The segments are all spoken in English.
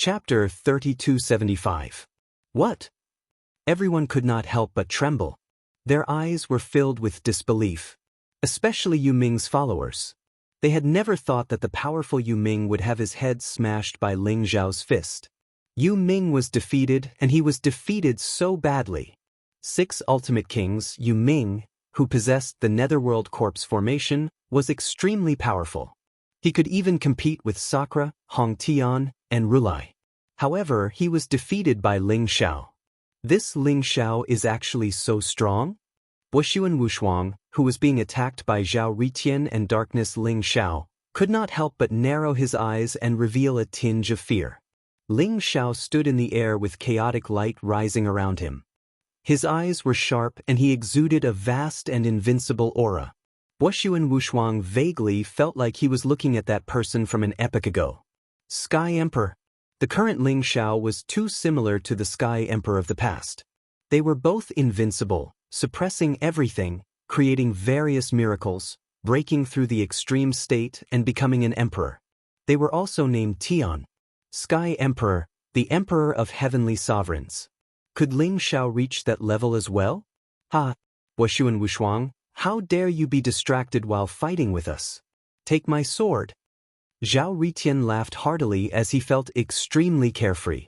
Chapter 3275. What? Everyone could not help but tremble. Their eyes were filled with disbelief. Especially Yu Ming's followers. They had never thought that the powerful Yu Ming would have his head smashed by Ling Zhao's fist. Yu Ming was defeated, and he was defeated so badly. 6 ultimate kings, Yu Ming, who possessed the Netherworld Corpse formation, was extremely powerful. He could even compete with Sakura, Hong Tian, and Rulai. However, he was defeated by Ling Xiao. This Ling Xiao is actually so strong? Bushuan Wushuang, who was being attacked by Zhao Ritian and Darkness Ling Xiao, could not help but narrow his eyes and reveal a tinge of fear. Ling Xiao stood in the air with chaotic light rising around him. His eyes were sharp and he exuded a vast and invincible aura. Bushuan Wushuang vaguely felt like he was looking at that person from an epoch ago. Sky Emperor. The current Ling Xiao was too similar to the Sky Emperor of the past. They were both invincible, suppressing everything, creating various miracles, breaking through the extreme state and becoming an emperor. They were also named Tian. Sky Emperor, the Emperor of Heavenly Sovereigns. Could Ling Xiao reach that level as well? Ha! Bushuan Wushuang, how dare you be distracted while fighting with us? Take my sword. Zhao Ritian laughed heartily as he felt extremely carefree.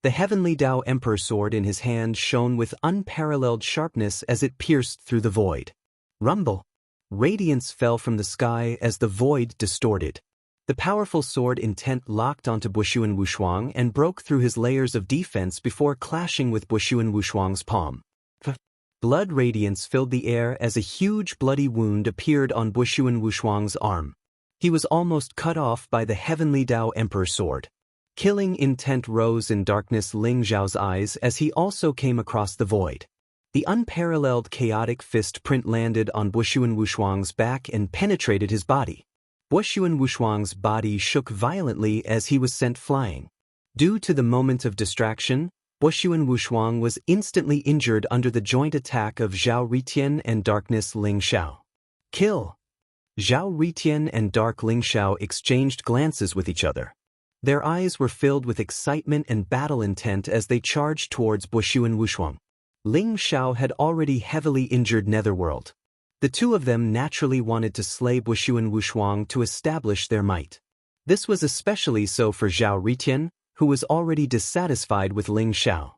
The Heavenly Dao Emperor sword in his hand shone with unparalleled sharpness as it pierced through the void. Rumble! Radiance fell from the sky as the void distorted. The powerful sword intent locked onto Bushuan Wushuang and broke through his layers of defense before clashing with Bushuan Wushuang's palm. Blood radiance filled the air as a huge bloody wound appeared on Bushuan Wushuang's arm. He was almost cut off by the Heavenly Dao Emperor sword. Killing intent rose in Darkness Ling Zhao's eyes as he also came across the void. The unparalleled chaotic fist print landed on Bushuan Wushuang's back and penetrated his body. Bushuan Wushuang's body shook violently as he was sent flying. Due to the moment of distraction, Bushuan Wushuang was instantly injured under the joint attack of Zhao Ritian and Darkness Ling Xiao. Kill! Zhao Ritian and Dark Ling Xiao exchanged glances with each other. Their eyes were filled with excitement and battle intent as they charged towards Bushuan Wushuang. Ling Xiao had already heavily injured Netherworld. The two of them naturally wanted to slay Bushuan Wushuang to establish their might. This was especially so for Zhao Ritian, who was already dissatisfied with Ling Xiao.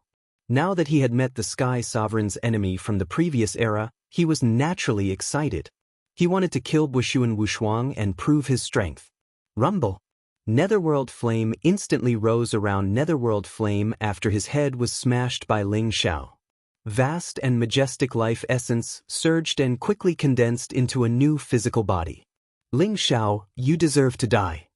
Now that he had met the Sky Sovereign's enemy from the previous era, he was naturally excited. He wanted to kill Bushuan Wushuang and prove his strength. Rumble! Netherworld Flame instantly rose around Netherworld Flame after his head was smashed by Ling Xiao. Vast and majestic life essence surged and quickly condensed into a new physical body. Ling Xiao, you deserve to die.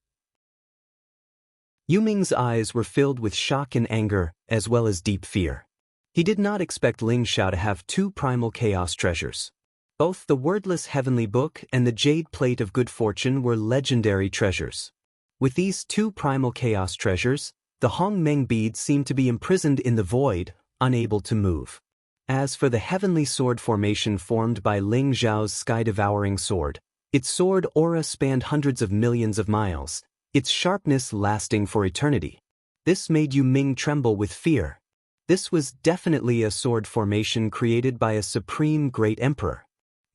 Yu Ming's eyes were filled with shock and anger, as well as deep fear. He did not expect Ling Xiao to have 2 primal chaos treasures. Both the Wordless Heavenly Book and the Jade Plate of Good Fortune were legendary treasures. With these 2 primal chaos treasures, the Hong Meng bead seemed to be imprisoned in the void, unable to move. As for the heavenly sword formation formed by Ling Zhao's sky-devouring sword, its sword aura spanned hundreds of millions of miles, its sharpness lasting for eternity. This made Yu Ming tremble with fear. This was definitely a sword formation created by a supreme great emperor.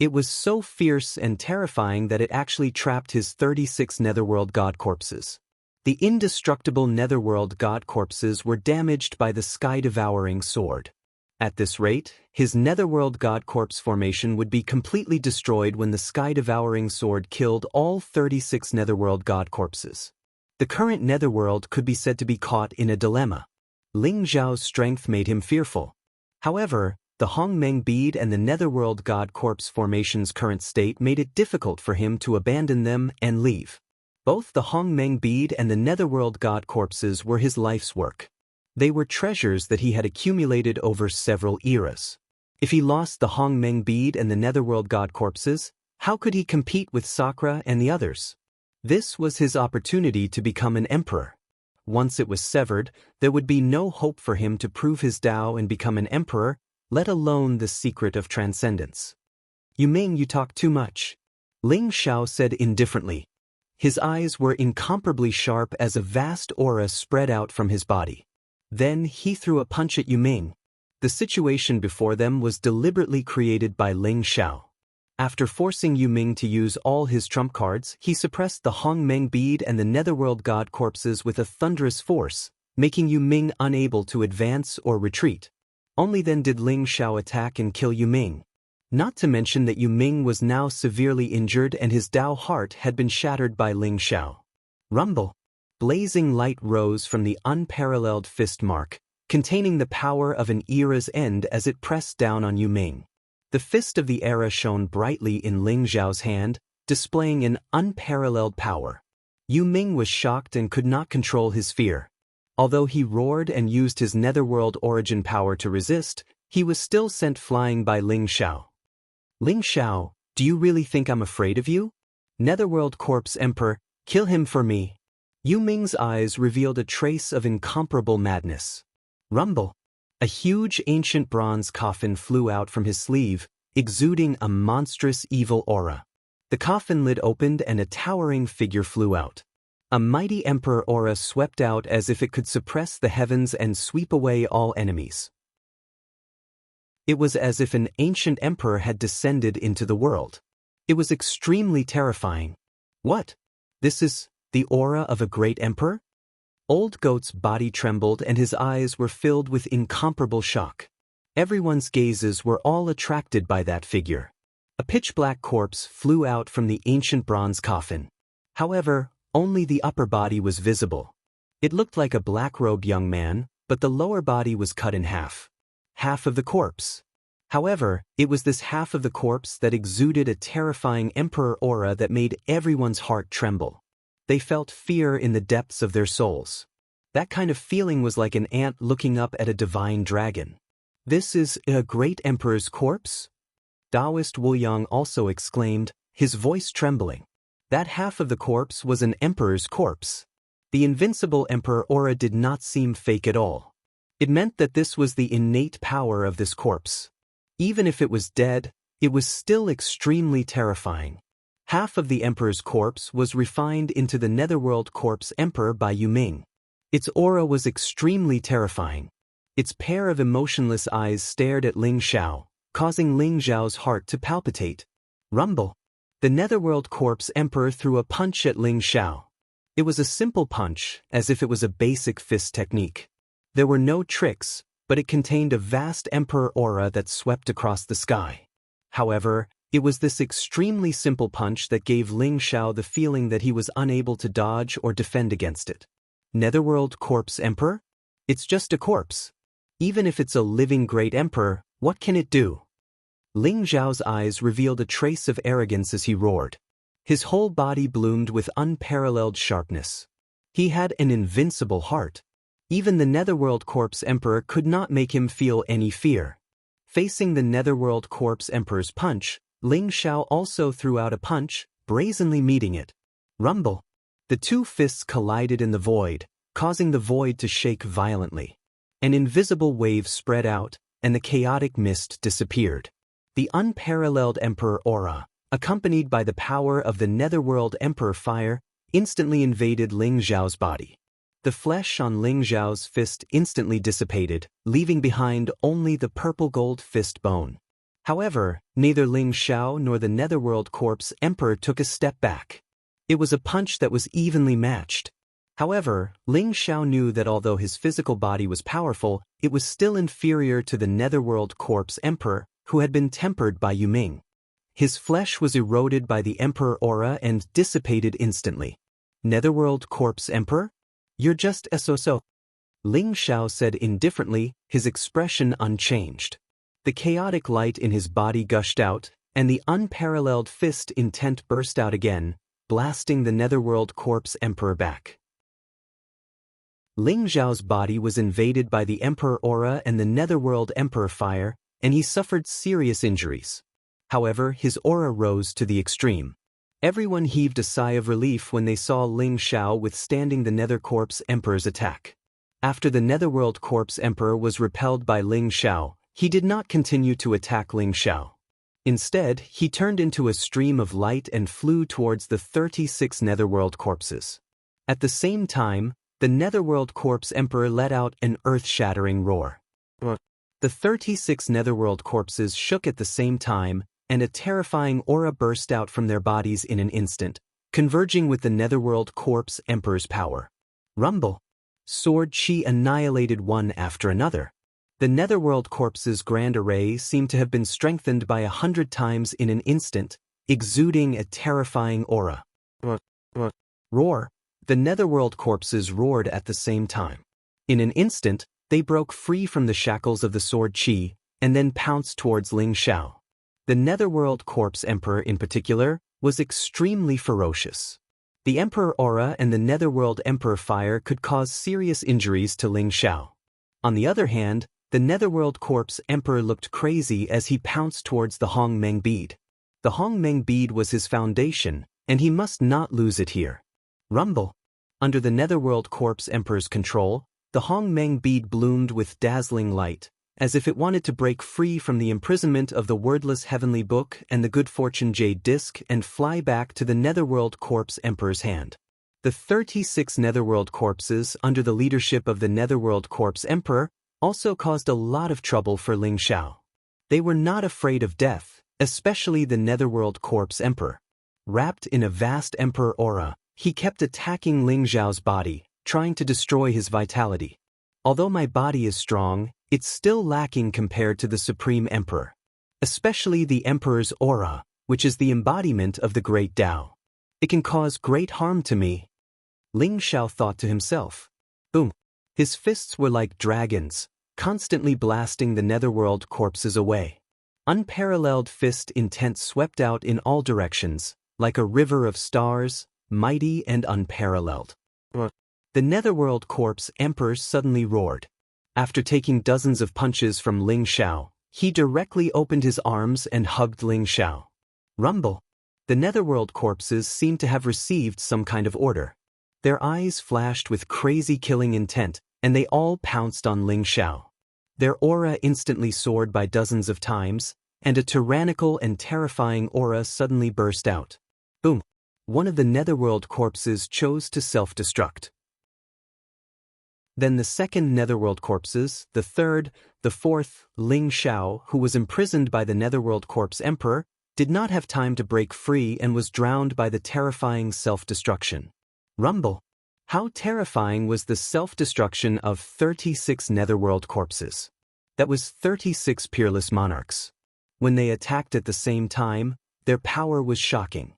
It was so fierce and terrifying that it actually trapped his 36 Netherworld God Corpses. The indestructible Netherworld God Corpses were damaged by the sky-devouring sword. At this rate, his Netherworld God Corpse formation would be completely destroyed when the sky-devouring sword killed all 36 Netherworld God Corpses. The current Netherworld could be said to be caught in a dilemma. Ling Zhao's strength made him fearful. However, the Hong Meng bead and the Netherworld God Corpse formation's current state made it difficult for him to abandon them and leave. Both the Hong Meng bead and the Netherworld God Corpses were his life's work. They were treasures that he had accumulated over several eras. If he lost the Hong Meng bead and the Netherworld God Corpses, how could he compete with Sakura and the others? This was his opportunity to become an emperor. Once it was severed, there would be no hope for him to prove his Tao and become an emperor, let alone the secret of transcendence. Yu Ming, you talk too much. Ling Xiao said indifferently. His eyes were incomparably sharp as a vast aura spread out from his body. Then he threw a punch at Yu Ming. The situation before them was deliberately created by Ling Xiao. After forcing Yu Ming to use all his trump cards, he suppressed the Hong Meng bead and the Netherworld God corpses with a thunderous force, making Yu Ming unable to advance or retreat. Only then did Ling Xiao attack and kill Yu Ming. Not to mention that Yu Ming was now severely injured and his Dao heart had been shattered by Ling Xiao. Rumble. Blazing light rose from the unparalleled fist mark, containing the power of an era's end as it pressed down on Yu Ming. The fist of the era shone brightly in Ling Xiao's hand, displaying an unparalleled power. Yu Ming was shocked and could not control his fear. Although he roared and used his netherworld origin power to resist, he was still sent flying by Ling Xiao. Ling Xiao, do you really think I'm afraid of you? Netherworld Corpse Emperor, kill him for me. Yu Ming's eyes revealed a trace of incomparable madness. Rumble. A huge ancient bronze coffin flew out from his sleeve, exuding a monstrous evil aura. The coffin lid opened and a towering figure flew out. A mighty emperor aura swept out as if it could suppress the heavens and sweep away all enemies. It was as if an ancient emperor had descended into the world. It was extremely terrifying. What? This is the aura of a great emperor? Old Goat's body trembled and his eyes were filled with incomparable shock. Everyone's gazes were all attracted by that figure. A pitch-black corpse flew out from the ancient bronze coffin. However, only the upper body was visible. It looked like a black-robed young man, but the lower body was cut in half. Half of the corpse. However, it was this half of the corpse that exuded a terrifying emperor aura that made everyone's heart tremble. They felt fear in the depths of their souls. That kind of feeling was like an ant looking up at a divine dragon. This is a great emperor's corpse? Taoist Wu Yang also exclaimed, his voice trembling. That half of the corpse was an emperor's corpse. The invincible emperor aura did not seem fake at all. It meant that this was the innate power of this corpse. Even if it was dead, it was still extremely terrifying. Half of the emperor's corpse was refined into the Netherworld Corpse Emperor by Yu Ming. Its aura was extremely terrifying. Its pair of emotionless eyes stared at Ling Xiao, causing Ling Xiao's heart to palpitate. Rumble. The Netherworld Corpse Emperor threw a punch at Ling Xiao. It was a simple punch, as if it was a basic fist technique. There were no tricks, but it contained a vast emperor aura that swept across the sky. However, it was this extremely simple punch that gave Ling Xiao the feeling that he was unable to dodge or defend against it. Netherworld Corpse Emperor? It's just a corpse. Even if it's a living great emperor, what can it do? Ling Xiao's eyes revealed a trace of arrogance as he roared. His whole body bloomed with unparalleled sharpness. He had an invincible heart. Even the Netherworld Corpse Emperor could not make him feel any fear. Facing the Netherworld Corpse Emperor's punch, Ling Xiao also threw out a punch, brazenly meeting it. Rumble. The two fists collided in the void, causing the void to shake violently. An invisible wave spread out, and the chaotic mist disappeared. The unparalleled Emperor aura, accompanied by the power of the Netherworld Emperor fire, instantly invaded Ling Xiao's body. The flesh on Ling Xiao's fist instantly dissipated, leaving behind only the purple-gold fist bone. However, neither Ling Xiao nor the Netherworld Corpse Emperor took a step back. It was a punch that was evenly matched. However, Ling Xiao knew that although his physical body was powerful, it was still inferior to the Netherworld Corpse Emperor, who had been tempered by Yu Ming. His flesh was eroded by the Emperor aura and dissipated instantly. Netherworld Corpse Emperor? You're just a so-so. Ling Xiao said indifferently, his expression unchanged. The chaotic light in his body gushed out, and the unparalleled fist intent burst out again, blasting the Netherworld Corpse Emperor back. Ling Xiao's body was invaded by the Emperor aura and the Netherworld Emperor fire, and he suffered serious injuries. However, his aura rose to the extreme. Everyone heaved a sigh of relief when they saw Ling Xiao withstanding the Nether Corpse Emperor's attack. After the Netherworld Corpse Emperor was repelled by Ling Xiao, he did not continue to attack Ling Xiao. Instead, he turned into a stream of light and flew towards the 36 Netherworld corpses. At the same time, the Netherworld Corpse Emperor let out an earth-shattering roar. The 36 Netherworld corpses shook at the same time, and a terrifying aura burst out from their bodies in an instant, converging with the Netherworld Corpse Emperor's power. Rumble. Sword Chi annihilated one after another. The Netherworld Corpse's grand array seemed to have been strengthened by 100 times in an instant, exuding a terrifying aura. Roar. The Netherworld Corpses roared at the same time. In an instant, they broke free from the shackles of the Sword Chi, and then pounced towards Ling Xiao. The Netherworld Corpse Emperor in particular was extremely ferocious. The Emperor Aura and the Netherworld Emperor Fire could cause serious injuries to Ling Xiao. On the other hand, the Netherworld Corpse Emperor looked crazy as he pounced towards the Hong Meng bead. The Hong Meng bead was his foundation, and he must not lose it here. Rumble. Under the Netherworld Corpse Emperor's control, the Hong Meng bead bloomed with dazzling light, as if it wanted to break free from the imprisonment of the wordless heavenly book and the good fortune jade disc and fly back to the Netherworld Corpse Emperor's hand. The 36 Netherworld corpses under the leadership of the Netherworld Corpse Emperor also caused a lot of trouble for Ling Xiao. They were not afraid of death, especially the Netherworld Corpse Emperor. Wrapped in a vast Emperor aura, he kept attacking Ling Xiao's body, trying to destroy his vitality. Although my body is strong, it's still lacking compared to the Supreme Emperor. Especially the Emperor's aura, which is the embodiment of the Great Tao. It can cause great harm to me. Ling Xiao thought to himself. Boom. His fists were like dragons, constantly blasting the Netherworld corpses away. Unparalleled fist intent swept out in all directions, like a river of stars, mighty and unparalleled. The Netherworld Corpse Emperor suddenly roared. After taking dozens of punches from Ling Xiao, he directly opened his arms and hugged Ling Xiao. Rumble. The Netherworld corpses seemed to have received some kind of order. Their eyes flashed with crazy killing intent, and they all pounced on Ling Xiao. Their aura instantly soared by dozens of times, and a tyrannical and terrifying aura suddenly burst out. Boom. One of the Netherworld corpses chose to self-destruct. Then the second Netherworld corpses, the third, the fourth, Ling Xiao, who was imprisoned by the Netherworld Corpse Emperor, did not have time to break free and was drowned by the terrifying self-destruction. Rumble. How terrifying was the self-destruction of 36 Netherworld corpses. That was 36 peerless monarchs. When they attacked at the same time, their power was shocking.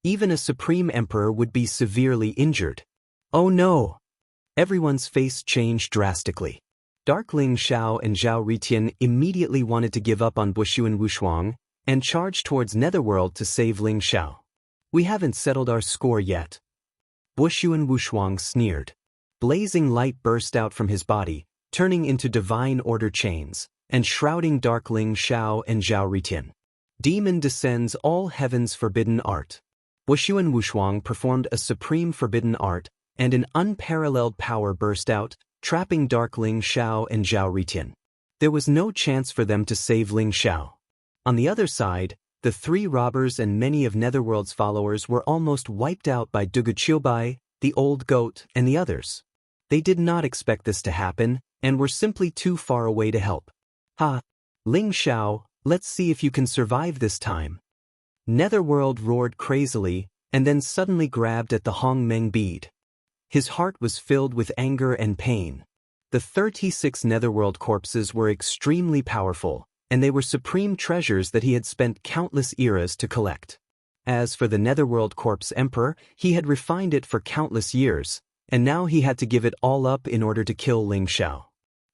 Even a Supreme Emperor would be severely injured. Oh no! Everyone's face changed drastically. Dark Ling Xiao and Zhao Ritian immediately wanted to give up on Bushuan Wushuang and charged towards Netherworld to save Ling Xiao. We haven't settled our score yet. Bushuan Wushuang sneered. Blazing light burst out from his body, turning into divine order chains, and shrouding Dark Ling Xiao and Zhao Ritian. Demon descends all heaven's forbidden art. Bushuan Wushuang performed a supreme forbidden art, and an unparalleled power burst out, trapping Dark Ling Xiao and Zhao Ritian. There was no chance for them to save Ling Xiao. On the other side, the three robbers and many of Netherworld's followers were almost wiped out by Dugu Qiubai, the old goat, and the others. They did not expect this to happen, and were simply too far away to help. Ha! Ling Xiao, let's see if you can survive this time. Netherworld roared crazily, and then suddenly grabbed at the Hong Meng bead. His heart was filled with anger and pain. The 36 Netherworld corpses were extremely powerful, and they were supreme treasures that he had spent countless eras to collect. As for the Netherworld Corpse Emperor, he had refined it for countless years, and now he had to give it all up in order to kill Ling Xiao.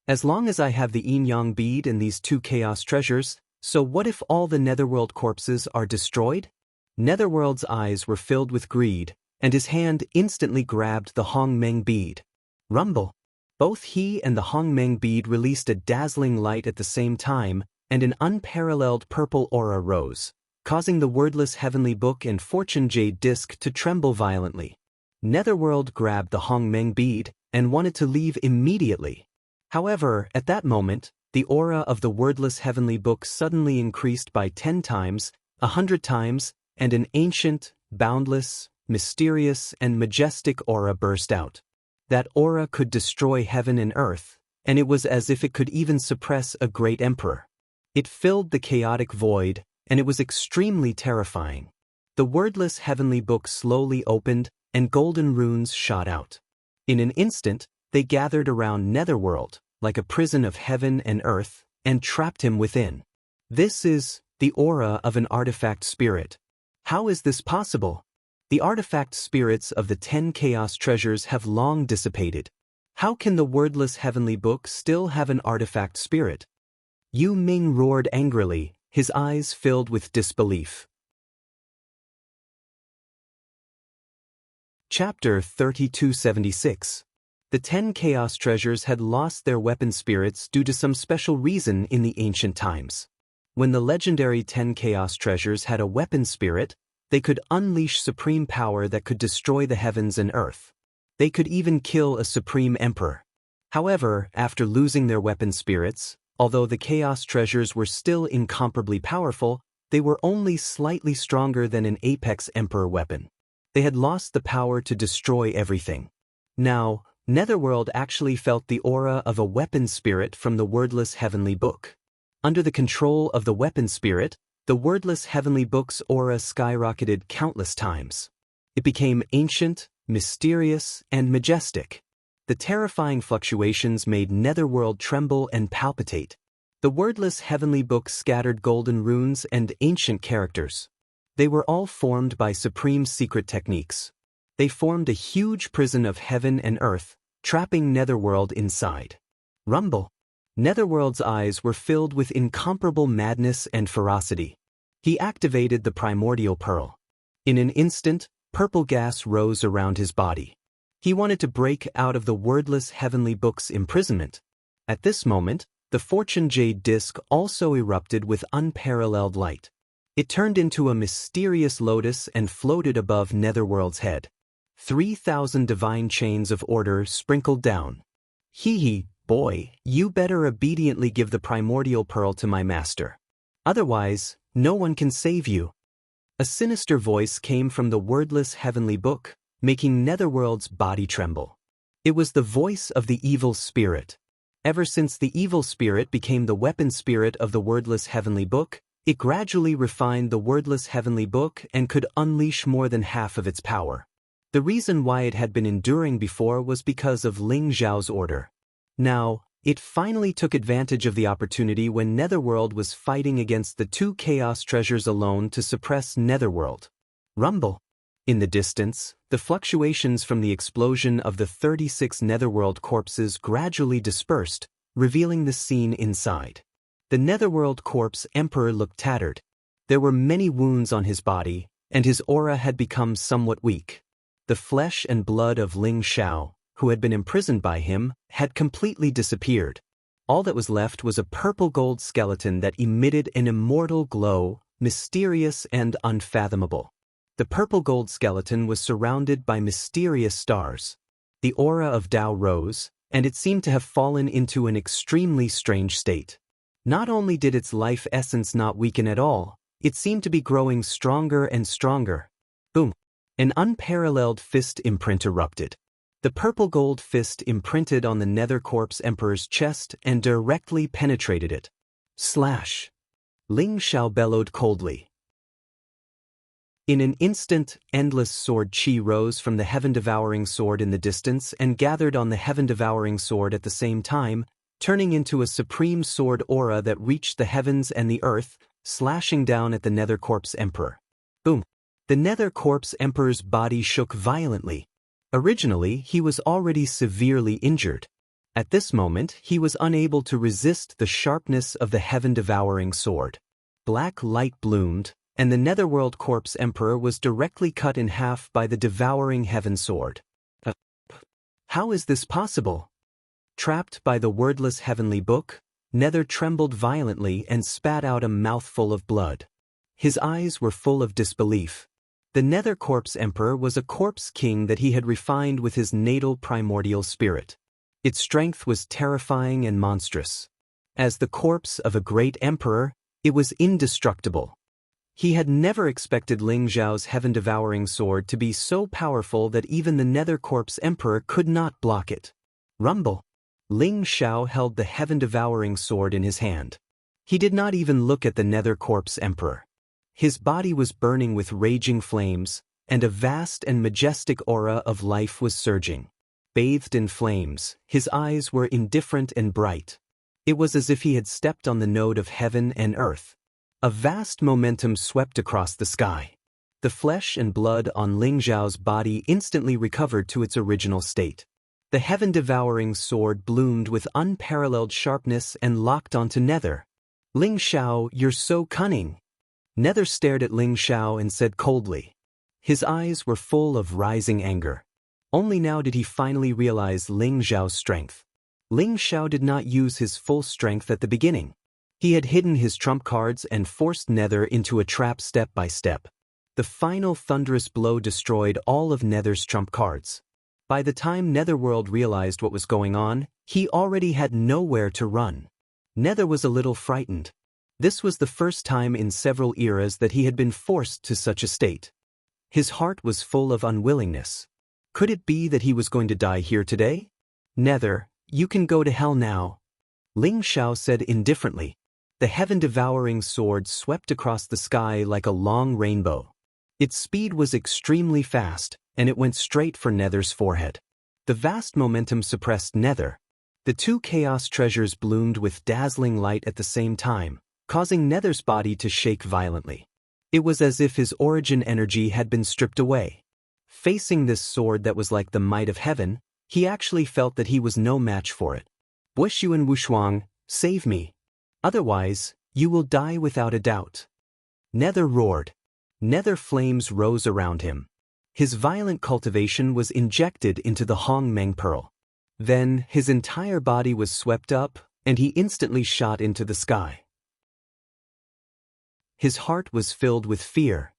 As long as I have the Yin-Yang bead and these two chaos treasures, so what if all the Netherworld corpses are destroyed? Netherworld's eyes were filled with greed, and his hand instantly grabbed the Hong Meng bead. Rumble. Both he and the Hong Meng bead released a dazzling light at the same time, and an unparalleled purple aura rose, causing the wordless heavenly book and fortune jade disc to tremble violently. Netherworld grabbed the Hong Meng bead and wanted to leave immediately. However, at that moment, the aura of the wordless heavenly book suddenly increased by 10 times, 100 times, and an ancient, boundless, mysterious, and majestic aura burst out. That aura could destroy heaven and earth, and it was as if it could even suppress a great emperor. It filled the chaotic void, and it was extremely terrifying. The wordless heavenly book slowly opened, and golden runes shot out. In an instant, they gathered around Netherworld, like a prison of heaven and earth, and trapped him within. This is the aura of an artifact spirit. How is this possible? The artifact spirits of the 10 chaos treasures have long dissipated. How can the wordless heavenly book still have an artifact spirit? Yu Ming roared angrily, his eyes filled with disbelief. Chapter 3276. The 10 chaos treasures had lost their weapon spirits due to some special reason in the ancient times. When the legendary 10 chaos treasures had a weapon spirit, they could unleash supreme power that could destroy the heavens and earth. They could even kill a supreme emperor. However, after losing their weapon spirits, although the chaos treasures were still incomparably powerful, they were only slightly stronger than an apex emperor weapon. They had lost the power to destroy everything. Now, Netherworld actually felt the aura of a weapon spirit from the wordless heavenly book. Under the control of the weapon spirit, the wordless heavenly book's aura skyrocketed countless times. It became ancient, mysterious, and majestic. The terrifying fluctuations made Netherworld tremble and palpitate. The wordless heavenly book scattered golden runes and ancient characters. They were all formed by supreme secret techniques. They formed a huge prison of heaven and earth, trapping Netherworld inside. Rumble. Netherworld's eyes were filled with incomparable madness and ferocity. He activated the primordial pearl. In an instant, purple gas rose around his body. He wanted to break out of the wordless heavenly book's imprisonment. At this moment, the fortune jade disk also erupted with unparalleled light. It turned into a mysterious lotus and floated above Netherworld's head. 3,000 divine chains of order sprinkled down. Hee, boy, you better obediently give the primordial pearl to my master. Otherwise, no one can save you. A sinister voice came from the wordless heavenly book, making Netherworld's body tremble. It was the voice of the evil spirit. Ever since the evil spirit became the weapon spirit of the wordless heavenly book, it gradually refined the wordless heavenly book and could unleash more than half of its power. The reason why it had been enduring before was because of Ling Zhao's order. Now, it finally took advantage of the opportunity when Netherworld was fighting against the 2 chaos treasures alone to suppress Netherworld. Rumble. In the distance, the fluctuations from the explosion of the 36 Netherworld corpses gradually dispersed, revealing the scene inside. The Netherworld corpse emperor looked tattered. There were many wounds on his body, and his aura had become somewhat weak. The flesh and blood of Ling Zhao, who had been imprisoned by him, had completely disappeared. All that was left was a purple-gold skeleton that emitted an immortal glow, mysterious and unfathomable. The purple-gold skeleton was surrounded by mysterious stars. The aura of Dao rose, and it seemed to have fallen into an extremely strange state. Not only did its life essence not weaken at all, it seemed to be growing stronger and stronger. Boom! An unparalleled fist imprint erupted. The purple-gold fist imprinted on the Nether Corpse Emperor's chest and directly penetrated it. Slash! Ling Zhao bellowed coldly. In an instant, endless sword chi rose from the heaven-devouring sword in the distance and gathered on the heaven-devouring sword at the same time, turning into a supreme sword aura that reached the heavens and the earth, slashing down at the Nether Corpse Emperor. Boom! The Nether Corpse Emperor's body shook violently. Originally, he was already severely injured. At this moment, he was unable to resist the sharpness of the heaven-devouring sword. Black light bloomed, and the Netherworld Corpse Emperor was directly cut in half by the devouring heaven sword. How is this possible? Trapped by the wordless heavenly book, Nether trembled violently and spat out a mouthful of blood. His eyes were full of disbelief. The Nether Corpse Emperor was a corpse king that he had refined with his natal primordial spirit. Its strength was terrifying and monstrous. As the corpse of a great emperor, it was indestructible. He had never expected Ling Zhao's heaven-devouring sword to be so powerful that even the Nether Corpse Emperor could not block it. Rumble. Ling Zhao held the heaven-devouring sword in his hand. He did not even look at the Nether Corpse Emperor. His body was burning with raging flames, and a vast and majestic aura of life was surging. Bathed in flames, his eyes were indifferent and bright. It was as if he had stepped on the node of heaven and earth. A vast momentum swept across the sky. The flesh and blood on Ling Zhao's body instantly recovered to its original state. The heaven-devouring sword bloomed with unparalleled sharpness and locked onto Nether. "Ling Zhao, you're so cunning." Nether stared at Ling Zhao and said coldly. His eyes were full of rising anger. Only now did he finally realize Ling Zhao's strength. Ling Zhao did not use his full strength at the beginning. He had hidden his trump cards and forced Nether into a trap step by step. The final thunderous blow destroyed all of Nether's trump cards. By the time Netherworld realized what was going on, he already had nowhere to run. Nether was a little frightened. This was the first time in several eras that he had been forced to such a state. His heart was full of unwillingness. Could it be that he was going to die here today? "Nether, you can go to hell now," Ling Zhao said indifferently. The heaven-devouring sword swept across the sky like a long rainbow. Its speed was extremely fast, and it went straight for Nether's forehead. The vast momentum suppressed Nether. The two chaos treasures bloomed with dazzling light at the same time, causing Nether's body to shake violently. It was as if his origin energy had been stripped away. Facing this sword that was like the might of heaven, he actually felt that he was no match for it. "Wushuan Wushuang, save me. Otherwise, you will die without a doubt." Nether roared. Nether flames rose around him. His violent cultivation was injected into the Hong Meng Pearl. Then, his entire body was swept up, and he instantly shot into the sky. His heart was filled with fear.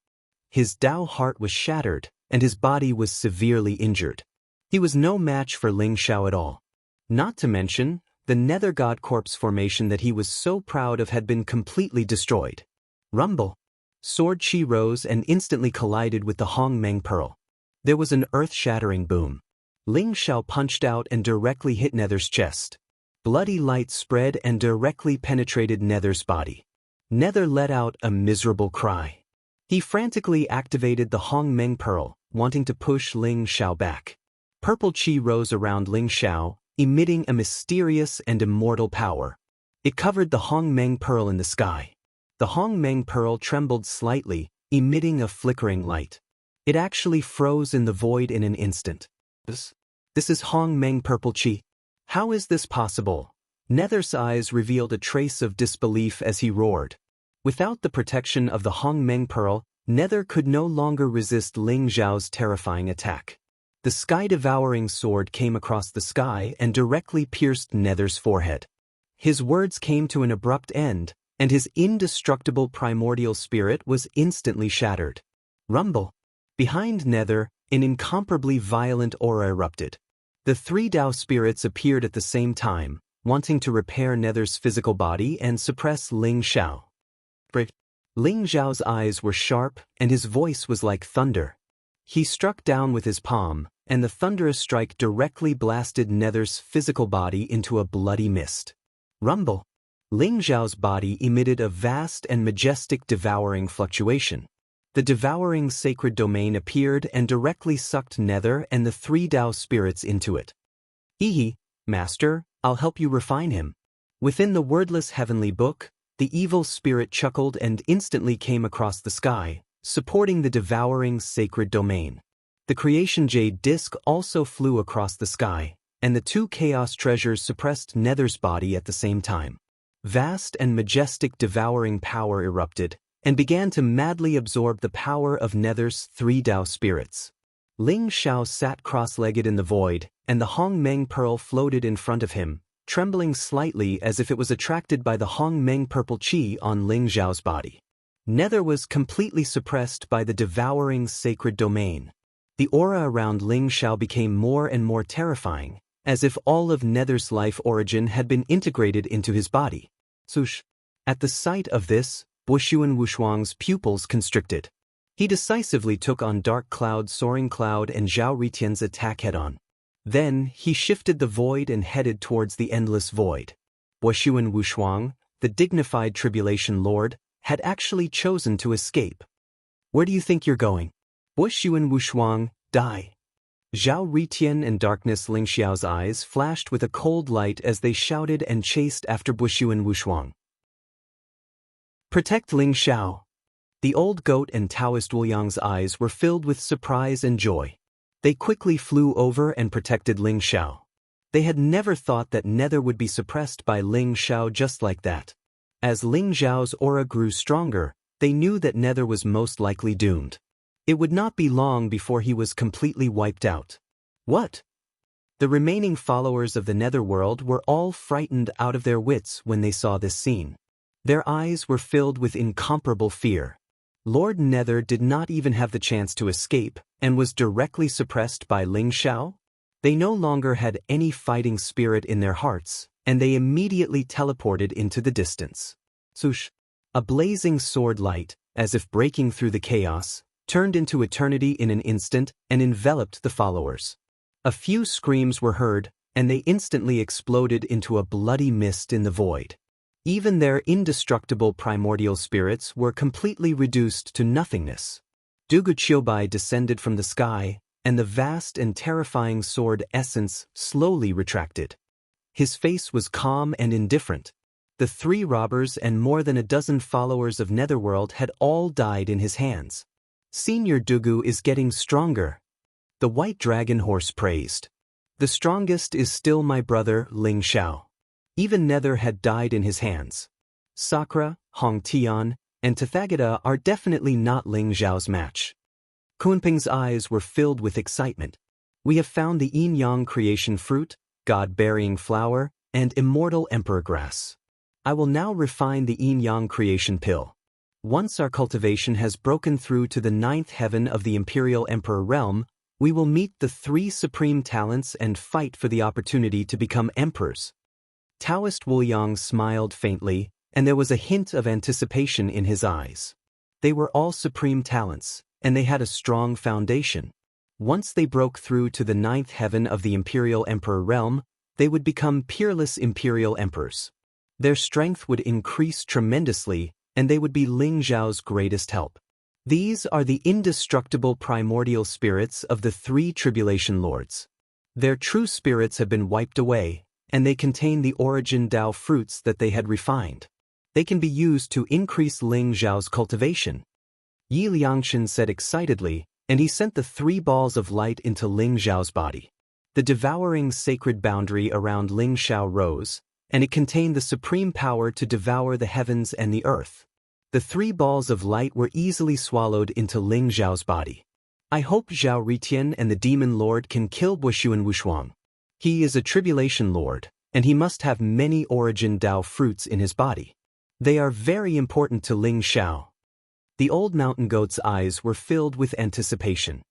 His Dao heart was shattered, and his body was severely injured. He was no match for Ling Zhao at all. Not to mention, the Nether God Corpse formation that he was so proud of had been completely destroyed. Rumble. Sword Chi rose and instantly collided with the Hong Meng Pearl. There was an earth-shattering boom. Ling Zhao punched out and directly hit Nether's chest. Bloody light spread and directly penetrated Nether's body. Nether let out a miserable cry. He frantically activated the Hong Meng Pearl, wanting to push Ling Zhao back. Purple Chi rose around Ling Zhao, emitting a mysterious and immortal power. It covered the Hong Meng Pearl in the sky. The Hong Meng Pearl trembled slightly, emitting a flickering light. It actually froze in the void in an instant. This is Hong Meng Purple Chi. How is this possible? Nether's eyes revealed a trace of disbelief as he roared. Without the protection of the Hong Meng Pearl, Nether could no longer resist Ling Zhao's terrifying attack. The sky-devouring sword came across the sky and directly pierced Nether's forehead. His words came to an abrupt end, and his indestructible primordial spirit was instantly shattered. Rumble. Behind Nether, an incomparably violent aura erupted. The three Dao spirits appeared at the same time, wanting to repair Nether's physical body and suppress Ling Zhao. Ling Zhao's eyes were sharp, and his voice was like thunder. He struck down with his palm, and the thunderous strike directly blasted Nether's physical body into a bloody mist. Rumble. Ling Zhao's body emitted a vast and majestic devouring fluctuation. The devouring sacred domain appeared and directly sucked Nether and the three Dao spirits into it. "Hehe, Master, I'll help you refine him." Within the wordless heavenly book, the evil spirit chuckled and instantly came across the sky, supporting the devouring sacred domain. The creation jade disc also flew across the sky, and the two chaos treasures suppressed Nether's body at the same time. Vast and majestic devouring power erupted, and began to madly absorb the power of Nether's three Dao spirits. Ling Zhao sat cross-legged in the void, and the Hong Meng Pearl floated in front of him, trembling slightly as if it was attracted by the Hong Meng Purple Chi on Ling Zhao's body. Nether was completely suppressed by the devouring sacred domain. The aura around Ling Zhao became more and more terrifying, as if all of Nether's life origin had been integrated into his body. Sush. At the sight of this, Buxuan Wushuang's pupils constricted. He decisively took on Dark Cloud, Soaring Cloud, and Zhao Ritian's attack head-on. Then, he shifted the void and headed towards the endless void. Buxuan Wushuang, the dignified Tribulation Lord, had actually chosen to escape. Where do you think you're going? Buxuan Wushuang, die. Zhao Ritian and Darkness Ling Xiao's eyes flashed with a cold light as they shouted and chased after Buxuan Wushuang. Protect Ling Xiao. The old goat and Taoist Wu Yang's eyes were filled with surprise and joy. They quickly flew over and protected Ling Xiao. They had never thought that Nether would be suppressed by Ling Xiao just like that. As Ling Xiao's aura grew stronger, they knew that Nether was most likely doomed. It would not be long before he was completely wiped out. What? The remaining followers of the Netherworld were all frightened out of their wits when they saw this scene. Their eyes were filled with incomparable fear. Lord Nether did not even have the chance to escape, and was directly suppressed by Ling Xiao? They no longer had any fighting spirit in their hearts, and they immediately teleported into the distance. Sush. A blazing sword light, as if breaking through the chaos, turned into eternity in an instant and enveloped the followers. A few screams were heard, and they instantly exploded into a bloody mist in the void. Even their indestructible primordial spirits were completely reduced to nothingness. Dugu Qiubai descended from the sky, and the vast and terrifying sword essence slowly retracted. His face was calm and indifferent. The 3 robbers and more than a dozen followers of Netherworld had all died in his hands. Senior Dugu is getting stronger. The white dragon horse praised. The strongest is still my brother, Ling Xiao. Even Nether had died in his hands. Sakura, Hong Tian, and Tathagata are definitely not Ling Xiao's match. Kunping's eyes were filled with excitement. We have found the yin-yang creation fruit, god-bearing flower, and immortal emperor grass. I will now refine the yin-yang creation pill. Once our cultivation has broken through to the 9th heaven of the Imperial Emperor realm, we will meet the 3 supreme talents and fight for the opportunity to become emperors. Taoist Wu Yang smiled faintly, and there was a hint of anticipation in his eyes. They were all supreme talents, and they had a strong foundation. Once they broke through to the 9th heaven of the Imperial Emperor realm, they would become peerless Imperial Emperors. Their strength would increase tremendously, and they would be Ling Xiao's greatest help. These are the indestructible primordial spirits of the 3 Tribulation Lords. Their true spirits have been wiped away, and they contain the origin Dao fruits that they had refined. They can be used to increase Ling Xiao's cultivation. Yi Liangshan said excitedly, and he sent the 3 balls of light into Ling Xiao's body. The devouring sacred boundary around Ling Xiao rose, and it contained the supreme power to devour the heavens and the earth. The 3 balls of light were easily swallowed into Ling Xiao's body. I hope Zhao Ritian and the Demon Lord can kill Buxuan Wushuang. He is a Tribulation Lord, and he must have many origin Dao fruits in his body. They are very important to Ling Xiao. The old mountain goat's eyes were filled with anticipation.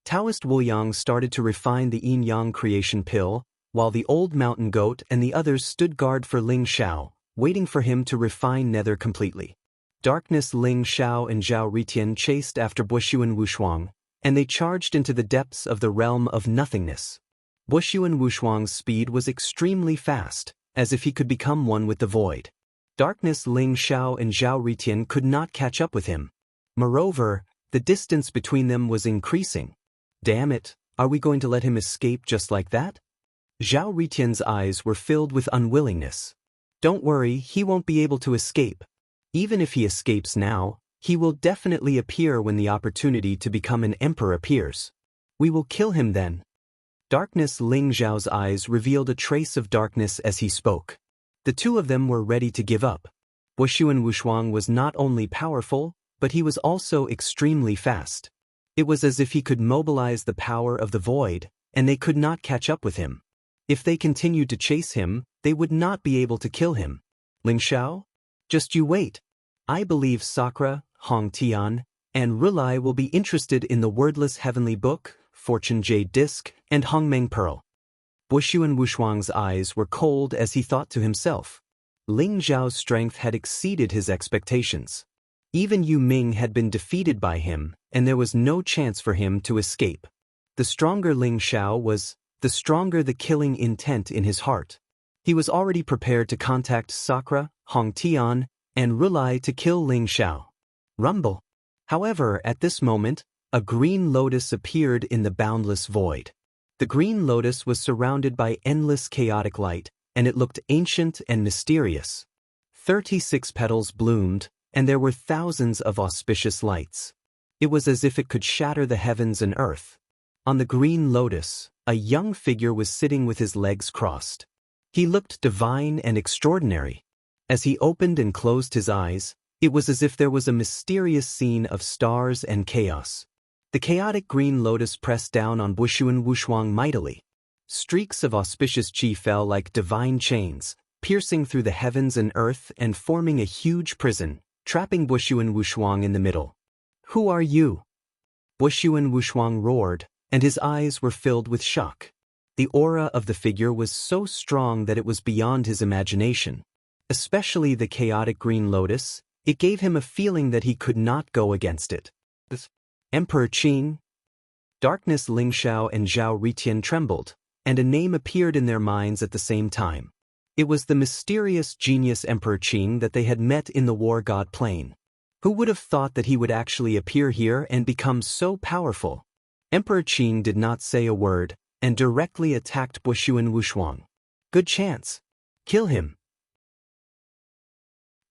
Taoist Wu Yang started to refine the yin-yang creation pill, while the old mountain goat and the others stood guard for Ling Xiao, waiting for him to refine Nether completely. Darkness Ling Xiao and Zhao Ritian chased after Buxuan Wushuang, and they charged into the depths of the realm of nothingness. Buxuan Wushuang's speed was extremely fast, as if he could become one with the void. Darkness Ling Xiao and Zhao Ritian could not catch up with him. Moreover, the distance between them was increasing. Damn it, are we going to let him escape just like that? Zhao Ritian's eyes were filled with unwillingness. Don't worry, he won't be able to escape. Even if he escapes now, he will definitely appear when the opportunity to become an emperor appears. We will kill him then. Darkness Ling Xiao's eyes revealed a trace of darkness as he spoke. The 2 of them were ready to give up. Buxuan Wushuang was not only powerful, but he was also extremely fast. It was as if he could mobilize the power of the void, and they could not catch up with him. If they continued to chase him, they would not be able to kill him. Ling Xiao? Just you wait. I believe Sakura, Hong Tian, and Rulai will be interested in the wordless heavenly book, Fortune Jade Disc, and Hongmeng Pearl. Buxuan Wushuang's eyes were cold as he thought to himself. Ling Zhao's strength had exceeded his expectations. Even Yu Ming had been defeated by him, and there was no chance for him to escape. The stronger Ling Zhao was, the stronger the killing intent in his heart. He was already prepared to contact Sakura, Hong Tian, and Rulai to kill Ling Zhao. Rumble. However, at this moment, a green lotus appeared in the boundless void. The green lotus was surrounded by endless chaotic light, and it looked ancient and mysterious. 36 petals bloomed, and there were thousands of auspicious lights. It was as if it could shatter the heavens and earth. On the green lotus, a young figure was sitting with his legs crossed. He looked divine and extraordinary. As he opened and closed his eyes, it was as if there was a mysterious scene of stars and chaos. The chaotic green lotus pressed down on Buxuan Wushuang mightily. Streaks of auspicious qi fell like divine chains, piercing through the heavens and earth and forming a huge prison, trapping Buxuan Wushuang in the middle. "Who are you?" Buxuan Wushuang roared, and his eyes were filled with shock. The aura of the figure was so strong that it was beyond his imagination. Especially the chaotic green lotus, it gave him a feeling that he could not go against it. Emperor Qing. Darkness Ling Zhao and Zhao Ritian trembled, and a name appeared in their minds at the same time. It was the mysterious genius Emperor Qing that they had met in the War God Plain. Who would have thought that he would actually appear here and become so powerful? Emperor Qing did not say a word, and directly attacked Buxuan Wushuang. Good chance. Kill him.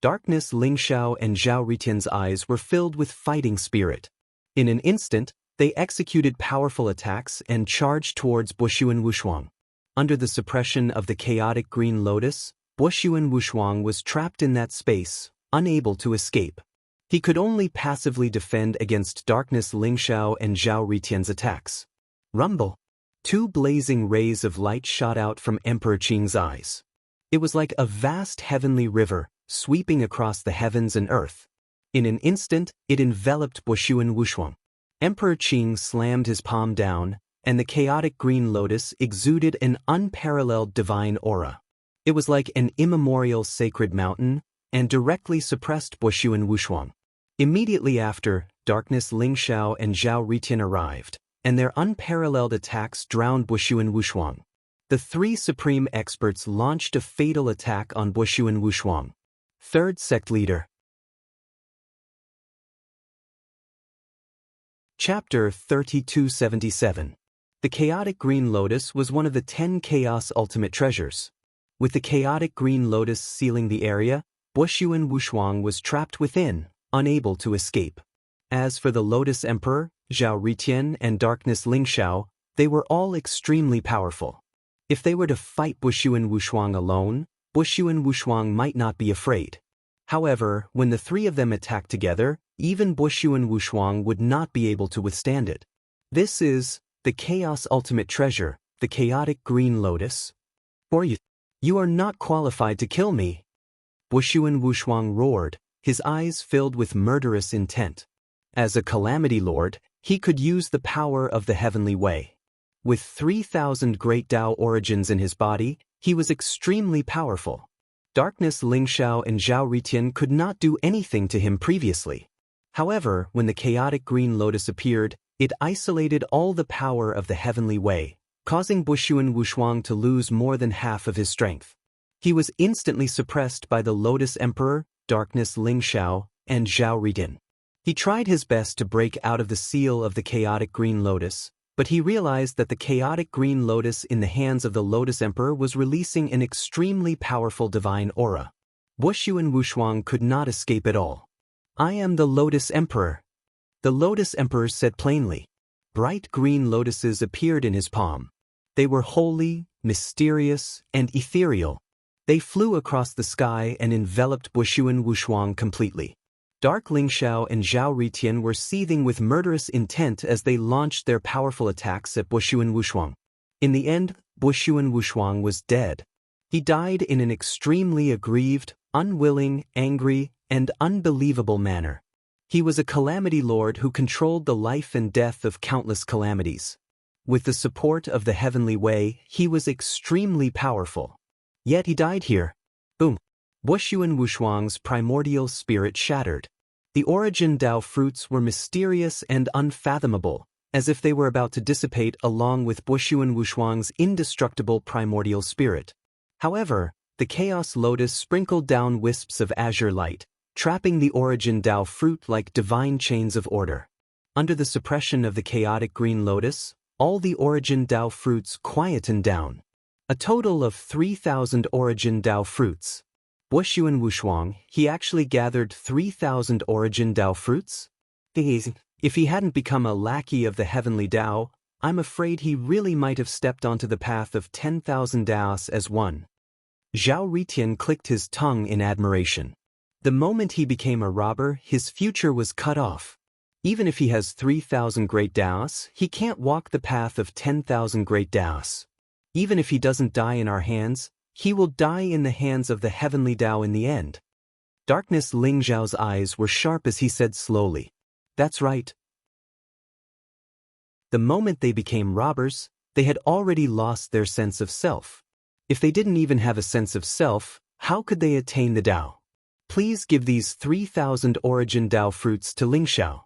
Darkness Ling Zhao and Zhao Ritian's eyes were filled with fighting spirit. In an instant, they executed powerful attacks and charged towards Buxuan Wushuang. Under the suppression of the chaotic green lotus, Buxuan Wushuang was trapped in that space, unable to escape. He could only passively defend against Darkness Ling Zhao and Zhao Ritian's attacks. Rumble. 2 blazing rays of light shot out from Emperor Qing's eyes. It was like a vast heavenly river, sweeping across the heavens and earth. In an instant, it enveloped Buxuan Wushuang. Emperor Qing slammed his palm down, and the chaotic green lotus exuded an unparalleled divine aura. It was like an immemorial sacred mountain, and directly suppressed Buxuan Wushuang. Immediately after, Darkness Ling Zhao and Zhao Ritian arrived, and their unparalleled attacks drowned Buxuan Wushuang. The 3 supreme experts launched a fatal attack on Buxuan Wushuang. Third Sect Leader. Chapter 3277. The chaotic green lotus was one of the 10 chaos ultimate treasures. With the chaotic green lotus sealing the area, Buxuan Wushuang was trapped within, unable to escape. As for the Lotus Emperor, Zhao Ritian and Darkness Ling Zhao, they were all extremely powerful. If they were to fight Buxuan Wushuang alone, Buxuan Wushuang might not be afraid. However, when the 3 of them attacked together, even Buxuan Wushuang would not be able to withstand it. This is the Chaos Ultimate Treasure, the Chaotic Green Lotus. For you are not qualified to kill me. Buxuan Wushuang roared, his eyes filled with murderous intent. As a Calamity Lord, he could use the power of the Heavenly Way. With 3,000 great Tao origins in his body, he was extremely powerful. Darkness Ling Zhao and Zhao Ritian could not do anything to him previously. However, when the chaotic green lotus appeared, it isolated all the power of the Heavenly Way, causing Buxuan Wushuang to lose more than half of his strength. He was instantly suppressed by the Lotus Emperor, Darkness Ling Zhao, and Zhao Ritian. He tried his best to break out of the seal of the chaotic green lotus, but he realized that the chaotic green lotus in the hands of the Lotus Emperor was releasing an extremely powerful divine aura. Buxuan Wushuang could not escape at all. "I am the Lotus Emperor." The Lotus Emperor said plainly. Bright green lotuses appeared in his palm. They were holy, mysterious, and ethereal. They flew across the sky and enveloped Buxuan Wushuang completely. Dark Ling Zhao and Zhao Ritian were seething with murderous intent as they launched their powerful attacks at Buxuan Wushuang. In the end, Buxuan Wushuang was dead. He died in an extremely aggrieved, unwilling, angry, and unbelievable manner. He was a Calamity Lord who controlled the life and death of countless calamities. With the support of the heavenly way, he was extremely powerful. Yet he died here. Boom. Wushuan Wushuang's primordial spirit shattered. The origin Tao fruits were mysterious and unfathomable, as if they were about to dissipate along with Wushuan Wushuang's indestructible primordial spirit. However, the chaos lotus sprinkled down wisps of azure light, trapping the origin Tao fruit like divine chains of order. Under the suppression of the chaotic green lotus, all the origin Tao fruits quietened down. A total of 3,000 origin Tao fruits. Wushuan Wushuang, he actually gathered 3,000 origin Tao fruits? If he hadn't become a lackey of the heavenly Tao, I'm afraid he really might have stepped onto the path of 10,000 Taos as one. Zhao Ritian clicked his tongue in admiration. The moment he became a robber, his future was cut off. Even if he has 3,000 great Taos, he can't walk the path of 10,000 great Taos. Even if he doesn't die in our hands, he will die in the hands of the heavenly Tao in the end. Darkness Ling Zhao's eyes were sharp as he said slowly, "That's right." The moment they became robbers, they had already lost their sense of self. If they didn't even have a sense of self, how could they attain the Tao? Please give these 3,000 origin Tao fruits to Ling Xiao.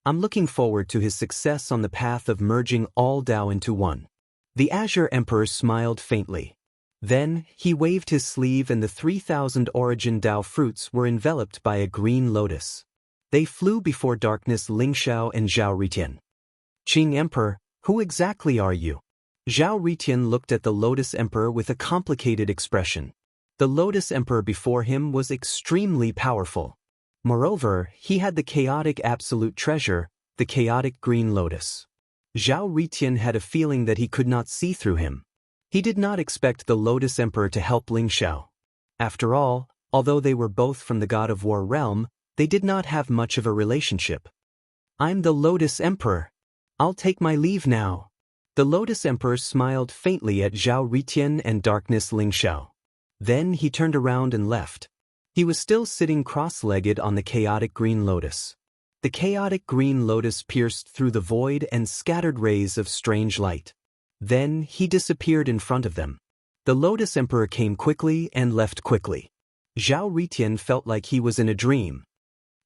I'm looking forward to his success on the path of merging all Tao into one. The Azure Emperor smiled faintly. Then, he waved his sleeve and the 3,000 origin Tao fruits were enveloped by a green lotus. They flew before Darkness Ling Xiao and Zhao Ritian. Qing Emperor, who exactly are you? Zhao Ritian looked at the Lotus Emperor with a complicated expression. The Lotus Emperor before him was extremely powerful. Moreover, he had the chaotic absolute treasure, the chaotic green lotus. Zhao Ritian had a feeling that he could not see through him. He did not expect the Lotus Emperor to help Ling Xiao. After all, although they were both from the God of War realm, they did not have much of a relationship. I'm the Lotus Emperor. I'll take my leave now. The Lotus Emperor smiled faintly at Zhao Ritian and Darkness Ling Xiao. Then he turned around and left. He was still sitting cross-legged on the chaotic green lotus. The chaotic green lotus pierced through the void and scattered rays of strange light. Then he disappeared in front of them. The Lotus Emperor came quickly and left quickly. Zhao Ritian felt like he was in a dream.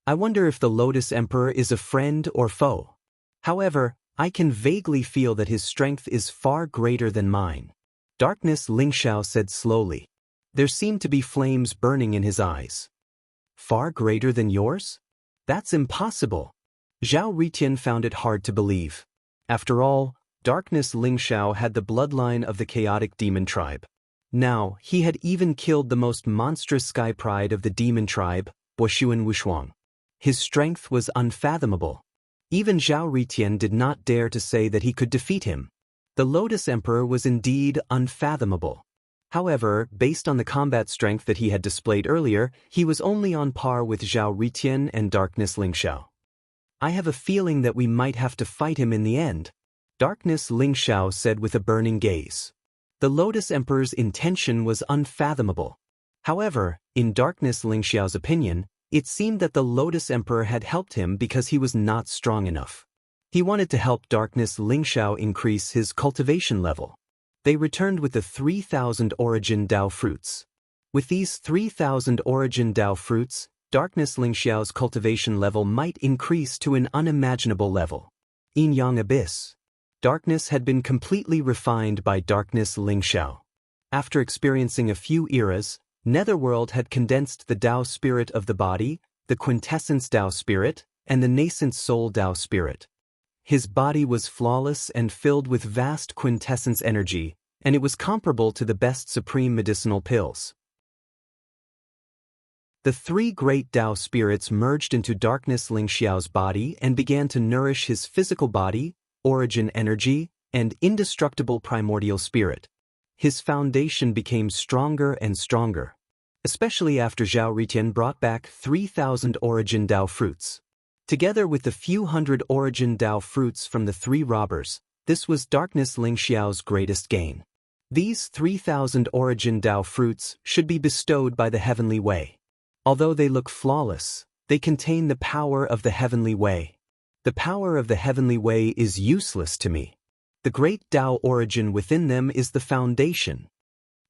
I wonder if the Lotus Emperor is a friend or foe. However, I can vaguely feel that his strength is far greater than mine. Darkness Ling Xiao said slowly. There seemed to be flames burning in his eyes. Far greater than yours? That's impossible. Zhao Ritian found it hard to believe. After all, Darkness Ling Xiao had the bloodline of the chaotic demon tribe. Now, he had even killed the most monstrous sky pride of the demon tribe, Wushuan Wushuang. His strength was unfathomable. Even Zhao Ritian did not dare to say that he could defeat him. The Lotus Emperor was indeed unfathomable. However, based on the combat strength that he had displayed earlier, he was only on par with Zhao Ritian and Darkness Ling Xiao. I have a feeling that we might have to fight him in the end, Darkness Ling Xiao said with a burning gaze. The Lotus Emperor's intention was unfathomable. However, in Darkness Ling Xiao's opinion, it seemed that the Lotus Emperor had helped him because he was not strong enough. He wanted to help Darkness Ling Xiao increase his cultivation level. They returned with the 3,000 origin Tao fruits. With these 3,000 origin Tao fruits, Darkness Ling Xiao's cultivation level might increase to an unimaginable level. Yin Yang Abyss. Darkness had been completely refined by Darkness Ling Xiao. After experiencing a few eras, Netherworld had condensed the Tao spirit of the body, the quintessence Tao spirit, and the nascent soul Tao spirit. His body was flawless and filled with vast quintessence energy, and it was comparable to the best supreme medicinal pills. The three great Tao spirits merged into Darkness Ling Xiao's body and began to nourish his physical body, origin energy, and indestructible primordial spirit. His foundation became stronger and stronger, especially after Zhao Ritian brought back 3,000 origin Tao fruits. Together with the few hundred origin Tao fruits from the three robbers, this was Darkness Ling Xiao's greatest gain. These 3,000 origin Tao fruits should be bestowed by the heavenly way. Although they look flawless, they contain the power of the heavenly way. The power of the heavenly way is useless to me. The great Tao origin within them is the foundation.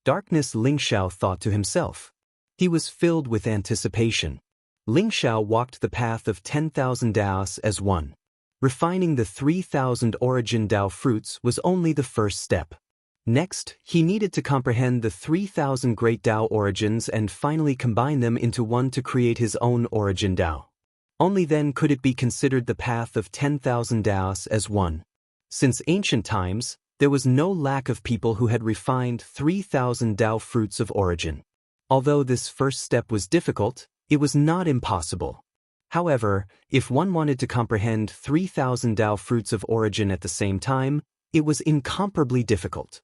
Darkness, Ling Xiao thought to himself. He was filled with anticipation. Ling Xiao walked the path of 10,000 Daos as one. Refining the 3,000 origin Tao fruits was only the first step. Next, he needed to comprehend the 3,000 great Tao origins and finally combine them into one to create his own origin Tao. Only then could it be considered the path of 10,000 Daos as one. Since ancient times, there was no lack of people who had refined 3,000 Tao fruits of origin. Although this first step was difficult, it was not impossible. However, if one wanted to comprehend 3,000 Tao fruits of origin at the same time, it was incomparably difficult.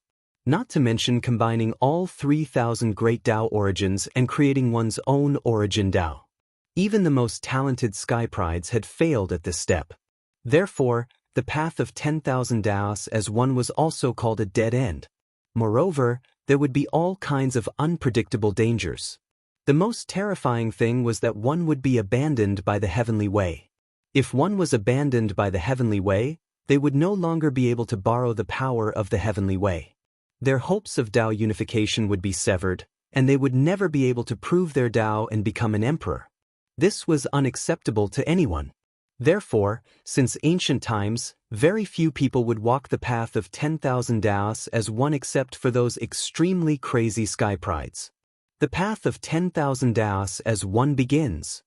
Not to mention combining all 3,000 great Tao origins and creating one's own origin Tao. Even the most talented sky prides had failed at this step. Therefore, the path of 10,000 Daos as one was also called a dead end. Moreover, there would be all kinds of unpredictable dangers. The most terrifying thing was that one would be abandoned by the heavenly way. If one was abandoned by the heavenly way, they would no longer be able to borrow the power of the heavenly way. Their hopes of Tao unification would be severed, and they would never be able to prove their Tao and become an emperor. This was unacceptable to anyone. Therefore, since ancient times, very few people would walk the path of 10,000 Daos as one except for those extremely crazy sky prides. The path of 10,000 Daos as one begins.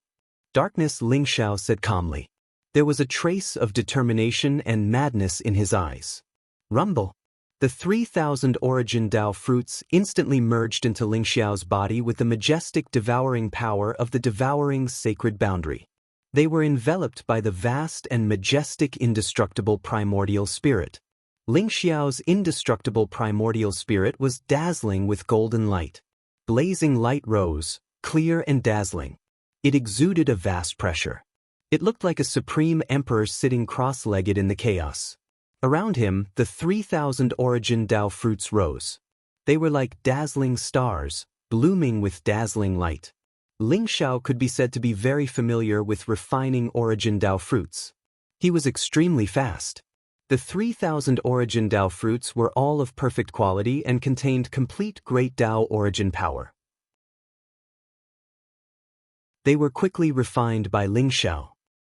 Darkness, Ling Xiao said calmly. There was a trace of determination and madness in his eyes. Rumble. The 3,000 origin Tao fruits instantly merged into Ling Xiao's body with the majestic devouring power of the devouring sacred boundary. They were enveloped by the vast and majestic indestructible primordial spirit. Ling Xiao's indestructible primordial spirit was dazzling with golden light. Blazing light rose, clear and dazzling. It exuded a vast pressure. It looked like a supreme emperor sitting cross-legged in the chaos. Around him, the 3,000 origin Tao fruits rose. They were like dazzling stars, blooming with dazzling light. Ling Xiao could be said to be very familiar with refining origin Tao fruits. He was extremely fast. The 3,000 origin Tao fruits were all of perfect quality and contained complete great Tao origin power. They were quickly refined by Ling Xiao.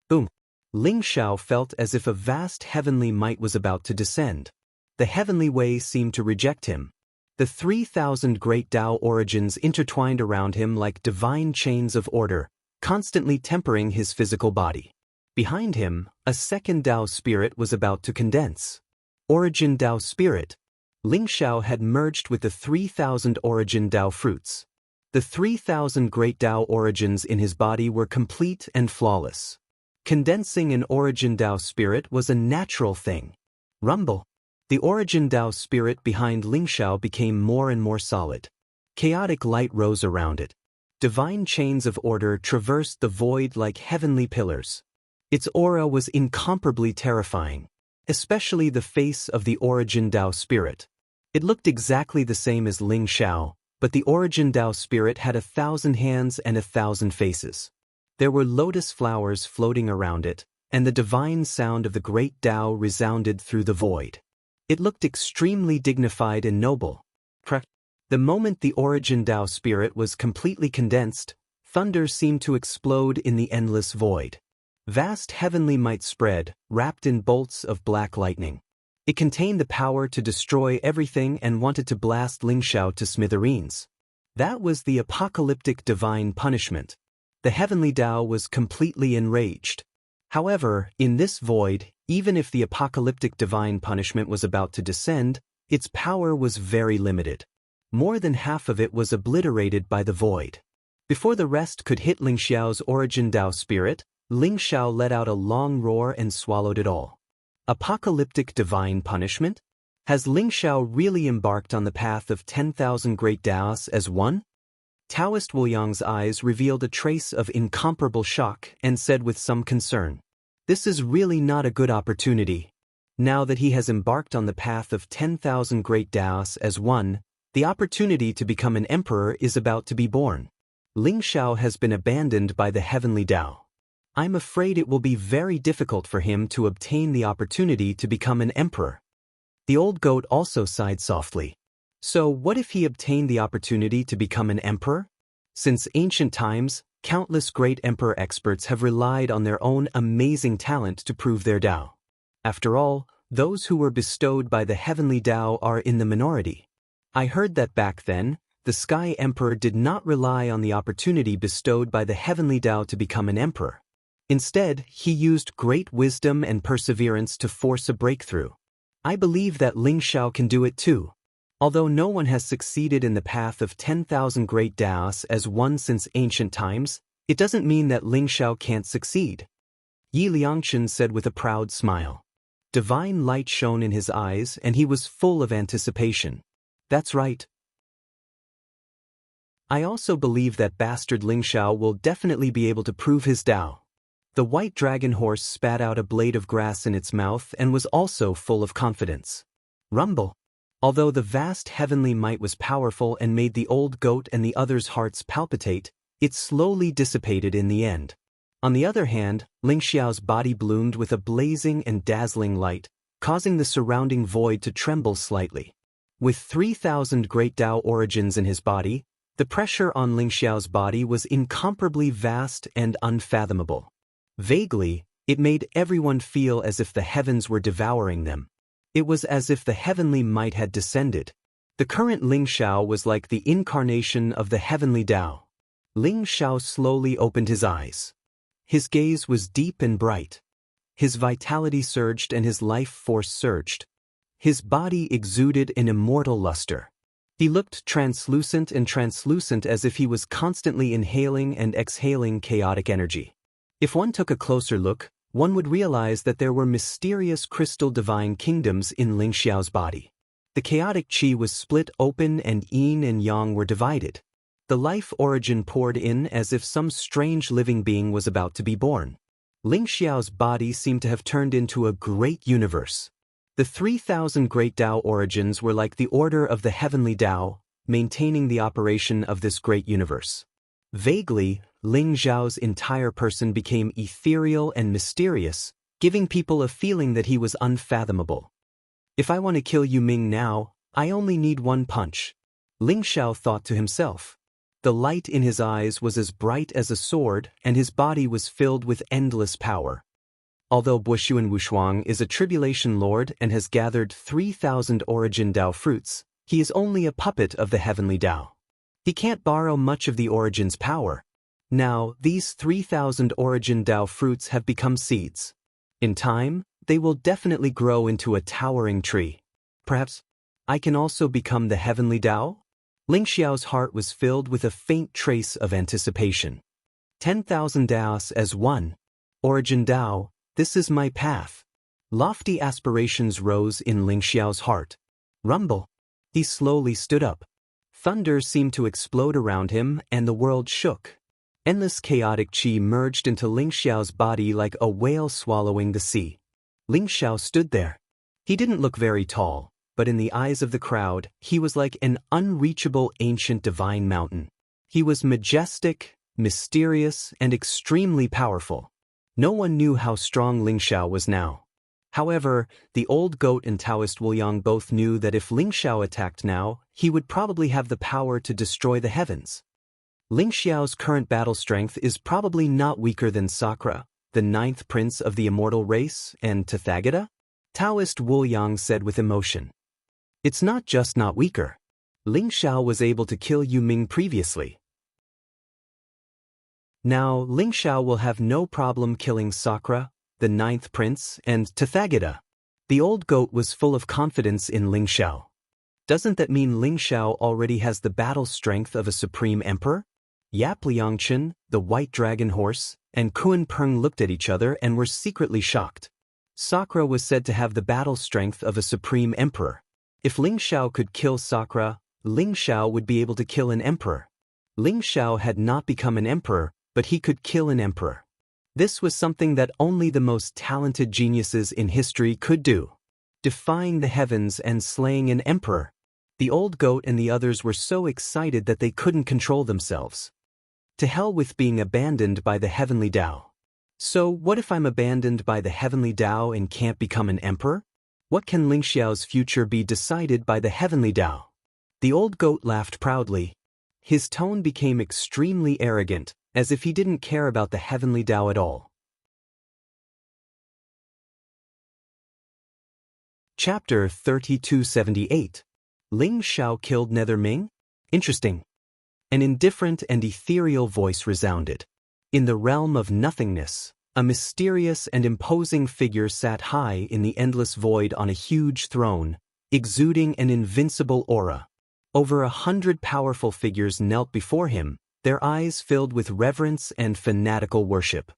Boom! Ling Xiao felt as if a vast heavenly might was about to descend. The heavenly way seemed to reject him. The 3,000 great Tao origins intertwined around him like divine chains of order, constantly tempering his physical body. Behind him, a second Tao spirit was about to condense. Origin Tao spirit. Ling Xiao had merged with the 3,000 origin Tao fruits. The 3,000 great Tao origins in his body were complete and flawless. Condensing an origin Tao spirit was a natural thing. Rumble. The origin Tao spirit behind Ling Xiao became more and more solid. Chaotic light rose around it. Divine chains of order traversed the void like heavenly pillars. Its aura was incomparably terrifying, especially the face of the origin Tao spirit. It looked exactly the same as Ling Xiao, but the origin Tao spirit had 1,000 hands and 1,000 faces. There were lotus flowers floating around it, and the divine sound of the great Tao resounded through the void. It looked extremely dignified and noble. The moment the origin Tao spirit was completely condensed, thunder seemed to explode in the endless void. Vast heavenly might spread, wrapped in bolts of black lightning. It contained the power to destroy everything and wanted to blast Ling Xiao to smithereens. That was the apocalyptic divine punishment. The heavenly Tao was completely enraged. However, in this void, even if the apocalyptic divine punishment was about to descend, its power was very limited. More than half of it was obliterated by the void. Before the rest could hit Ling Xiao's origin Tao spirit, Ling Xiao let out a long roar and swallowed it all. Apocalyptic divine punishment? Has Ling Xiao really embarked on the path of 10,000 great Daos as one? Taoist Wu Yang's eyes revealed a trace of incomparable shock and said with some concern, "This is really not a good opportunity. Now that he has embarked on the path of 10,000 great Daos as one, the opportunity to become an emperor is about to be born. Ling Xiao has been abandoned by the heavenly Tao. I'm afraid it will be very difficult for him to obtain the opportunity to become an emperor." The old goat also sighed softly. So what if he obtained the opportunity to become an emperor? Since ancient times, countless great emperor experts have relied on their own amazing talent to prove their Tao. After all, those who were bestowed by the heavenly Tao are in the minority. I heard that back then, the Sky Emperor did not rely on the opportunity bestowed by the heavenly Tao to become an emperor. Instead, he used great wisdom and perseverance to force a breakthrough. I believe that Ling Xiao can do it too. Although no one has succeeded in the path of 10,000 great Daos as one since ancient times, it doesn't mean that Ling Xiao can't succeed. Yi Liangchen said with a proud smile. Divine light shone in his eyes and he was full of anticipation. That's right. I also believe that bastard Ling Xiao will definitely be able to prove his Tao. The white dragon horse spat out a blade of grass in its mouth and was also full of confidence. Rumble. Although the vast heavenly might was powerful and made the old goat and the others' hearts palpitate, it slowly dissipated in the end. On the other hand, Ling Xiao's body bloomed with a blazing and dazzling light, causing the surrounding void to tremble slightly. With 3,000 great Tao origins in his body, the pressure on Ling Xiao's body was incomparably vast and unfathomable. Vaguely, it made everyone feel as if the heavens were devouring them. It was as if the heavenly might had descended. The current Ling Xiao was like the incarnation of the heavenly Tao. Ling Xiao slowly opened his eyes. His gaze was deep and bright. His vitality surged and his life force surged. His body exuded an immortal luster. He looked translucent as if he was constantly inhaling and exhaling chaotic energy. If one took a closer look, one would realize that there were mysterious crystal divine kingdoms in Ling Xiao's body. The chaotic qi was split open and yin and yang were divided. The life origin poured in as if some strange living being was about to be born. Ling Xiao's body seemed to have turned into a great universe. The 3,000 great Tao origins were like the order of the heavenly Tao, maintaining the operation of this great universe. Vaguely, Ling Xiao's entire person became ethereal and mysterious, giving people a feeling that he was unfathomable. If I want to kill Yu Ming now, I only need one punch. Ling Xiao thought to himself. The light in his eyes was as bright as a sword and his body was filled with endless power. Although Buxuan Wushuang is a tribulation lord and has gathered 3,000 origin Tao fruits, he is only a puppet of the heavenly Tao. He can't borrow much of the origin's power. Now, these 3,000 origin Tao fruits have become seeds. In time, they will definitely grow into a towering tree. Perhaps I can also become the heavenly Tao? Ling Xiao's heart was filled with a faint trace of anticipation. 10,000 Daos as one. Origin Tao, this is my path. Lofty aspirations rose in Ling Xiao's heart. Rumble. He slowly stood up. Thunder seemed to explode around him and the world shook. Endless chaotic qi merged into Ling Xiao's body like a whale swallowing the sea. Ling Xiao stood there. He didn't look very tall, but in the eyes of the crowd, he was like an unreachable ancient divine mountain. He was majestic, mysterious, and extremely powerful. No one knew how strong Ling Xiao was now. However, the old goat and Taoist Wu Yang both knew that if Ling Xiao attacked now, he would probably have the power to destroy the heavens. Ling Xiao's current battle strength is probably not weaker than Sakra, the 9th prince of the immortal race, and Tathagata? Taoist Wu Yang said with emotion. It's not just not weaker. Ling Xiao was able to kill Yu Ming previously. Now, Ling Xiao will have no problem killing Sakra, the 9th prince, and Tathagata. The old goat was full of confidence in Ling Xiao. Doesn't that mean Ling Xiao already has the battle strength of a supreme emperor? Yap Liangchen, the white dragon horse, and Kuan Peng looked at each other and were secretly shocked. Sakra was said to have the battle strength of a supreme emperor. If Ling Xiao could kill Sakra, Ling Xiao would be able to kill an emperor. Ling Xiao had not become an emperor, but he could kill an emperor. This was something that only the most talented geniuses in history could do. Defying the heavens and slaying an emperor. The old goat and the others were so excited that they couldn't control themselves. To hell with being abandoned by the heavenly Tao. So what if I'm abandoned by the heavenly Tao and can't become an emperor? What can Ling Xiao's future be decided by the heavenly Tao? The old goat laughed proudly. His tone became extremely arrogant, as if he didn't care about the heavenly Tao at all. Chapter 3278. Ling Xiao killed Nether Ming? Interesting. An indifferent and ethereal voice resounded. In the realm of nothingness, a mysterious and imposing figure sat high in the endless void on a huge throne, exuding an invincible aura. Over 100 powerful figures knelt before him, their eyes filled with reverence and fanatical worship.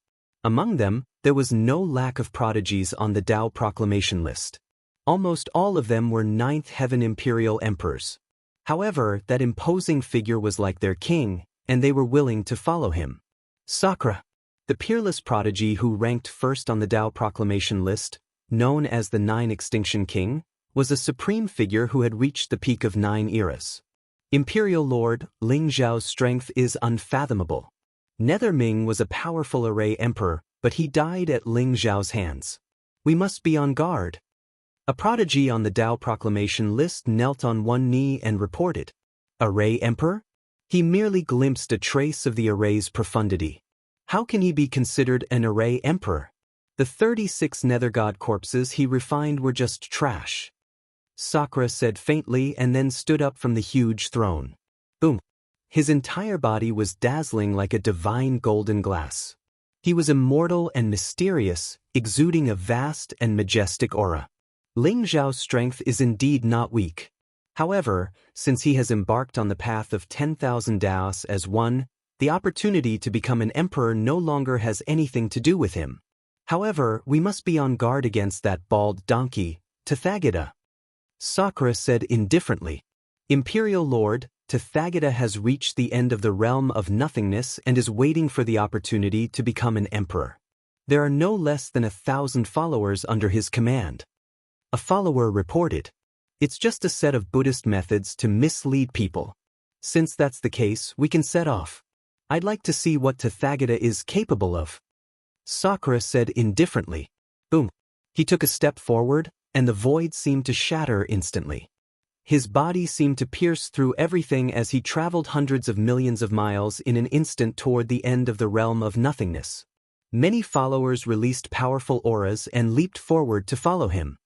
Among them, there was no lack of prodigies on the Tao proclamation list. Almost all of them were Ninth Heaven Imperial Emperors. However, that imposing figure was like their king, and they were willing to follow him. Sakura, the peerless prodigy who ranked first on the Tao proclamation list, known as the Nine Extinction King, was a supreme figure who had reached the peak of 9 eras. Imperial Lord, Ling Xiao's strength is unfathomable. Nether Ming was a powerful array emperor, but he died at Ling Xiao's hands. We must be on guard. A prodigy on the Tao proclamation list knelt on one knee and reported. Array Emperor? He merely glimpsed a trace of the array's profundity. How can he be considered an array emperor? The 36 nether god corpses he refined were just trash. Sakura said faintly and then stood up from the huge throne. Boom! His entire body was dazzling like a divine golden glass. He was immortal and mysterious, exuding a vast and majestic aura. Ling Xiao's strength is indeed not weak. However, since he has embarked on the path of 10,000 Daos as one, the opportunity to become an emperor no longer has anything to do with him. However, we must be on guard against that bald donkey, Tathagata. Sakura said indifferently. Imperial Lord, Tathagata has reached the end of the realm of nothingness and is waiting for the opportunity to become an emperor. There are no less than 1,000 followers under his command. A follower reported. It's just a set of Buddhist methods to mislead people. Since that's the case, we can set off. I'd like to see what Tathagata is capable of. Sakura said indifferently. Boom. He took a step forward, and the void seemed to shatter instantly. His body seemed to pierce through everything as he traveled hundreds of millions of miles in an instant toward the end of the realm of nothingness. Many followers released powerful auras and leaped forward to follow him.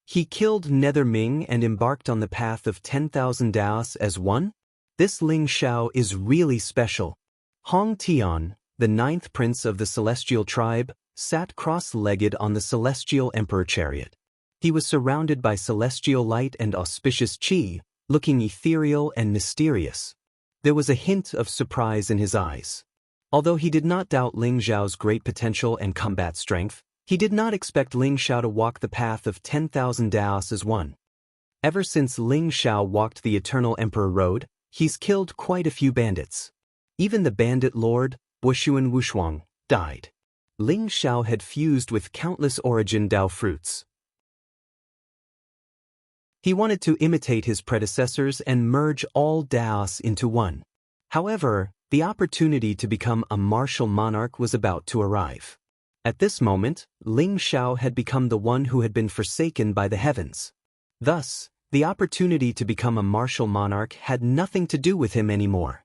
He killed Nether Ming and embarked on the path of 10,000 Daos as one? This Ling Xiao is really special. Hong Tian, the 9th prince of the celestial tribe, sat cross-legged on the celestial emperor chariot. He was surrounded by celestial light and auspicious qi, looking ethereal and mysterious. There was a hint of surprise in his eyes. Although he did not doubt Ling Xiao's great potential and combat strength, he did not expect Ling Xiao to walk the path of 10,000 Daos as one. Ever since Ling Xiao walked the Eternal Emperor Road, he's killed quite a few bandits. Even the bandit lord, Wushuan Wushuang, died. Ling Xiao had fused with countless origin Dao fruits. He wanted to imitate his predecessors and merge all Daos into one. However, the opportunity to become a martial monarch was about to arrive. At this moment, Ling Xiao had become the one who had been forsaken by the heavens. Thus, the opportunity to become a martial monarch had nothing to do with him anymore.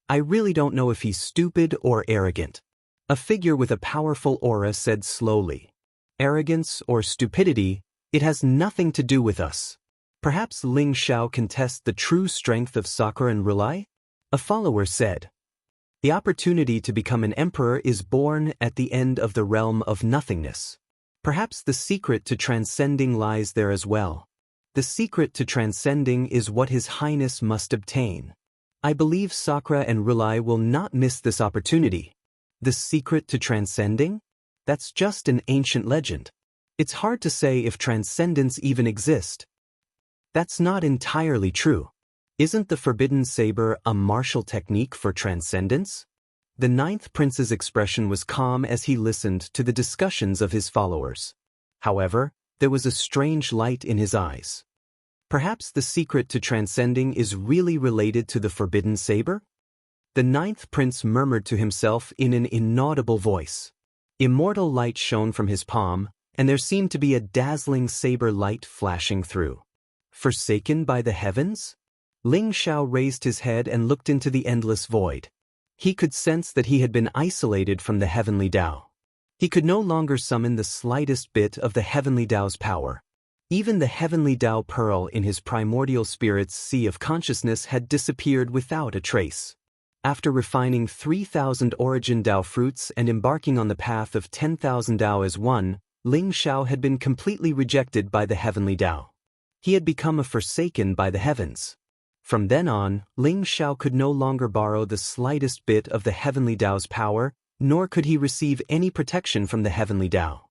I really don't know if he's stupid or arrogant. A figure with a powerful aura said slowly. Arrogance or stupidity, it has nothing to do with us. Perhaps Ling Xiao can test the true strength of Sakura and Rely? A follower said. The opportunity to become an emperor is born at the end of the realm of nothingness. Perhaps the secret to transcending lies there as well. The secret to transcending is what His Highness must obtain. I believe Sakura and Rely will not miss this opportunity. The secret to transcending? That's just an ancient legend. It's hard to say if transcendence even exists. That's not entirely true. Isn't the forbidden saber a martial technique for transcendence? The 9th prince's expression was calm as he listened to the discussions of his followers. However, there was a strange light in his eyes. Perhaps the secret to transcending is really related to the forbidden saber? The 9th prince murmured to himself in an inaudible voice. Immortal light shone from his palm, and there seemed to be a dazzling saber light flashing through. Forsaken by the heavens? Ling Xiao raised his head and looked into the endless void. He could sense that he had been isolated from the heavenly Tao. He could no longer summon the slightest bit of the heavenly Tao's power. Even the heavenly Tao pearl in his primordial spirit's sea of consciousness had disappeared without a trace. After refining 3,000 origin Tao fruits and embarking on the path of 10,000 Tao as one, Ling Xiao had been completely rejected by the heavenly Tao. He had become a forsaken by the heavens. From then on, Ling Xiao could no longer borrow the slightest bit of the heavenly Tao's power, nor could he receive any protection from the heavenly Tao.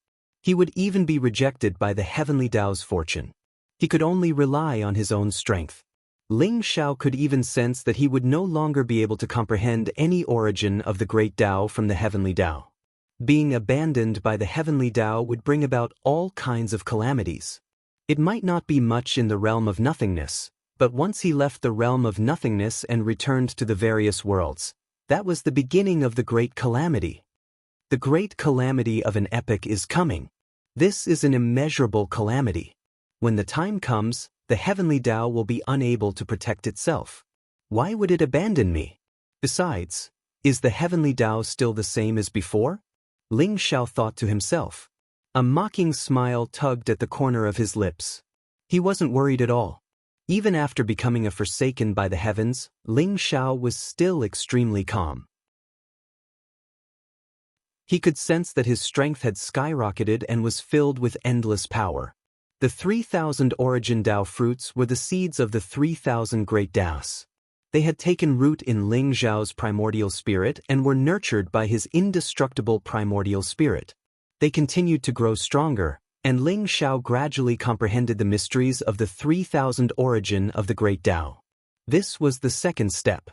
He would even be rejected by the heavenly Tao's fortune. He could only rely on his own strength. Ling Xiao could even sense that he would no longer be able to comprehend any origin of the great Tao from the heavenly Tao. Being abandoned by the heavenly Tao would bring about all kinds of calamities. It might not be much in the realm of nothingness, but once he left the realm of nothingness and returned to the various worlds, that was the beginning of the great calamity. The great calamity of an epoch is coming. This is an immeasurable calamity. When the time comes, the heavenly Tao will be unable to protect itself. Why would it abandon me? Besides, is the heavenly Tao still the same as before? Ling Xiao thought to himself. A mocking smile tugged at the corner of his lips. He wasn't worried at all. Even after becoming a forsaken by the heavens, Ling Xiao was still extremely calm. He could sense that his strength had skyrocketed and was filled with endless power. The 3,000 origin Tao fruits were the seeds of the 3,000 great Taos. They had taken root in Ling Xiao's primordial spirit and were nurtured by his indestructible primordial spirit. They continued to grow stronger, and Ling Xiao gradually comprehended the mysteries of the 3,000 origin of the great Tao. This was the second step.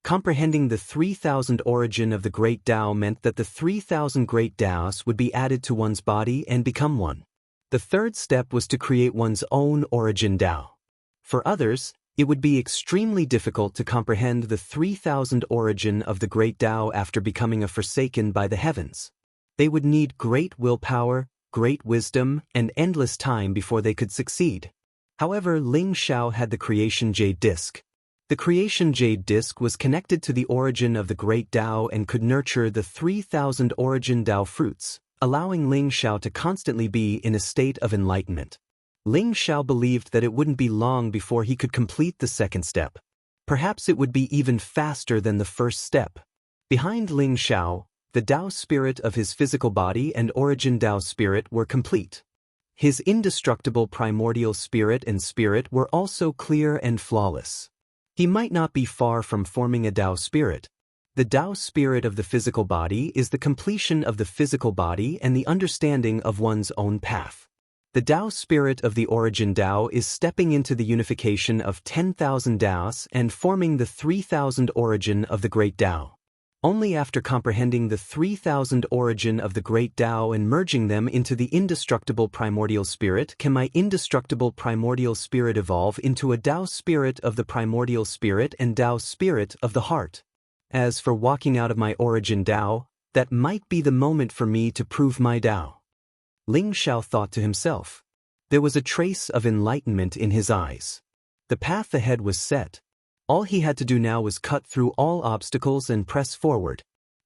Comprehending the 3,000 origin of the great Tao meant that the 3,000 great Taos would be added to one's body and become one. The third step was to create one's own origin Tao. For others, it would be extremely difficult to comprehend the 3,000 origin of the great Tao after becoming a forsaken by the heavens. They would need great willpower, great wisdom, and endless time before they could succeed. However, Ling Xiao had the creation jade disc. The creation jade disc was connected to the origin of the great Tao and could nurture the 3,000 origin Tao fruits, allowing Ling Xiao to constantly be in a state of enlightenment. Ling Xiao believed that it wouldn't be long before he could complete the second step. Perhaps it would be even faster than the first step. Behind Ling Xiao, the Tao spirit of his physical body and origin Tao spirit were complete. His indestructible primordial spirit and spirit were also clear and flawless. He might not be far from forming a Tao spirit. The Tao spirit of the physical body is the completion of the physical body and the understanding of one's own path. The Tao spirit of the origin Tao is stepping into the unification of 10,000 Taos and forming the 3,000 origin of the great Tao. Only after comprehending the 3,000 origin of the great Tao and merging them into the indestructible primordial spirit can my indestructible primordial spirit evolve into a Tao spirit of the primordial spirit and Tao spirit of the heart. As for walking out of my origin Tao, that might be the moment for me to prove my Tao. Ling Xiao thought to himself. There was a trace of enlightenment in his eyes. The path ahead was set. All he had to do now was cut through all obstacles and press forward.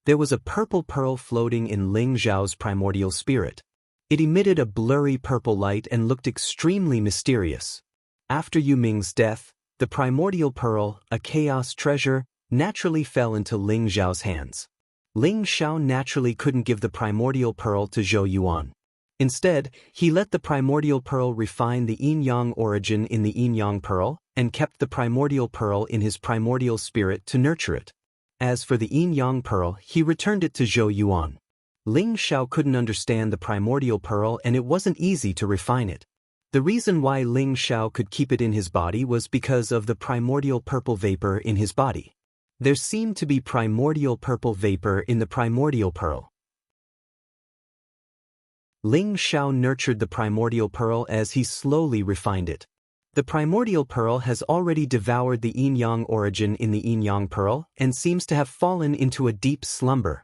There was a purple pearl floating in Ling Xiao's primordial spirit. It emitted a blurry purple light and looked extremely mysterious. After Yu Ming's death, the primordial pearl, a chaos treasure, naturally fell into Ling Xiao's hands. Ling Xiao naturally couldn't give the primordial pearl to Zhou Yuan. Instead, he let the primordial pearl refine the yin-yang origin in the yin-yang pearl, and kept the primordial pearl in his primordial spirit to nurture it. As for the yin-yang pearl, he returned it to Zhou Yuan. Ling Xiao couldn't understand the primordial pearl and it wasn't easy to refine it. The reason why Ling Xiao could keep it in his body was because of the primordial purple vapor in his body. There seemed to be primordial purple vapor in the primordial pearl. Ling Xiao nurtured the primordial pearl as he slowly refined it. The primordial pearl has already devoured the yin-yang origin in the yin-yang pearl and seems to have fallen into a deep slumber.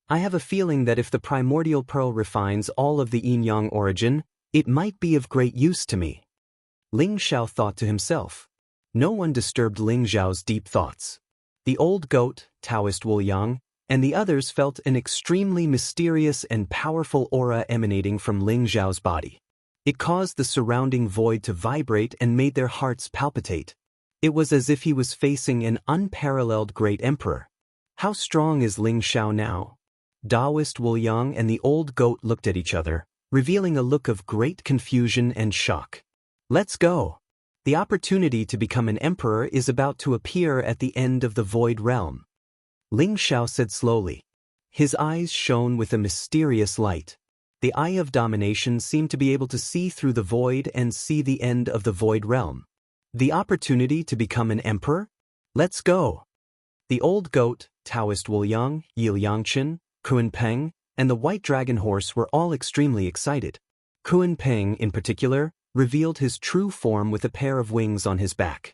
I have a feeling that if the primordial pearl refines all of the yin-yang origin, it might be of great use to me. Ling Xiao thought to himself. No one disturbed Ling Xiao's deep thoughts. The old goat, Taoist Wu Yang, and the others felt an extremely mysterious and powerful aura emanating from Ling Xiao's body. It caused the surrounding void to vibrate and made their hearts palpitate. It was as if he was facing an unparalleled great emperor. How strong is Ling Xiao now? Taoist Wu Yang and the old goat looked at each other, revealing a look of great confusion and shock. Let's go. The opportunity to become an emperor is about to appear at the end of the void realm. Ling Xiao said slowly. His eyes shone with a mysterious light. The eye of domination seemed to be able to see through the void and see the end of the void realm. The opportunity to become an emperor? Let's go. The old goat, Taoist Wu Yang, Yi Yangchen, Kuan Peng, and the white dragon horse were all extremely excited. Kuan Peng, in particular, revealed his true form with a pair of wings on his back.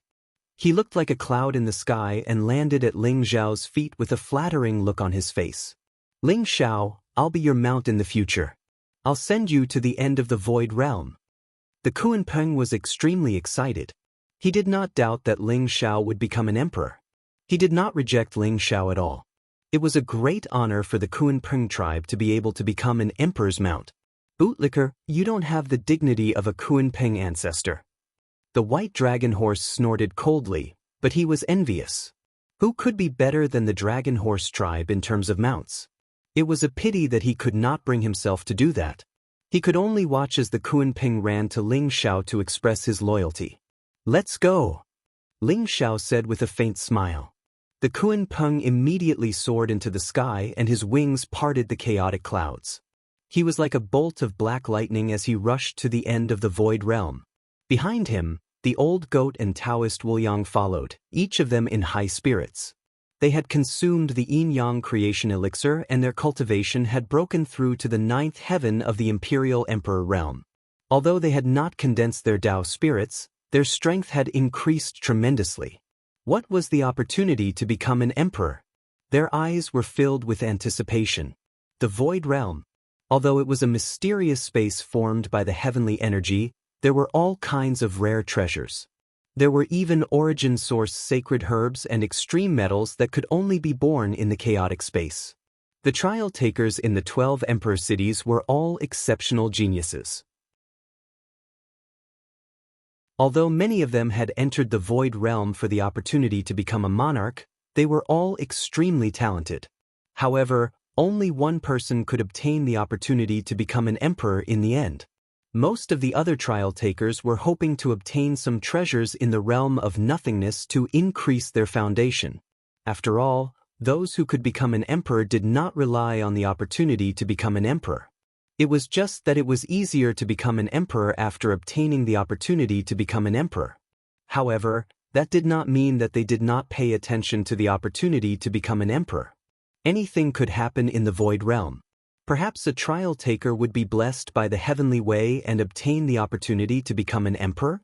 He looked like a cloud in the sky and landed at Ling Xiao's feet with a flattering look on his face. Ling Xiao, I'll be your mount in the future. I'll send you to the end of the void realm. The Kuan Peng was extremely excited. He did not doubt that Ling Xiao would become an emperor. He did not reject Ling Xiao at all. It was a great honor for the Kuan Peng tribe to be able to become an emperor's mount. Bootlicker, you don't have the dignity of a Kuan Peng ancestor. The white dragon horse snorted coldly, but he was envious. Who could be better than the dragon horse tribe in terms of mounts? It was a pity that he could not bring himself to do that. He could only watch as the Kuan Peng ran to Ling Xiao to express his loyalty. Let's go, Ling Xiao said with a faint smile. The Kuan Peng immediately soared into the sky and his wings parted the chaotic clouds. He was like a bolt of black lightning as he rushed to the end of the void realm. Behind him, the old goat and Taoist Wu Yang followed, each of them in high spirits. They had consumed the yin-yang creation elixir and their cultivation had broken through to the 9th heaven of the imperial emperor realm. Although they had not condensed their Tao spirits, their strength had increased tremendously. What was the opportunity to become an emperor? Their eyes were filled with anticipation. The void realm. Although it was a mysterious space formed by the heavenly energy, there were all kinds of rare treasures. There were even origin-source sacred herbs and extreme metals that could only be born in the chaotic space. The trial takers in the 12 emperor cities were all exceptional geniuses. Although many of them had entered the void realm for the opportunity to become a monarch, they were all extremely talented. However, only one person could obtain the opportunity to become an emperor in the end. Most of the other trial takers were hoping to obtain some treasures in the realm of nothingness to increase their foundation. After all, those who could become an emperor did not rely on the opportunity to become an emperor. It was just that it was easier to become an emperor after obtaining the opportunity to become an emperor. However, that did not mean that they did not pay attention to the opportunity to become an emperor. Anything could happen in the void realm. Perhaps a trial taker would be blessed by the heavenly way and obtain the opportunity to become an emperor.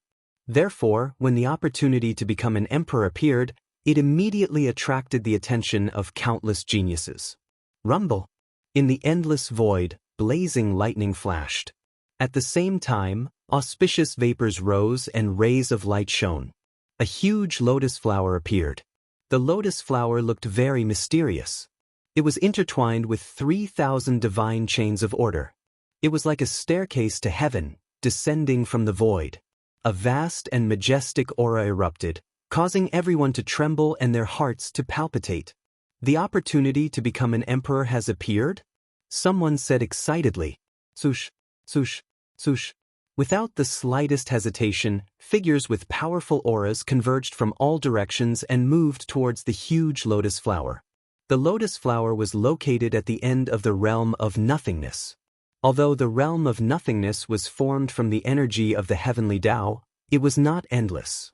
Therefore, when the opportunity to become an emperor appeared, it immediately attracted the attention of countless geniuses. Rumble. In the endless void, blazing lightning flashed. At the same time, auspicious vapors rose and rays of light shone. A huge lotus flower appeared. The lotus flower looked very mysterious. It was intertwined with 3,000 divine chains of order. It was like a staircase to heaven, descending from the void. A vast and majestic aura erupted, causing everyone to tremble and their hearts to palpitate. The opportunity to become an emperor has appeared? Someone said excitedly. Swoosh, swoosh, swoosh. Without the slightest hesitation, figures with powerful auras converged from all directions and moved towards the huge lotus flower. The lotus flower was located at the end of the realm of nothingness. Although the realm of nothingness was formed from the energy of the heavenly Tao, it was not endless.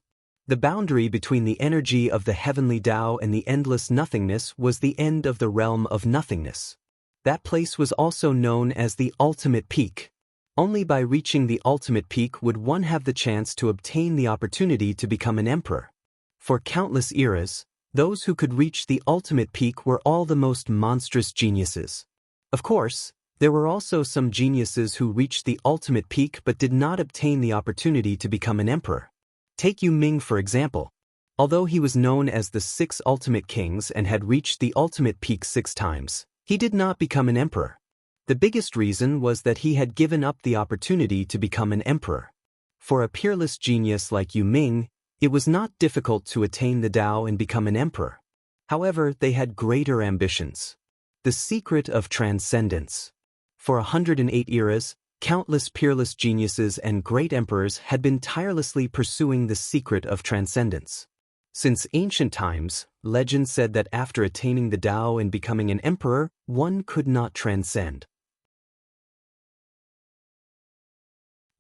The boundary between the energy of the heavenly Tao and the endless nothingness was the end of the realm of nothingness. That place was also known as the ultimate peak. Only by reaching the ultimate peak would one have the chance to obtain the opportunity to become an emperor. For countless eras, Those who could reach the ultimate peak were all the most monstrous geniuses. Of course, there were also some geniuses who reached the ultimate peak but did not obtain the opportunity to become an emperor. Take Yu Ming for example. Although he was known as the 6 ultimate kings and had reached the ultimate peak 6 times, he did not become an emperor. The biggest reason was that he had given up the opportunity to become an emperor. For a peerless genius like Yu Ming, it was not difficult to attain the Tao and become an emperor. However, they had greater ambitions. The secret of transcendence. For 108 eras, countless peerless geniuses and great emperors had been tirelessly pursuing the secret of transcendence. Since ancient times, legend said that after attaining the Tao and becoming an emperor, one could not transcend.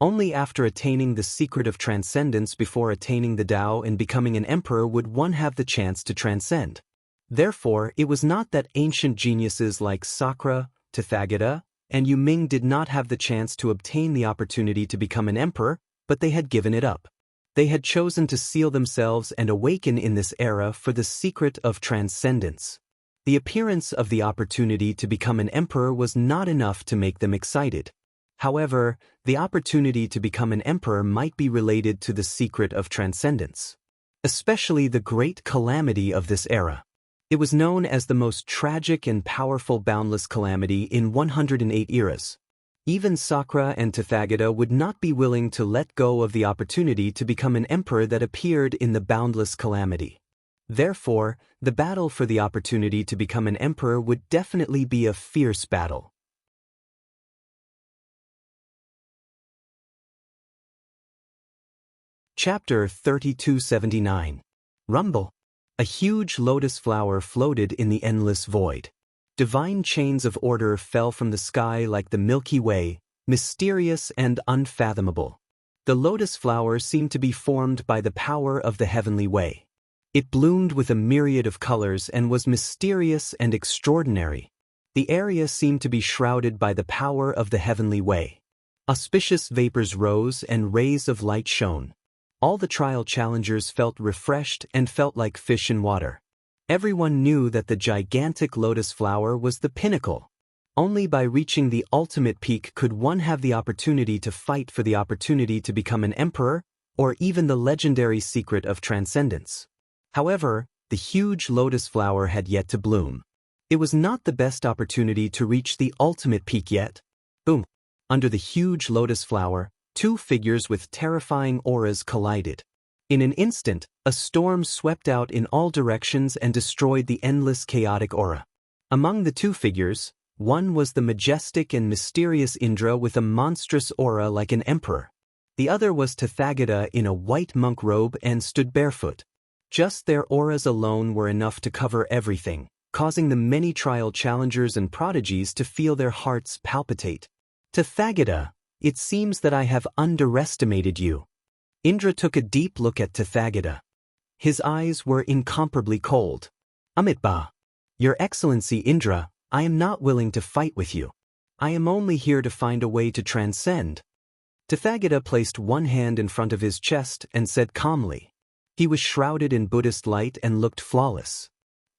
Only after attaining the secret of transcendence before attaining the Tao and becoming an emperor would one have the chance to transcend. Therefore, it was not that ancient geniuses like Sakra, Tathagata, and Yu Ming did not have the chance to obtain the opportunity to become an emperor, but they had given it up. They had chosen to seal themselves and awaken in this era for the secret of transcendence. The appearance of the opportunity to become an emperor was not enough to make them excited. However, the opportunity to become an emperor might be related to the secret of transcendence, especially the great calamity of this era. It was known as the most tragic and powerful boundless calamity in 108 eras. Even Sakra and Tathagata would not be willing to let go of the opportunity to become an emperor that appeared in the boundless calamity. Therefore, the battle for the opportunity to become an emperor would definitely be a fierce battle. Chapter 3279. Rumble. A huge lotus flower floated in the endless void. Divine chains of order fell from the sky like the Milky Way, mysterious and unfathomable. The lotus flower seemed to be formed by the power of the heavenly way. It bloomed with a myriad of colors and was mysterious and extraordinary. The area seemed to be shrouded by the power of the heavenly way. Auspicious vapors rose and rays of light shone. All the trial challengers felt refreshed and felt like fish in water. Everyone knew that the gigantic lotus flower was the pinnacle. Only by reaching the ultimate peak could one have the opportunity to fight for the opportunity to become an emperor, or even the legendary secret of transcendence. However, the huge lotus flower had yet to bloom. It was not the best opportunity to reach the ultimate peak yet. Boom! Under the huge lotus flower, 2 figures with terrifying auras collided. In an instant, a storm swept out in all directions and destroyed the endless chaotic aura. Among the 2 figures, one was the majestic and mysterious Indra with a monstrous aura like an emperor. The other was Tathagata in a white monk robe and stood barefoot. Just their auras alone were enough to cover everything, causing the many trial challengers and prodigies to feel their hearts palpitate. Tathagata, it seems that I have underestimated you. Indra took a deep look at Tathagata. His eyes were incomparably cold. Amitba. Your Excellency Indra, I am not willing to fight with you. I am only here to find a way to transcend. Tathagata placed one hand in front of his chest and said calmly. He was shrouded in Buddhist light and looked flawless.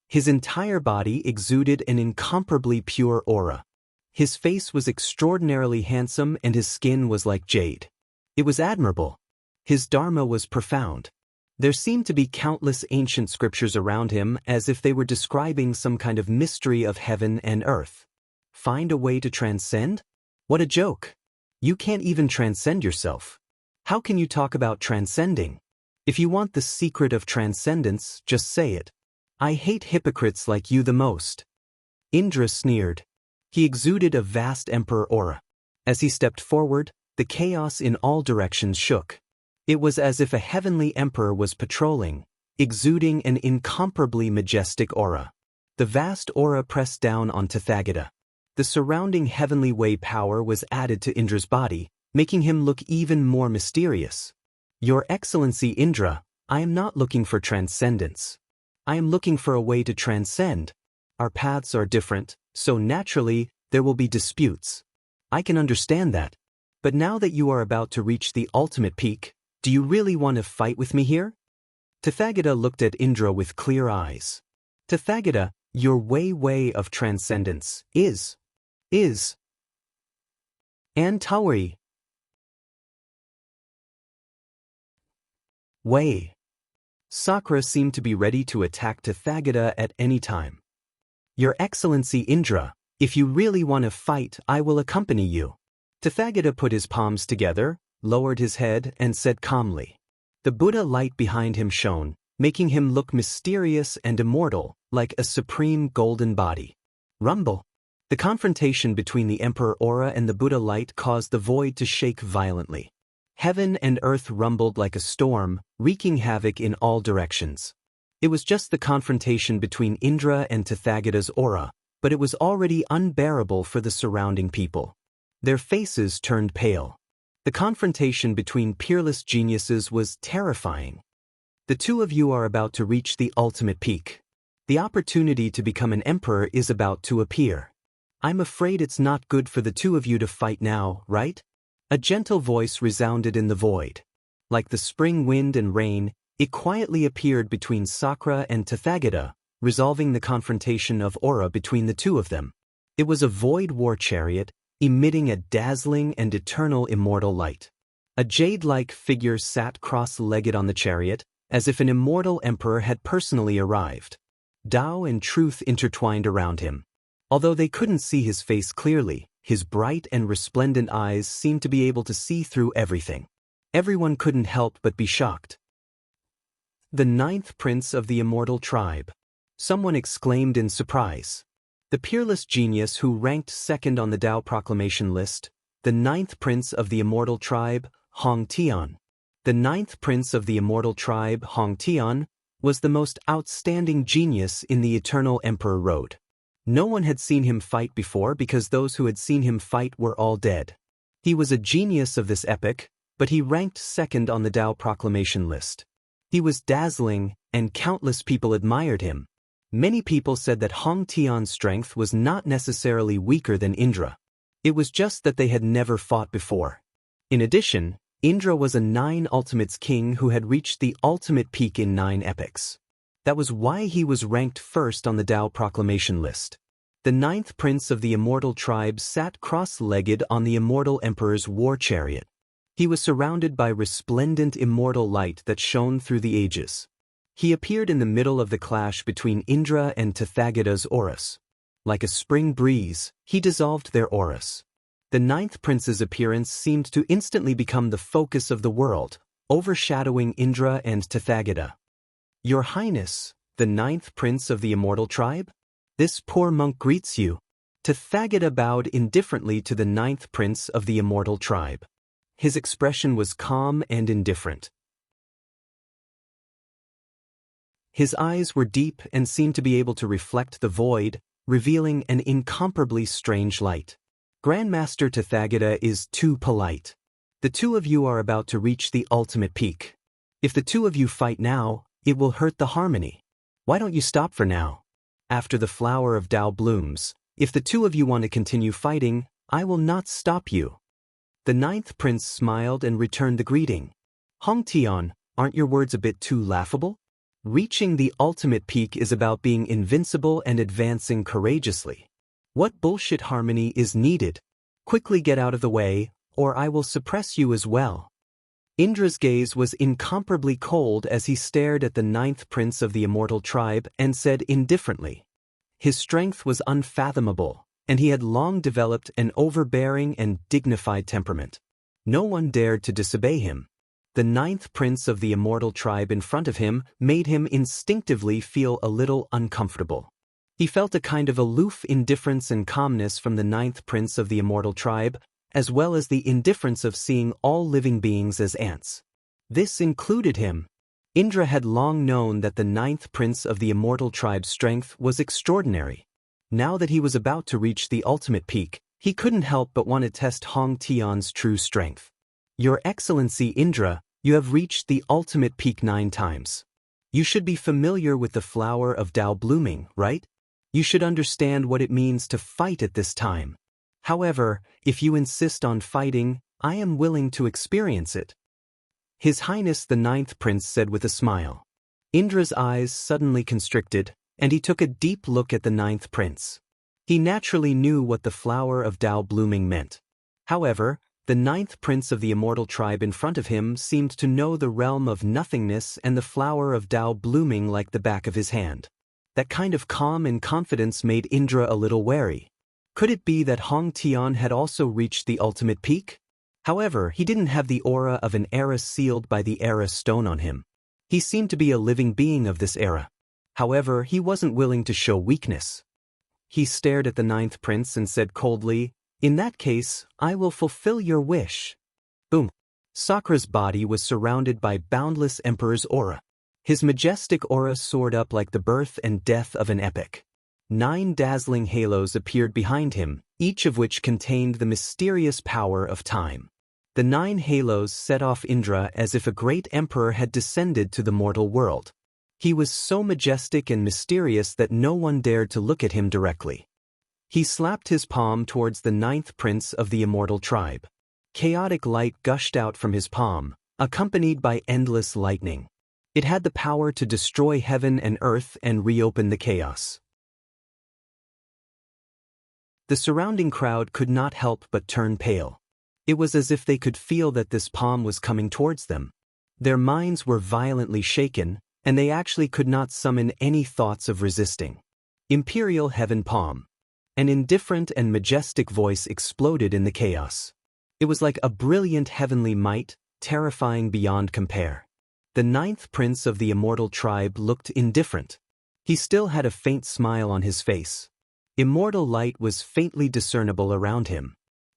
His entire body exuded an incomparably pure aura. His face was extraordinarily handsome and his skin was like jade. It was admirable. His dharma was profound. There seemed to be countless ancient scriptures around him as if they were describing some kind of mystery of heaven and earth. Find a way to transcend? What a joke! You can't even transcend yourself. How can you talk about transcending? If you want the secret of transcendence, just say it. I hate hypocrites like you the most. Indra sneered. He exuded a vast emperor aura. As he stepped forward, the chaos in all directions shook. It was as if a heavenly emperor was patrolling, exuding an incomparably majestic aura. The vast aura pressed down on Tathagata. The surrounding heavenly way power was added to Indra's body, making him look even more mysterious. Your Excellency Indra, I am not looking for transcendence. I am looking for a way to transcend. Our paths are different, so naturally, there will be disputes. I can understand that. But now that you are about to reach the ultimate peak, do you really want to fight with me here? Tathagata looked at Indra with clear eyes. Tathagata, your way of transcendence is. Antawi. Way. Sakra seemed to be ready to attack Tathagata at any time. Your Excellency Indra, if you really want to fight, I will accompany you. Tathagata put his palms together, lowered his head, and said calmly. The Buddha light behind him shone, making him look mysterious and immortal, like a supreme golden body. Rumble. The confrontation between the Emperor Aura and the Buddha light caused the void to shake violently. Heaven and earth rumbled like a storm, wreaking havoc in all directions. It was just the confrontation between Indra and Tathagata's aura, but it was already unbearable for the surrounding people. Their faces turned pale. The confrontation between peerless geniuses was terrifying. The two of you are about to reach the ultimate peak. The opportunity to become an emperor is about to appear. I'm afraid it's not good for the two of you to fight now, right? A gentle voice resounded in the void. Like the spring wind and rain, it quietly appeared between Sakra and Tathagata, resolving the confrontation of aura between the two of them. It was a void war chariot, emitting a dazzling and eternal immortal light. A jade-like figure sat cross-legged on the chariot, as if an immortal emperor had personally arrived. Tao and truth intertwined around him. Although they couldn't see his face clearly, his bright and resplendent eyes seemed to be able to see through everything. Everyone couldn't help but be shocked. The ninth prince of the immortal tribe. Someone exclaimed in surprise. The peerless genius who ranked second on the Tao proclamation list, the ninth prince of the immortal tribe, Hong Tian. The ninth prince of the immortal tribe, Hong Tian, was the most outstanding genius in the Eternal Emperor Road. No one had seen him fight before because those who had seen him fight were all dead. He was a genius of this epoch, but he ranked second on the Tao proclamation list. He was dazzling, and countless people admired him. Many people said that Hong Tian's strength was not necessarily weaker than Indra. It was just that they had never fought before. In addition, Indra was a 9 Ultimates king who had reached the ultimate peak in 9 epochs. That was why he was ranked first on the Tao proclamation list. The ninth prince of the immortal tribe sat cross-legged on the immortal emperor's war chariot. He was surrounded by resplendent immortal light that shone through the ages. He appeared in the middle of the clash between Indra and Tathagata's auras. Like a spring breeze, he dissolved their auras. The ninth prince's appearance seemed to instantly become the focus of the world, overshadowing Indra and Tathagata. Your Highness, the ninth prince of the immortal tribe? This poor monk greets you. Tathagata bowed indifferently to the ninth prince of the immortal tribe. His expression was calm and indifferent. His eyes were deep and seemed to be able to reflect the void, revealing an incomparably strange light. Grandmaster Tathagata is too polite. The two of you are about to reach the ultimate peak. If the two of you fight now, it will hurt the harmony. Why don't you stop for now? After the flower of Tao blooms, if the two of you want to continue fighting, I will not stop you. The ninth prince smiled and returned the greeting. Hong Tian, aren't your words a bit too laughable? Reaching the ultimate peak is about being invincible and advancing courageously. What bullshit harmony is needed? Quickly get out of the way, or I will suppress you as well. Indra's gaze was incomparably cold as he stared at the ninth prince of the immortal tribe and said indifferently. His strength was unfathomable, and he had long developed an overbearing and dignified temperament. No one dared to disobey him. The ninth prince of the immortal tribe in front of him made him instinctively feel a little uncomfortable. He felt a kind of aloof indifference and calmness from the ninth prince of the immortal tribe, as well as the indifference of seeing all living beings as ants. This included him. Indra had long known that the ninth prince of the immortal tribe's strength was extraordinary. Now that he was about to reach the ultimate peak, he couldn't help but want to test Hong Tian's true strength. Your Excellency Indra, you have reached the ultimate peak 9 times. You should be familiar with the flower of Tao blooming, right? You should understand what it means to fight at this time. However, if you insist on fighting, I am willing to experience it. His Highness the ninth prince said with a smile. Indra's eyes suddenly constricted, and he took a deep look at the ninth prince. He naturally knew what the flower of Tao blooming meant. However, the ninth prince of the immortal tribe in front of him seemed to know the realm of nothingness and the flower of Tao blooming like the back of his hand. That kind of calm and confidence made Indra a little wary. Could it be that Hong Tian had also reached the ultimate peak? However, he didn't have the aura of an era sealed by the era stone on him. He seemed to be a living being of this era. However, he wasn't willing to show weakness. He stared at the ninth prince and said coldly, "In that case, I will fulfill your wish." Boom. Sakra's body was surrounded by boundless emperor's aura. His majestic aura soared up like the birth and death of an epic. 9 dazzling halos appeared behind him, each of which contained the mysterious power of time. The 9 halos set off Indra as if a great emperor had descended to the mortal world. He was so majestic and mysterious that no one dared to look at him directly. He slapped his palm towards the ninth prince of the immortal tribe. Chaotic light gushed out from his palm, accompanied by endless lightning. It had the power to destroy heaven and earth and reopen the chaos. The surrounding crowd could not help but turn pale. It was as if they could feel that this palm was coming towards them. Their minds were violently shaken, and they actually could not summon any thoughts of resisting. Imperial Heaven Palm. An indifferent and majestic voice exploded in the chaos. It was like a brilliant heavenly might, terrifying beyond compare. The ninth prince of the immortal tribe looked indifferent. He still had a faint smile on his face. Immortal light was faintly discernible around him.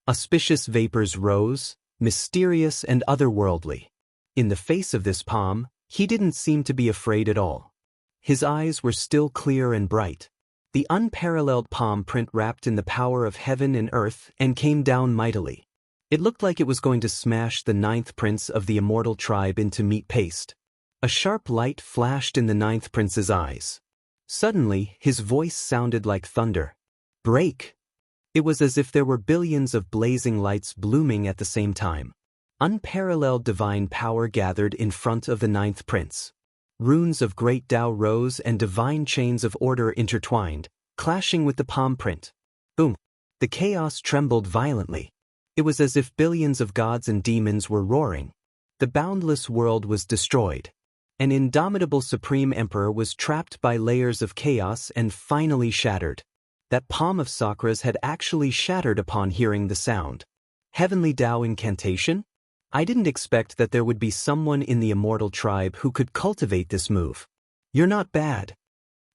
Auspicious vapors rose, mysterious and otherworldly. In the face of this palm, he didn't seem to be afraid at all. His eyes were still clear and bright. The unparalleled palm print wrapped in the power of heaven and earth and came down mightily. It looked like it was going to smash the ninth prince of the immortal tribe into meat paste. A sharp light flashed in the ninth prince's eyes. Suddenly, his voice sounded like thunder. "Break!" It was as if there were billions of blazing lights blooming at the same time. Unparalleled divine power gathered in front of the ninth prince. Runes of great Tao rose and divine chains of order intertwined, clashing with the palm print. Boom! The chaos trembled violently. It was as if billions of gods and demons were roaring. The boundless world was destroyed. An indomitable supreme emperor was trapped by layers of chaos and finally shattered. That palm of Sakra's had actually shattered upon hearing the sound. Heavenly Tao incantation? I didn't expect that there would be someone in the immortal tribe who could cultivate this move. You're not bad.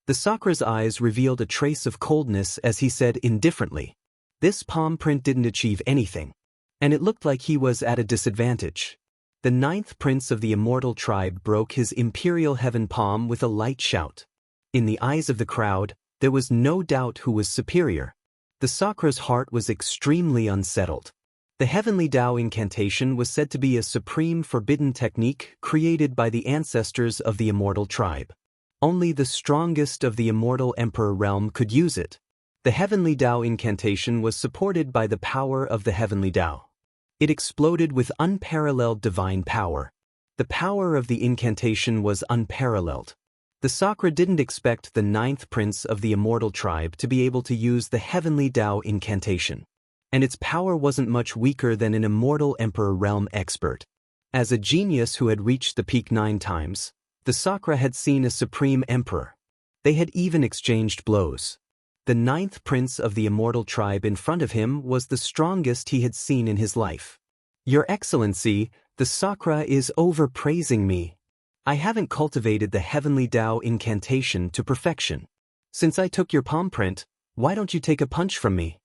The Sakra's eyes revealed a trace of coldness as he said indifferently. This palm print didn't achieve anything. And it looked like he was at a disadvantage. The ninth prince of the immortal tribe broke his imperial heaven palm with a light shout. In the eyes of the crowd, there was no doubt who was superior. The Sakra's heart was extremely unsettled. The heavenly Tao incantation was said to be a supreme forbidden technique created by the ancestors of the immortal tribe. Only the strongest of the immortal emperor realm could use it. The heavenly Tao incantation was supported by the power of the heavenly Tao. It exploded with unparalleled divine power. The power of the incantation was unparalleled. The Sakra didn't expect the ninth prince of the immortal tribe to be able to use the heavenly Tao incantation. And its power wasn't much weaker than an immortal emperor realm expert. As a genius who had reached the peak 9 times, the Sakra had seen a supreme emperor. They had even exchanged blows. The ninth prince of the immortal tribe in front of him was the strongest he had seen in his life. "Your Excellency, the Sakra is overpraising me. I haven't cultivated the heavenly Tao incantation to perfection. Since I took your palm print, why don't you take a punch from me?"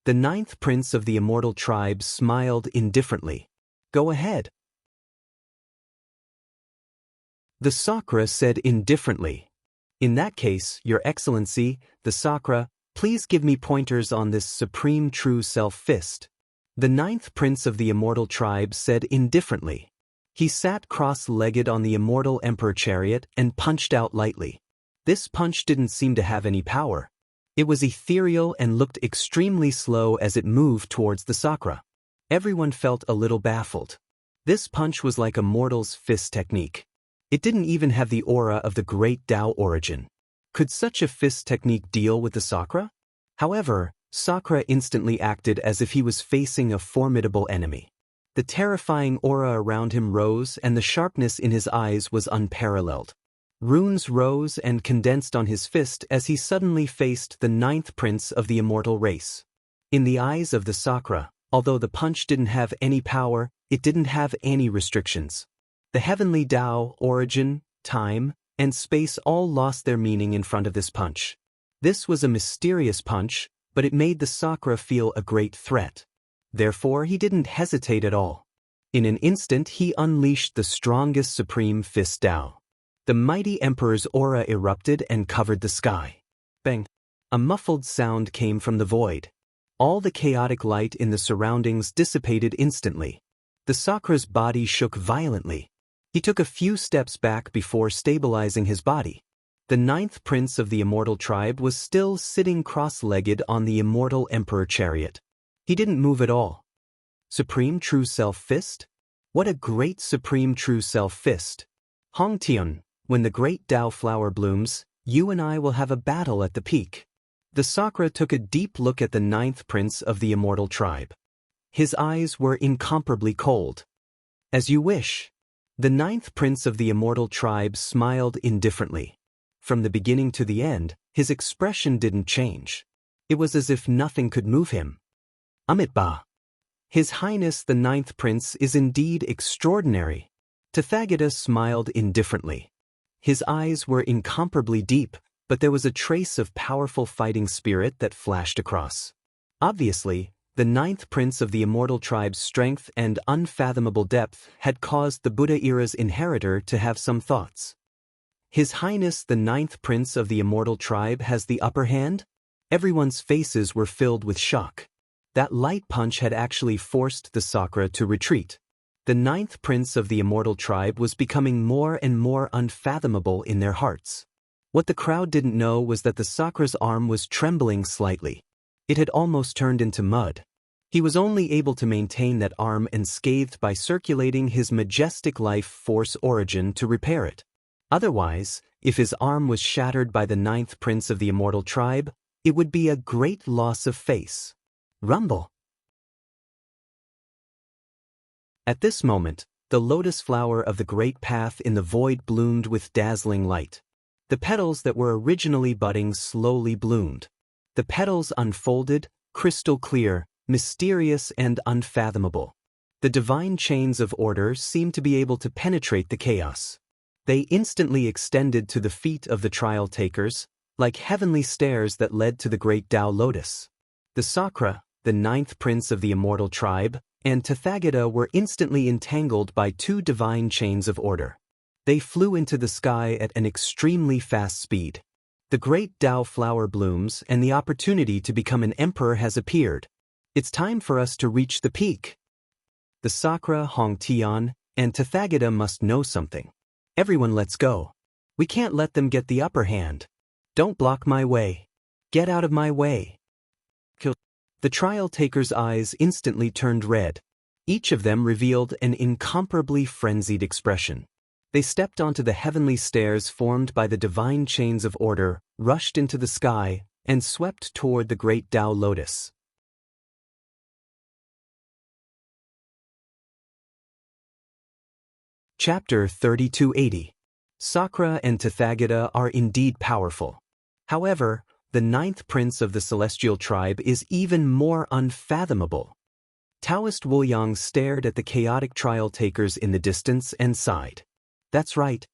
The ninth prince of the immortal tribe smiled indifferently. "Go ahead." The Sakra said indifferently. "In that case, Your Excellency, the Sakra, please give me pointers on this supreme true self fist." The ninth prince of the immortal tribe said indifferently. He sat cross-legged on the immortal emperor chariot and punched out lightly. This punch didn't seem to have any power. It was ethereal and looked extremely slow as it moved towards the Sakra. Everyone felt a little baffled. This punch was like a mortal's fist technique. It didn't even have the aura of the great Tao origin. Could such a fist technique deal with the Sakra? However, Sakra instantly acted as if he was facing a formidable enemy. The terrifying aura around him rose and the sharpness in his eyes was unparalleled. Runes rose and condensed on his fist as he suddenly faced the 9th prince of the immortal race. In the eyes of the Sakra, although the punch didn't have any power, it didn't have any restrictions. The heavenly Tao, origin, time, and space all lost their meaning in front of this punch. This was a mysterious punch, but it made the Sakra feel a great threat. Therefore, he didn't hesitate at all. In an instant, he unleashed the strongest supreme fist Tao. The mighty emperor's aura erupted and covered the sky. Bang! A muffled sound came from the void. All the chaotic light in the surroundings dissipated instantly. The Sakra's body shook violently. He took a few steps back before stabilizing his body. The 9th prince of the immortal tribe was still sitting cross-legged on the immortal emperor chariot. He didn't move at all. Supreme True Self Fist? What a great Supreme True Self Fist! Hong Tian, when the great Tao flower blooms, you and I will have a battle at the peak. The Sakra took a deep look at the 9th prince of the immortal tribe. His eyes were incomparably cold. As you wish. The 9th prince of the immortal tribe smiled indifferently. From the beginning to the end, his expression didn't change. It was as if nothing could move him. Amitba. His Highness the 9th prince is indeed extraordinary. Tathagata smiled indifferently. His eyes were incomparably deep, but there was a trace of powerful fighting spirit that flashed across. Obviously, the 9th prince of the immortal tribe's strength and unfathomable depth had caused the Buddha era's inheritor to have some thoughts. His Highness the 9th prince of the immortal tribe has the upper hand? Everyone's faces were filled with shock. That light punch had actually forced the Sakra to retreat. The 9th prince of the immortal tribe was becoming more and more unfathomable in their hearts. What the crowd didn't know was that the Sakra's arm was trembling slightly. It had almost turned into mud. He was only able to maintain that arm unscathed by circulating his majestic life force origin to repair it. Otherwise, if his arm was shattered by the 9th prince of the immortal tribe, it would be a great loss of face. Rumble. At this moment, the lotus flower of the great path in the void bloomed with dazzling light. The petals that were originally budding slowly bloomed. The petals unfolded, crystal clear, mysterious and unfathomable. The divine chains of order seemed to be able to penetrate the chaos. They instantly extended to the feet of the trial takers, like heavenly stairs that led to the great Tao lotus. The Sakra, the 9th prince of the immortal tribe, and Tathagata were instantly entangled by two divine chains of order. They flew into the sky at an extremely fast speed. The great Tao flower blooms and the opportunity to become an emperor has appeared. It's time for us to reach the peak. The Sakra, Hong Tian, and Tathagata must know something. Everyone let's go. We can't let them get the upper hand. Don't block my way. Get out of my way. Kill. The trial takers' eyes instantly turned red. Each of them revealed an incomparably frenzied expression. They stepped onto the heavenly stairs formed by the divine chains of order, rushed into the sky, and swept toward the great Tao lotus. Chapter 3280. Sakra and Tathagata are indeed powerful. However, the 9th prince of the celestial tribe is even more unfathomable. Taoist Wuliang stared at the chaotic trial takers in the distance and sighed. That's right.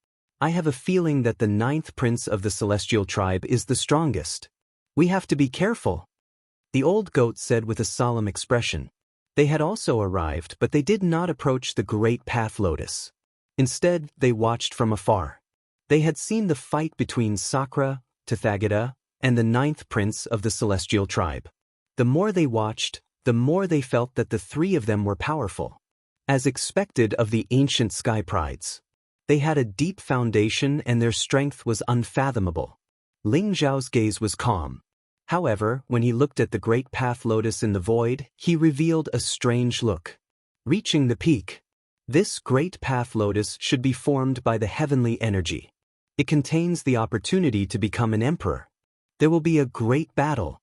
I have a feeling that the 9th prince of the celestial tribe is the strongest. We have to be careful. The old goat said with a solemn expression. They had also arrived, but they did not approach the great path lotus. Instead, they watched from afar. They had seen the fight between Sakra, Tathagata, and the 9th prince of the celestial tribe. The more they watched, the more they felt that the three of them were powerful. As expected of the ancient sky prides. They had a deep foundation and their strength was unfathomable. Ling Zhao's gaze was calm. However, when he looked at the great path lotus in the void, he revealed a strange look. Reaching the peak. This great path lotus should be formed by the heavenly energy. It contains the opportunity to become an emperor. There will be a great battle.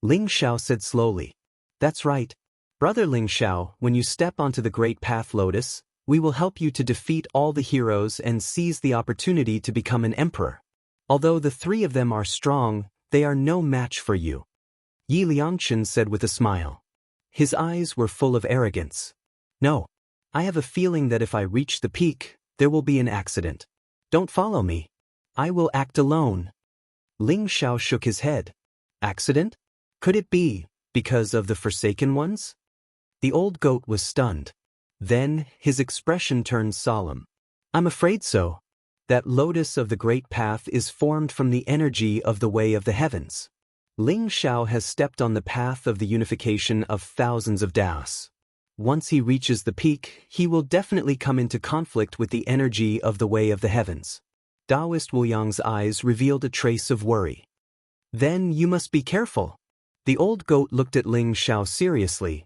Ling Xiao said slowly. That's right. Brother Ling Xiao, when you step onto the great path lotus, we will help you to defeat all the heroes and seize the opportunity to become an emperor. Although the three of them are strong, they are no match for you. Yi Liangchen said with a smile. His eyes were full of arrogance. No. I have a feeling that if I reach the peak, there will be an accident. Don't follow me. I will act alone. Ling Xiao shook his head. Accident? Could it be because of the Forsaken Ones? The old goat was stunned. Then, his expression turned solemn. I'm afraid so. That lotus of the great path is formed from the energy of the way of the heavens. Ling Xiao has stepped on the path of the unification of thousands of Daos. Once he reaches the peak, he will definitely come into conflict with the energy of the way of the heavens. Taoist Wu Yang's eyes revealed a trace of worry. Then you must be careful. The old goat looked at Ling Xiao seriously.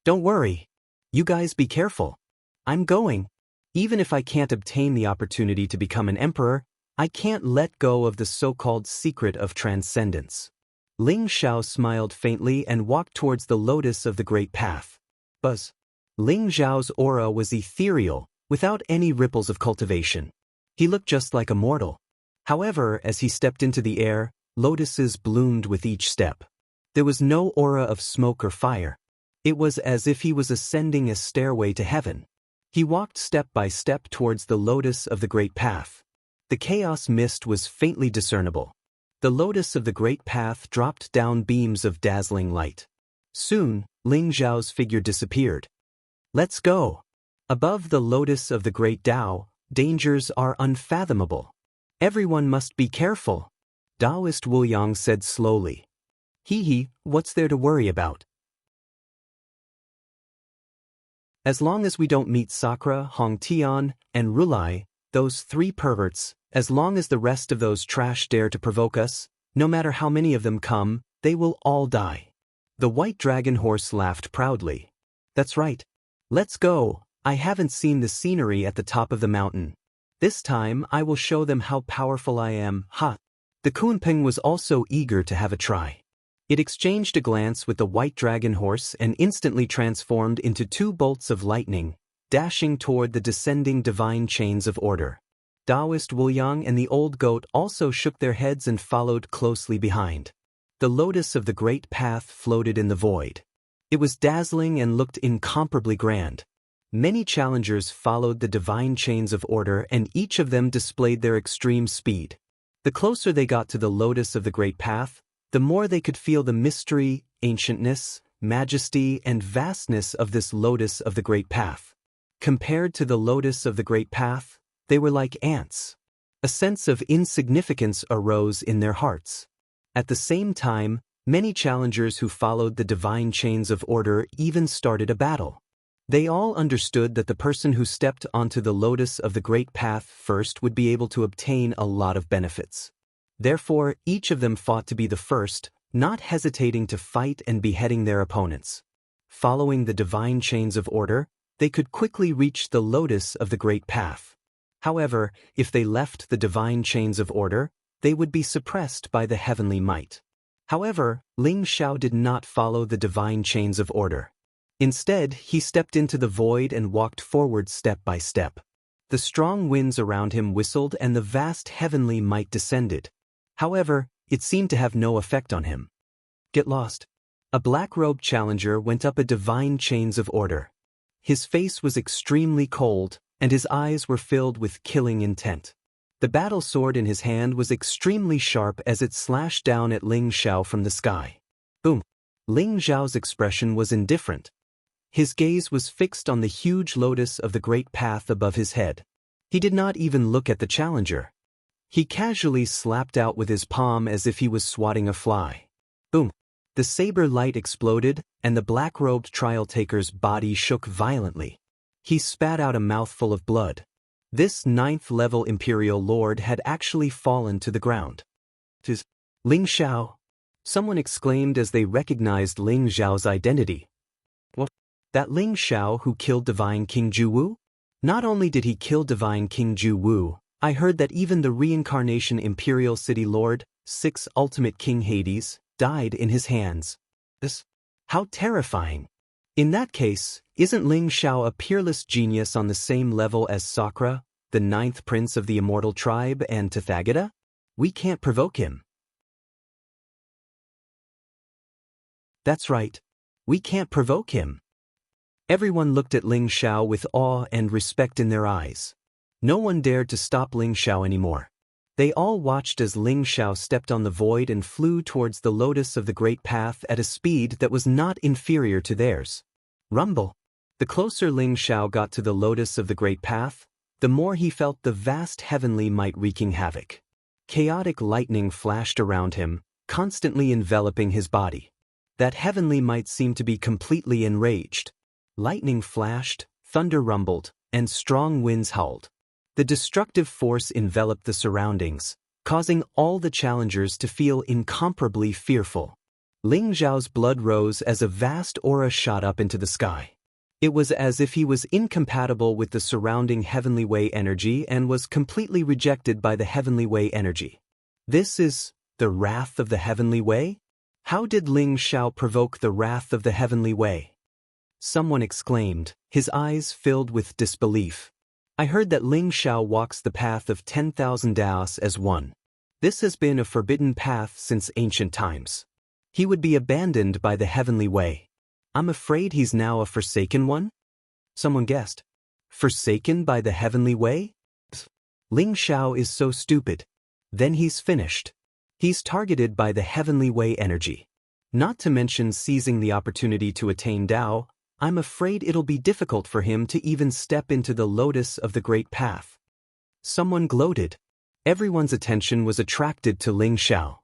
Don't worry. You guys be careful. I'm going. Even if I can't obtain the opportunity to become an emperor, I can't let go of the so-called secret of transcendence. Ling Xiao smiled faintly and walked towards the lotus of the great path. Buzz. Ling Xiao's aura was ethereal, without any ripples of cultivation. He looked just like a mortal. However, as he stepped into the air, lotuses bloomed with each step. There was no aura of smoke or fire. It was as if he was ascending a stairway to heaven. He walked step by step towards the lotus of the great path. The chaos mist was faintly discernible. The lotus of the great path dropped down beams of dazzling light. Soon, Ling Xiao's figure disappeared. Let's go. Above the lotus of the great Tao, dangers are unfathomable. Everyone must be careful. Taoist Wu Yang said slowly. Hee, what's there to worry about? As long as we don't meet Sakura, Hong Tian, and Rulai, those three perverts, as long as the rest of those trash dare to provoke us, no matter how many of them come, they will all die. The white dragon horse laughed proudly. That's right. Let's go. I haven't seen the scenery at the top of the mountain. This time I will show them how powerful I am, ha! The Kunpeng was also eager to have a try. It exchanged a glance with the white dragon horse and instantly transformed into two bolts of lightning, dashing toward the descending divine chains of order. Taoist Wu Yang and the old goat also shook their heads and followed closely behind. The lotus of the great path floated in the void. It was dazzling and looked incomparably grand. Many challengers followed the divine chains of order and each of them displayed their extreme speed. The closer they got to the lotus of the great path, the more they could feel the mystery, ancientness, majesty, and vastness of this lotus of the great path. Compared to the lotus of the great path, they were like ants. A sense of insignificance arose in their hearts. At the same time, many challengers who followed the divine chains of order even started a battle. They all understood that the person who stepped onto the lotus of the great path first would be able to obtain a lot of benefits. Therefore, each of them fought to be the first, not hesitating to fight and beheading their opponents. Following the divine chains of order, they could quickly reach the lotus of the great path. However, if they left the divine chains of order, they would be suppressed by the heavenly might. However, Ling Xiao did not follow the divine chains of order. Instead, he stepped into the void and walked forward step by step. The strong winds around him whistled and the vast heavenly might descended. However, it seemed to have no effect on him. Get lost. A black-robed challenger went up a divine chains of order. His face was extremely cold, and his eyes were filled with killing intent. The battle sword in his hand was extremely sharp as it slashed down at Ling Xiao from the sky. Boom! Ling Xiao's expression was indifferent. His gaze was fixed on the huge lotus of the great path above his head. He did not even look at the challenger. He casually slapped out with his palm as if he was swatting a fly. Boom! The saber light exploded, and the black-robed trial-taker's body shook violently. He spat out a mouthful of blood. This 9th-level Imperial Lord had actually fallen to the ground. "'Tis Ling Xiao!" Someone exclaimed as they recognized Ling Xiao's identity. "What? That Ling Xiao who killed Divine King Juwu?" Not only did he kill divine King Ju Wu, I heard that even the reincarnation Imperial City Lord, 6 Ultimate King Hades, died in his hands. How terrifying. In that case, isn't Ling Xiao a peerless genius on the same level as Sakra, the 9th prince of the immortal tribe, and Tathagata? We can't provoke him. That's right. We can't provoke him. Everyone looked at Ling Xiao with awe and respect in their eyes. No one dared to stop Ling Xiao anymore. They all watched as Ling Xiao stepped on the void and flew towards the lotus of the great path at a speed that was not inferior to theirs. Rumble. The closer Ling Xiao got to the lotus of the great path, the more he felt the vast heavenly might wreaking havoc. Chaotic lightning flashed around him, constantly enveloping his body. That heavenly might seemed to be completely enraged. Lightning flashed, thunder rumbled, and strong winds howled. The destructive force enveloped the surroundings, causing all the challengers to feel incomparably fearful. Ling Xiao's blood rose as a vast aura shot up into the sky. It was as if he was incompatible with the surrounding heavenly way energy and was completely rejected by the heavenly way energy. This is the wrath of the heavenly way? How did Ling Xiao provoke the wrath of the heavenly way? Someone exclaimed, his eyes filled with disbelief. I heard that Ling Xiao walks the path of 10,000 Daos as one. This has been a forbidden path since ancient times. He would be abandoned by the heavenly way. I'm afraid he's now a forsaken one? Someone guessed. Forsaken by the heavenly way? Ling Xiao is so stupid. Then he's finished. He's targeted by the heavenly way energy. Not to mention seizing the opportunity to attain Tao, I'm afraid it'll be difficult for him to even step into the lotus of the great path. Someone gloated. Everyone's attention was attracted to Ling Xiao.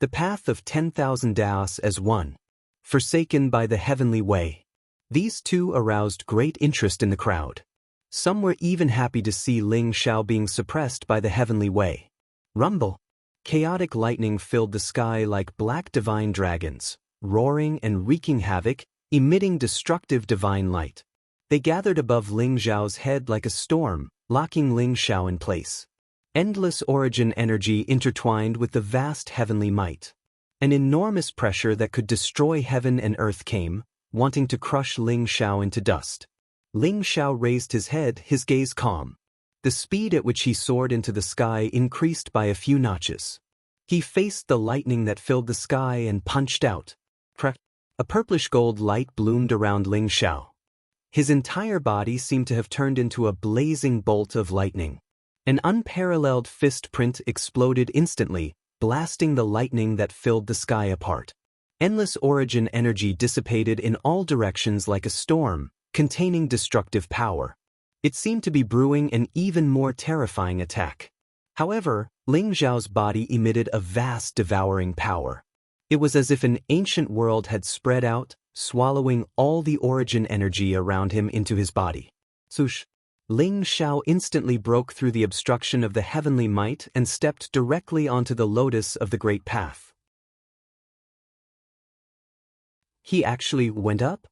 The path of 10,000 Daos as one. Forsaken by the heavenly way. These two aroused great interest in the crowd. Some were even happy to see Ling Xiao being suppressed by the heavenly way. Rumble. Chaotic lightning filled the sky like black divine dragons, roaring and wreaking havoc, emitting destructive divine light. They gathered above Ling Xiao's head like a storm, locking Ling Xiao in place. Endless origin energy intertwined with the vast heavenly might. An enormous pressure that could destroy heaven and earth came, wanting to crush Ling Xiao into dust. Ling Xiao raised his head, his gaze calm. The speed at which he soared into the sky increased by a few notches. He faced the lightning that filled the sky and punched out. A purplish gold light bloomed around Ling Xiao. His entire body seemed to have turned into a blazing bolt of lightning. An unparalleled fist print exploded instantly, blasting the lightning that filled the sky apart. Endless origin energy dissipated in all directions like a storm, containing destructive power. It seemed to be brewing an even more terrifying attack. However, Ling Xiao's body emitted a vast devouring power. It was as if an ancient world had spread out, swallowing all the origin energy around him into his body. Swoosh! Ling Xiao instantly broke through the obstruction of the heavenly might and stepped directly onto the lotus of the great path. He actually went up?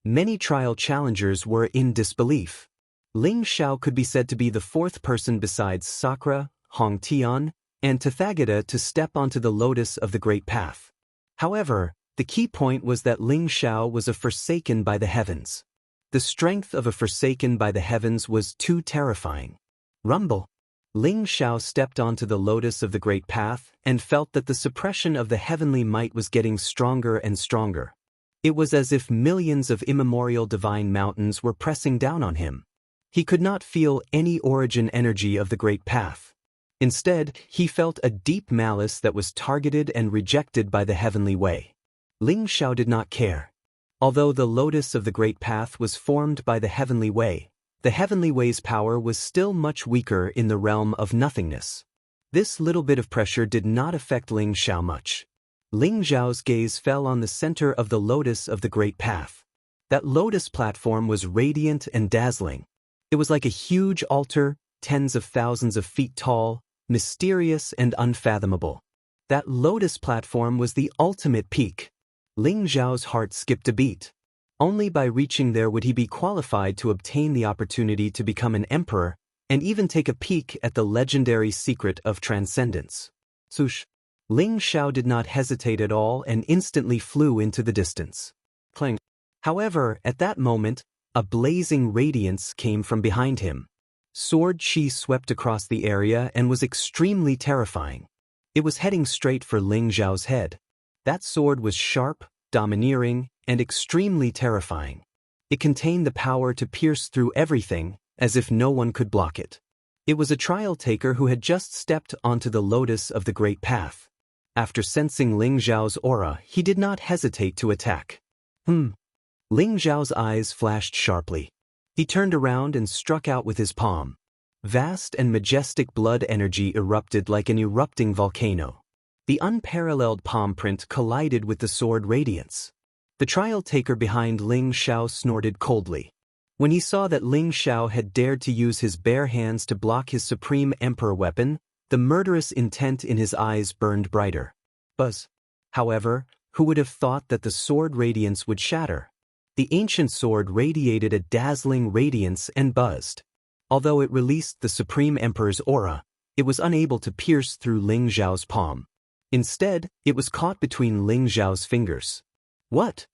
Many trial challengers were in disbelief. Ling Xiao could be said to be the 4th person besides Sakra, Hong Tian, and Tathagata to step onto the lotus of the great path. However, the key point was that Ling Xiao was a forsaken by the heavens. The strength of a forsaken by the heavens was too terrifying. Rumble. Ling Xiao stepped onto the lotus of the great path and felt that the suppression of the heavenly might was getting stronger and stronger. It was as if millions of immemorial divine mountains were pressing down on him. He could not feel any origin energy of the great path. Instead, he felt a deep malice that was targeted and rejected by the heavenly way. Ling Xiao did not care. Although the lotus of the great path was formed by the heavenly way, the heavenly way's power was still much weaker in the realm of nothingness. This little bit of pressure did not affect Ling Xiao much. Ling Xiao's gaze fell on the center of the lotus of the great path. That lotus platform was radiant and dazzling. It was like a huge altar, tens of thousands of feet tall, mysterious and unfathomable. That lotus platform was the ultimate peak. Ling Xiao's heart skipped a beat. Only by reaching there would he be qualified to obtain the opportunity to become an emperor and even take a peek at the legendary secret of transcendence. Swoosh! Ling Xiao did not hesitate at all and instantly flew into the distance. Clang! However, at that moment, a blazing radiance came from behind him. Sword chi swept across the area and was extremely terrifying. It was heading straight for Ling Xiao's head. That sword was sharp, domineering, and extremely terrifying. It contained the power to pierce through everything, as if no one could block it. It was a trial taker who had just stepped onto the lotus of the Great Path. After sensing Ling Xiao's aura, he did not hesitate to attack. Ling Xiao's eyes flashed sharply. He turned around and struck out with his palm. Vast and majestic blood energy erupted like an erupting volcano. The unparalleled palm print collided with the sword radiance. The trial taker behind Ling Xiao snorted coldly. When he saw that Ling Xiao had dared to use his bare hands to block his supreme emperor weapon, the murderous intent in his eyes burned brighter. Buzz! However, who would have thought that the sword radiance would shatter? The ancient sword radiated a dazzling radiance and buzzed. Although it released the Supreme Emperor's aura, it was unable to pierce through Ling Xiao's palm. Instead, it was caught between Ling Xiao's fingers. What?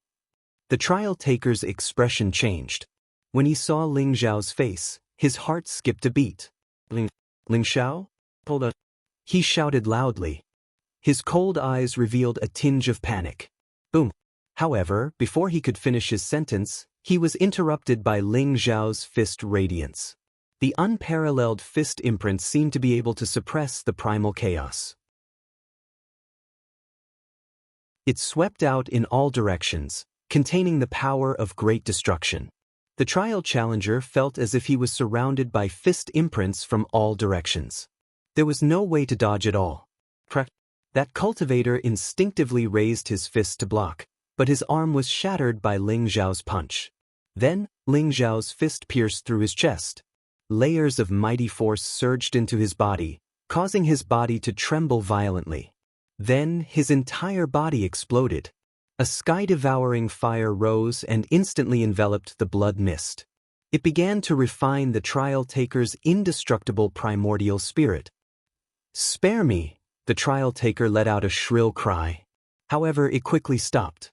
The trial taker's expression changed. When he saw Ling Xiao's face, his heart skipped a beat. Ling Xiao? Hold on. He shouted loudly. His cold eyes revealed a tinge of panic. Boom. However, before he could finish his sentence, he was interrupted by Ling Xiao's fist radiance. The unparalleled fist imprint seemed to be able to suppress the primal chaos. It swept out in all directions, containing the power of great destruction. The trial challenger felt as if he was surrounded by fist imprints from all directions. There was no way to dodge at all. Crack! That cultivator instinctively raised his fist to block, but his arm was shattered by Ling Xiao's punch. Then, Ling Xiao's fist pierced through his chest. Layers of mighty force surged into his body, causing his body to tremble violently. Then, his entire body exploded. A sky-devouring fire rose and instantly enveloped the blood mist. It began to refine the trial taker's indestructible primordial spirit. "Spare me!" The trial taker let out a shrill cry. However, it quickly stopped.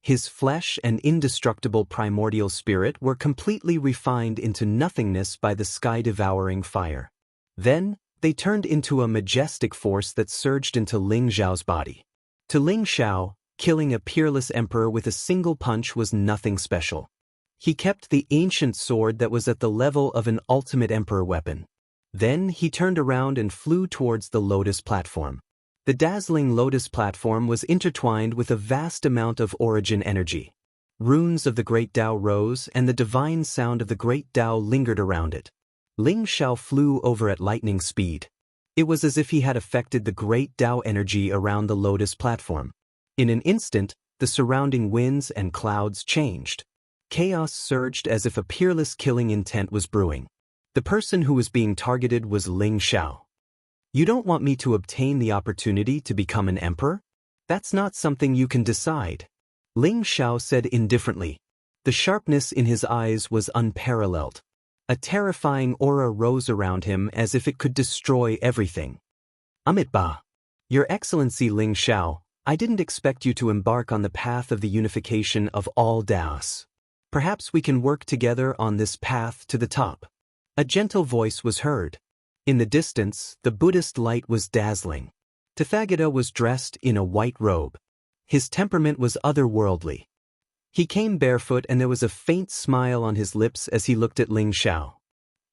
His flesh and indestructible primordial spirit were completely refined into nothingness by the sky-devouring fire. Then, they turned into a majestic force that surged into Ling Xiao's body. To Ling Xiao, killing a peerless emperor with a single punch was nothing special. He kept the ancient sword that was at the level of an ultimate emperor weapon. Then he turned around and flew towards the lotus platform. The dazzling lotus platform was intertwined with a vast amount of origin energy. Runes of the Great Tao rose and the divine sound of the Great Tao lingered around it. Ling Xiao flew over at lightning speed. It was as if he had affected the Great Tao energy around the lotus platform. In an instant, the surrounding winds and clouds changed. Chaos surged as if a peerless killing intent was brewing. The person who was being targeted was Ling Xiao. "You don't want me to obtain the opportunity to become an emperor? That's not something you can decide," Ling Xiao said indifferently. The sharpness in his eyes was unparalleled. A terrifying aura rose around him as if it could destroy everything. "Amitba. Your Excellency Ling Xiao, I didn't expect you to embark on the path of the unification of all Daos. Perhaps we can work together on this path to the top." A gentle voice was heard. In the distance, the Buddhist light was dazzling. Tathagata was dressed in a white robe. His temperament was otherworldly. He came barefoot and there was a faint smile on his lips as he looked at Ling Xiao.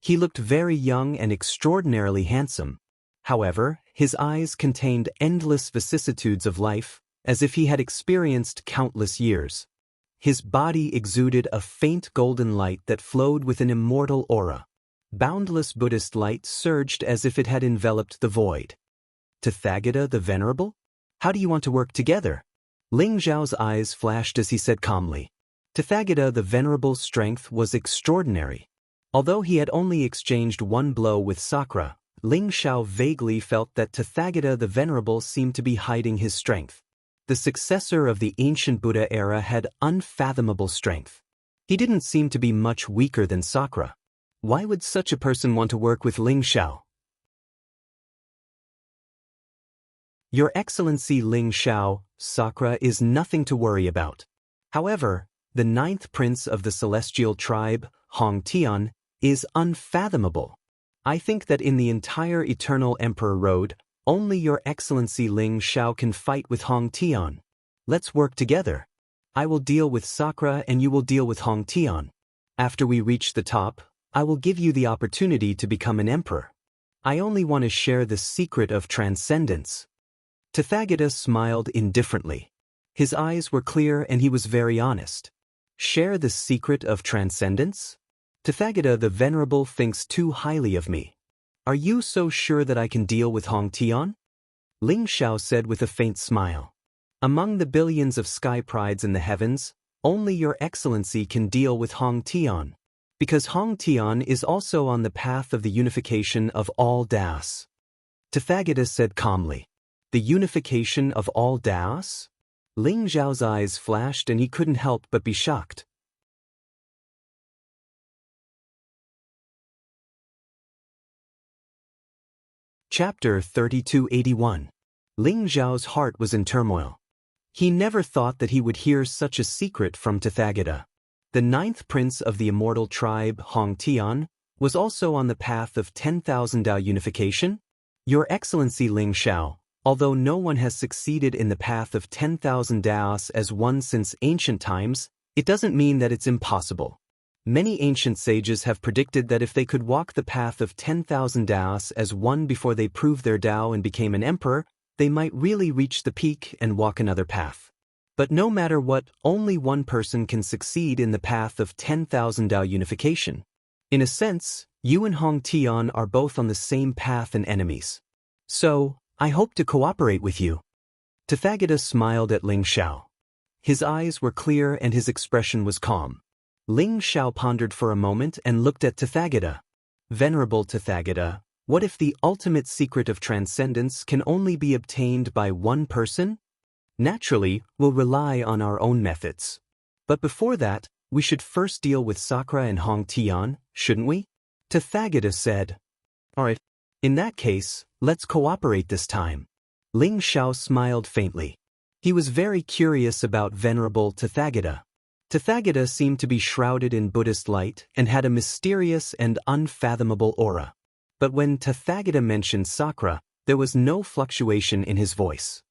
He looked very young and extraordinarily handsome. However, his eyes contained endless vicissitudes of life, as if he had experienced countless years. His body exuded a faint golden light that flowed with an immortal aura. Boundless Buddhist light surged as if it had enveloped the void. "Tathagata the Venerable? How do you want to work together?" Ling Xiao's eyes flashed as he said calmly. Tathagata the Venerable's strength was extraordinary. Although he had only exchanged one blow with Sakura, Ling Xiao vaguely felt that Tathagata the Venerable seemed to be hiding his strength. The successor of the ancient Buddha era had unfathomable strength. He didn't seem to be much weaker than Sakura. Why would such a person want to work with Ling Xiao? Your Excellency Ling Xiao, Sakura is nothing to worry about. However, the ninth prince of the celestial tribe, Hong Tian, is unfathomable. I think that in the entire Eternal Emperor Road, only Your Excellency Ling Xiao can fight with Hong Tian. Let's work together. I will deal with Sakura and you will deal with Hong Tian. After we reach the top, I will give you the opportunity to become an emperor. I only want to share the secret of transcendence. Tathagata smiled indifferently. His eyes were clear and he was very honest. Share the secret of transcendence? Tathagata the Venerable thinks too highly of me. Are you so sure that I can deal with Hong Tian? Ling Xiao said with a faint smile. Among the billions of sky prides in the heavens, only Your Excellency can deal with Hong Tian. Because Hong Tian is also on the path of the unification of all Daos. Tathagata said calmly. The unification of all Daos? Ling Xiao's eyes flashed and he couldn't help but be shocked. Chapter 3281. Ling Xiao's heart was in turmoil. He never thought that he would hear such a secret from Tathagata. The ninth prince of the immortal tribe, Hong Tian, was also on the path of 10,000 Dao unification? Your Excellency Ling Xiao, although no one has succeeded in the path of 10,000 Daos as one since ancient times, it doesn't mean that it's impossible. Many ancient sages have predicted that if they could walk the path of 10,000 Daos as one before they proved their Dao and became an emperor, they might really reach the peak and walk another path. But no matter what, only one person can succeed in the path of 10,000 Dao unification. In a sense, you and Hong Tian are both on the same path and enemies. So, I hope to cooperate with you. Tathagata smiled at Ling Xiao. His eyes were clear and his expression was calm. Ling Xiao pondered for a moment and looked at Tathagata. Venerable Tathagata, what if the ultimate secret of transcendence can only be obtained by one person? Naturally, we'll rely on our own methods. But before that, we should first deal with Sakura and Hong Tian, shouldn't we? Tathagata said. Alright. In that case, let's cooperate this time. Ling Xiao smiled faintly. He was very curious about Venerable Tathagata. Tathagata seemed to be shrouded in Buddhist light and had a mysterious and unfathomable aura. But when Tathagata mentioned Sakura, there was no fluctuation in his voice.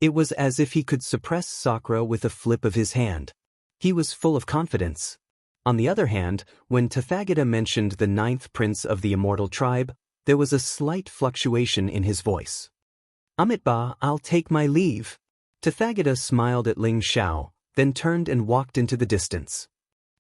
It was as if he could suppress Sakura with a flip of his hand. He was full of confidence. On the other hand, when Tathagata mentioned the ninth prince of the immortal tribe, there was a slight fluctuation in his voice. Amitba, I'll take my leave. Tathagata smiled at Ling Xiao, then turned and walked into the distance.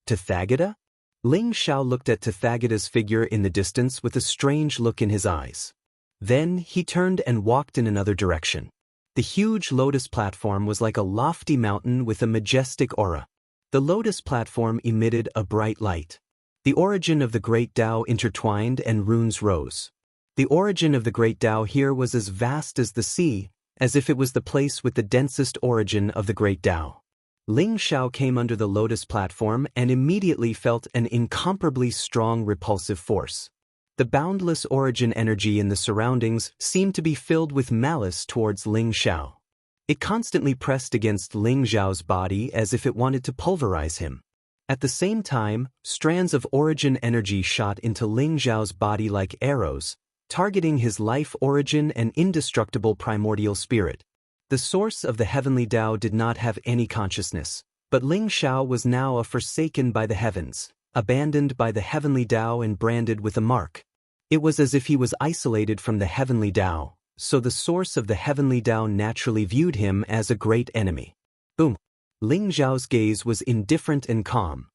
Tathagata? Ling Xiao looked at Tathagata's figure in the distance with a strange look in his eyes. Then he turned and walked in another direction. The huge lotus platform was like a lofty mountain with a majestic aura. The lotus platform emitted a bright light. The origin of the great Tao intertwined and runes rose. The origin of the great Tao here was as vast as the sea, as if it was the place with the densest origin of the great Tao. Ling Xiao came under the lotus platform and immediately felt an incomparably strong repulsive force. The boundless origin energy in the surroundings seemed to be filled with malice towards Ling Xiao. It constantly pressed against Ling Xiao's body as if it wanted to pulverize him. At the same time, strands of origin energy shot into Ling Xiao's body like arrows, targeting his life origin and indestructible primordial spirit. The source of the heavenly Tao did not have any consciousness, but Ling Xiao was now a forsaken by the heavens, abandoned by the heavenly Tao and branded with a mark. It was as if he was isolated from the heavenly Tao, so the source of the heavenly Tao naturally viewed him as a great enemy. Boom! Ling Xiao's gaze was indifferent and calm.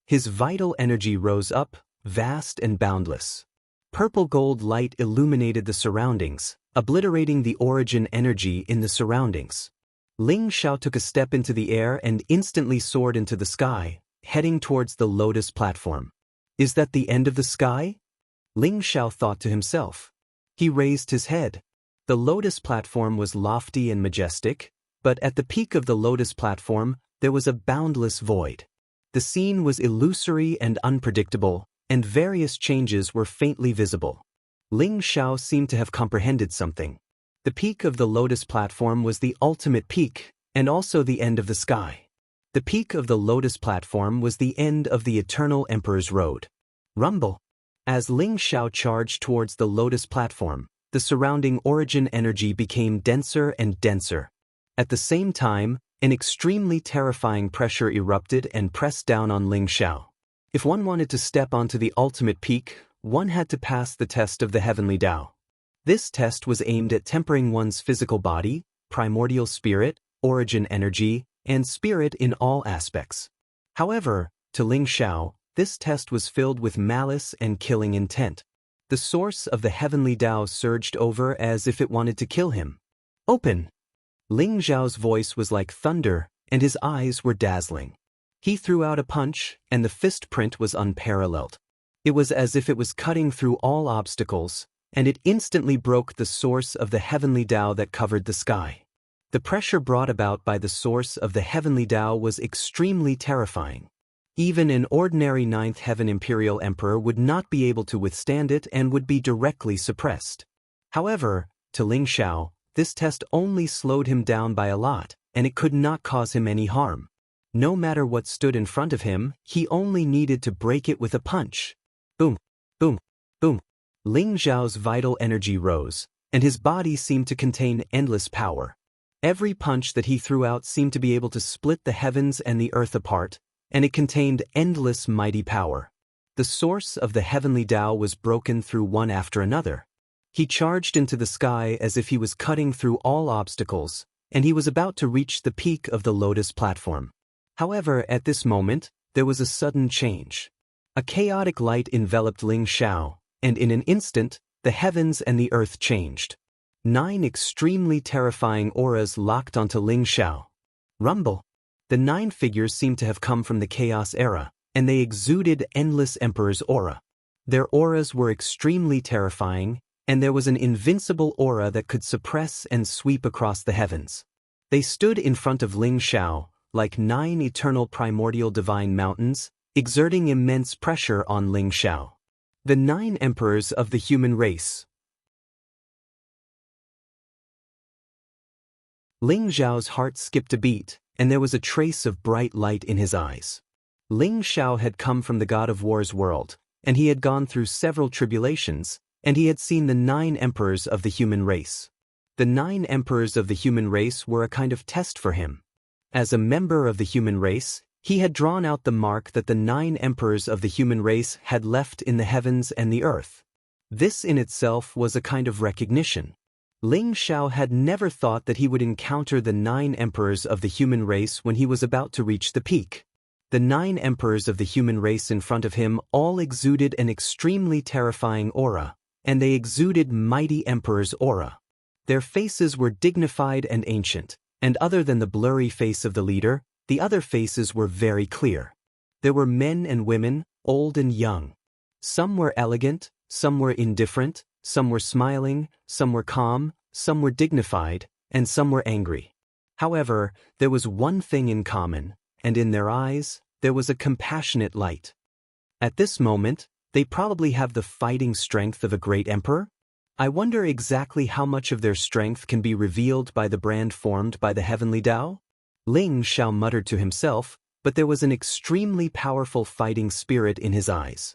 His vital energy rose up, vast and boundless. Purple gold light illuminated the surroundings, obliterating the origin energy in the surroundings. Ling Xiao took a step into the air and instantly soared into the sky, heading towards the lotus platform. Is that the end of the sky? Ling Xiao thought to himself. He raised his head. The lotus platform was lofty and majestic, but at the peak of the lotus platform, there was a boundless void. The scene was illusory and unpredictable, and various changes were faintly visible. Ling Xiao seemed to have comprehended something. The peak of the lotus platform was the ultimate peak, and also the end of the sky. The peak of the lotus platform was the end of the eternal Emperor's road. Rumble. As Ling Xiao charged towards the lotus platform, the surrounding origin energy became denser and denser. At the same time, an extremely terrifying pressure erupted and pressed down on Ling Xiao. If one wanted to step onto the ultimate peak, one had to pass the test of the heavenly Tao. This test was aimed at tempering one's physical body, primordial spirit, origin energy, and spirit in all aspects. However, to Ling Xiao, this test was filled with malice and killing intent. The source of the heavenly Tao surged over as if it wanted to kill him. Open! Ling Xiao's voice was like thunder, and his eyes were dazzling. He threw out a punch, and the fist print was unparalleled. It was as if it was cutting through all obstacles, and it instantly broke the source of the heavenly Tao that covered the sky. The pressure brought about by the source of the heavenly Tao was extremely terrifying. Even an ordinary ninth heaven imperial emperor would not be able to withstand it and would be directly suppressed. However, to Ling Xiao, this test only slowed him down by a lot, and it could not cause him any harm. No matter what stood in front of him, he only needed to break it with a punch. Boom, boom, boom. Ling Xiao's vital energy rose, and his body seemed to contain endless power. Every punch that he threw out seemed to be able to split the heavens and the earth apart, and it contained endless mighty power. The source of the heavenly Tao was broken through one after another. He charged into the sky as if he was cutting through all obstacles, and he was about to reach the peak of the lotus platform. However, at this moment, there was a sudden change. A chaotic light enveloped Ling Xiao, and in an instant, the heavens and the earth changed. 9 extremely terrifying auras locked onto Ling Xiao. Rumble. The 9 figures seemed to have come from the Chaos era, and they exuded endless Emperor's aura. Their auras were extremely terrifying, and there was an invincible aura that could suppress and sweep across the heavens. They stood in front of Ling Xiao, like 9 eternal primordial divine mountains, exerting immense pressure on Ling Xiao. The 9 emperors of the human race. Ling Xiao's heart skipped a beat, and there was a trace of bright light in his eyes. Ling Xiao had come from the God of War's world, and he had gone through several tribulations, and he had seen the 9 emperors of the human race. The 9 emperors of the human race were a kind of test for him. As a member of the human race, he had drawn out the mark that the 9 emperors of the human race had left in the heavens and the earth. This in itself was a kind of recognition. Ling Xiao had never thought that he would encounter the 9 emperors of the human race when he was about to reach the peak. The 9 emperors of the human race in front of him all exuded an extremely terrifying aura, and they exuded mighty emperor's aura. Their faces were dignified and ancient, and other than the blurry face of the leader, the other faces were very clear. There were men and women, old and young. Some were elegant, some were indifferent, some were smiling, some were calm, some were dignified, and some were angry. However, there was one thing in common, and in their eyes, there was a compassionate light. At this moment, they probably have the fighting strength of a great emperor? I wonder exactly how much of their strength can be revealed by the brand formed by the heavenly Tao? Ling Xiao muttered to himself, but there was an extremely powerful fighting spirit in his eyes.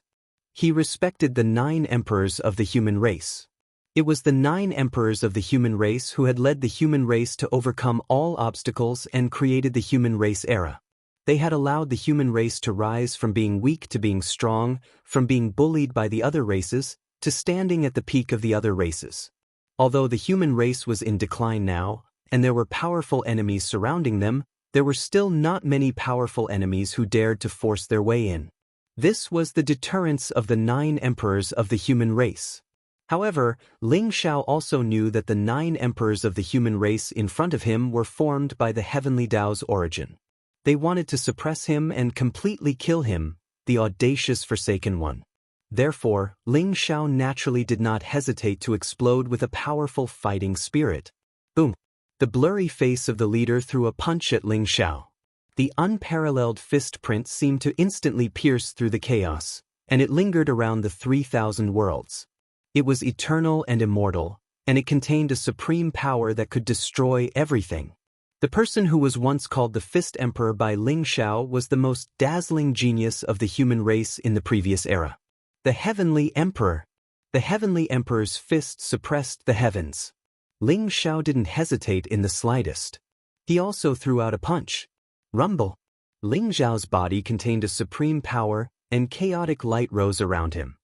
He respected the 9 emperors of the human race. It was the 9 emperors of the human race who had led the human race to overcome all obstacles and created the human race era. They had allowed the human race to rise from being weak to being strong, from being bullied by the other races, to standing at the peak of the other races. Although the human race was in decline now, and there were powerful enemies surrounding them, there were still not many powerful enemies who dared to force their way in. This was the deterrence of the 9 emperors of the human race. However, Ling Xiao also knew that the 9 emperors of the human race in front of him were formed by the heavenly Tao's origin. They wanted to suppress him and completely kill him, the audacious Forsaken One. Therefore, Ling Xiao naturally did not hesitate to explode with a powerful fighting spirit. Boom! The blurry face of the leader threw a punch at Ling Xiao. The unparalleled fist print seemed to instantly pierce through the chaos, and it lingered around the 3,000 worlds. It was eternal and immortal, and it contained a supreme power that could destroy everything. The person who was once called the Fist Emperor by Ling Xiao was the most dazzling genius of the human race in the previous era. The Heavenly Emperor. The Heavenly Emperor's fist suppressed the heavens. Ling Xiao didn't hesitate in the slightest. He also threw out a punch. Rumble. Ling Xiao's body contained a supreme power, and chaotic light rose around him.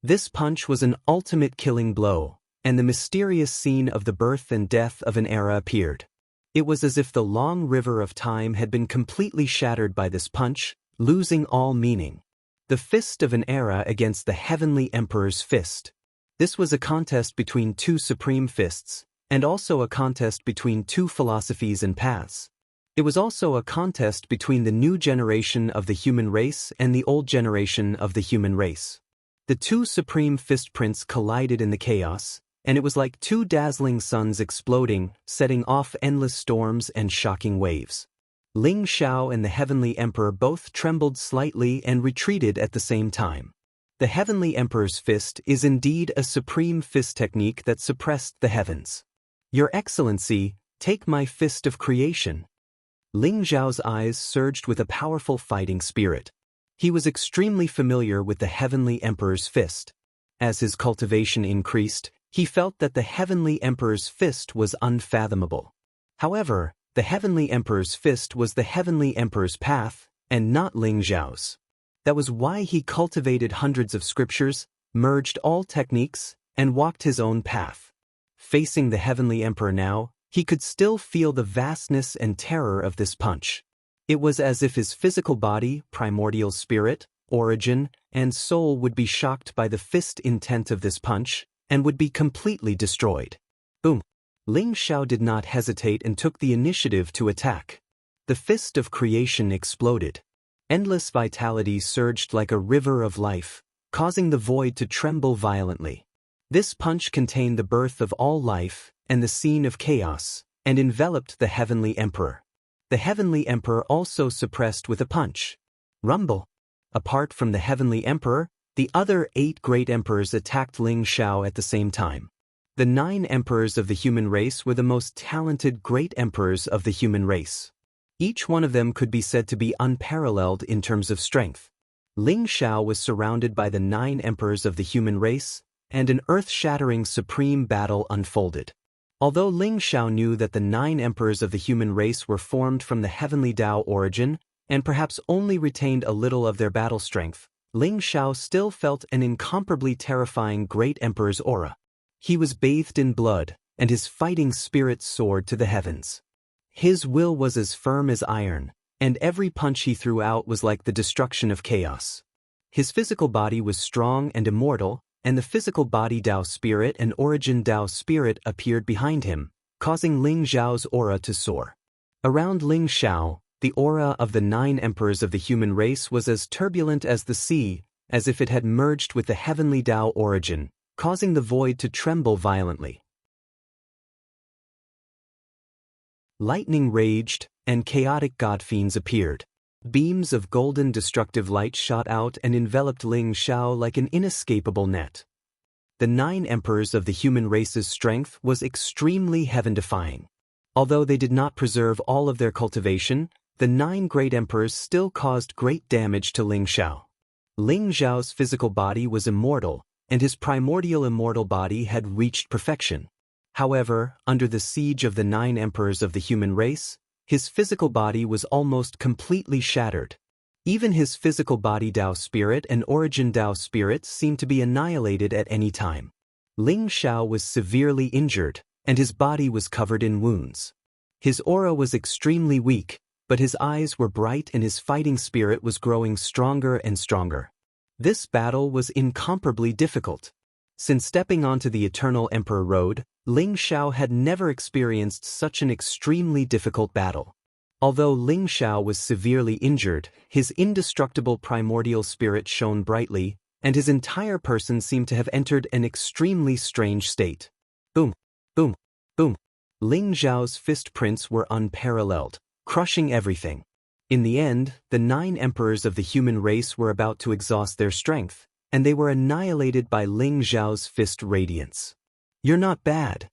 This punch was an ultimate killing blow, and the mysterious scene of the birth and death of an era appeared. It was as if the long river of time had been completely shattered by this punch, losing all meaning. The fist of an era against the Heavenly Emperor's fist. This was a contest between two supreme fists, and also a contest between two philosophies and paths. It was also a contest between the new generation of the human race and the old generation of the human race. The two supreme fist prints collided in the chaos, and it was like two dazzling suns exploding, setting off endless storms and shocking waves. Ling Xiao and the Heavenly Emperor both trembled slightly and retreated at the same time. The Heavenly Emperor's fist is indeed a supreme fist technique that suppressed the heavens. Your Excellency, take my fist of creation. Ling Xiao's eyes surged with a powerful fighting spirit. He was extremely familiar with the Heavenly Emperor's fist. As his cultivation increased, he felt that the Heavenly Emperor's fist was unfathomable. However, the Heavenly Emperor's fist was the Heavenly Emperor's path, and not Ling Xiao's. That was why he cultivated hundreds of scriptures, merged all techniques, and walked his own path. Facing the Heavenly Emperor now, he could still feel the vastness and terror of this punch. It was as if his physical body, primordial spirit, origin, and soul would be shocked by the fist intent of this punch, and would be completely destroyed. Boom! Ling Xiao did not hesitate and took the initiative to attack. The fist of creation exploded. Endless vitality surged like a river of life, causing the void to tremble violently. This punch contained the birth of all life, and the scene of chaos, and enveloped the Heavenly Emperor. The Heavenly Emperor also suppressed with a punch. Rumble! Apart from the Heavenly Emperor, the other 8 great emperors attacked Ling Xiao at the same time. The 9 emperors of the human race were the most talented great emperors of the human race. Each one of them could be said to be unparalleled in terms of strength. Ling Xiao was surrounded by the 9 emperors of the human race, and an earth-shattering supreme battle unfolded. Although Ling Xiao knew that the 9 emperors of the human race were formed from the heavenly Tao origin, and perhaps only retained a little of their battle strength, Ling Xiao still felt an incomparably terrifying great emperor's aura. He was bathed in blood, and his fighting spirit soared to the heavens. His will was as firm as iron, and every punch he threw out was like the destruction of chaos. His physical body was strong and immortal, and the physical body Tao spirit and origin Tao spirit appeared behind him, causing Ling Xiao's aura to soar. Around Ling Xiao, the aura of the 9 emperors of the human race was as turbulent as the sea, as if it had merged with the heavenly Tao origin, causing the void to tremble violently. Lightning raged, and chaotic god-fiends appeared. Beams of golden destructive light shot out and enveloped Ling Xiao like an inescapable net. The 9 emperors of the human race's strength was extremely heaven-defying. Although they did not preserve all of their cultivation, the 9 great emperors still caused great damage to Ling Xiao. Ling Xiao's physical body was immortal, and his primordial immortal body had reached perfection. However, under the siege of the 9 emperors of the human race, his physical body was almost completely shattered. Even his physical body Tao spirit and origin Tao spirit seemed to be annihilated at any time. Ling Xiao was severely injured, and his body was covered in wounds. His aura was extremely weak, but his eyes were bright and his fighting spirit was growing stronger and stronger. This battle was incomparably difficult. Since stepping onto the Eternal Emperor Road, Ling Xiao had never experienced such an extremely difficult battle. Although Ling Xiao was severely injured, his indestructible primordial spirit shone brightly, and his entire person seemed to have entered an extremely strange state. Boom, boom, boom. Ling Xiao's fist prints were unparalleled, crushing everything. In the end, the 9 emperors of the human race were about to exhaust their strength, and they were annihilated by Ling Xiao's fist radiance. "You're not bad."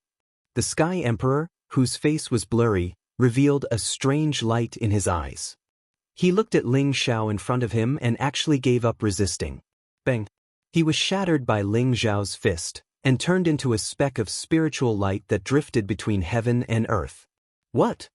The Sky Emperor, whose face was blurry, revealed a strange light in his eyes. He looked at Ling Xiao in front of him and actually gave up resisting. Bang! He was shattered by Ling Xiao's fist, and turned into a speck of spiritual light that drifted between heaven and earth. What?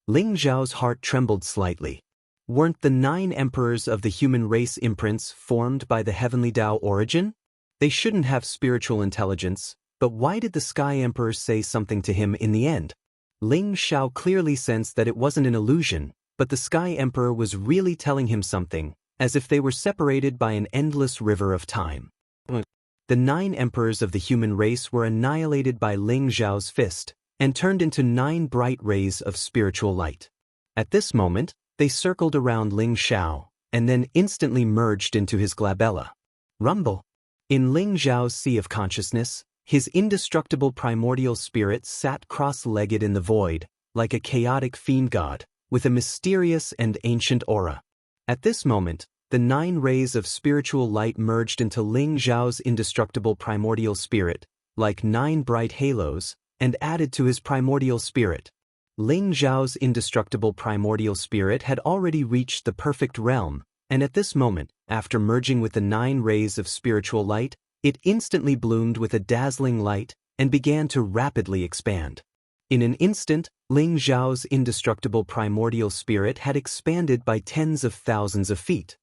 Ling Xiao's heart trembled slightly. Weren't the 9 emperors of the human race imprints formed by the heavenly Tao origin? They shouldn't have spiritual intelligence, but why did the Sky Emperor say something to him in the end? Ling Xiao clearly sensed that it wasn't an illusion, but the Sky Emperor was really telling him something, as if they were separated by an endless river of time. The 9 emperors of the human race were annihilated by Ling Xiao's fist, and turned into 9 bright rays of spiritual light. At this moment, they circled around Ling Xiao, and then instantly merged into his glabella. Rumble! In Ling Xiao's sea of consciousness, his indestructible primordial spirit sat cross-legged in the void, like a chaotic fiend god, with a mysterious and ancient aura. At this moment, the 9 rays of spiritual light merged into Ling Xiao's indestructible primordial spirit, like 9 bright halos, and added to his primordial spirit. Ling Xiao's indestructible primordial spirit had already reached the perfect realm, and at this moment, after merging with the 9 rays of spiritual light, it instantly bloomed with a dazzling light and began to rapidly expand. In an instant, Ling Xiao's indestructible primordial spirit had expanded by tens of thousands of feet.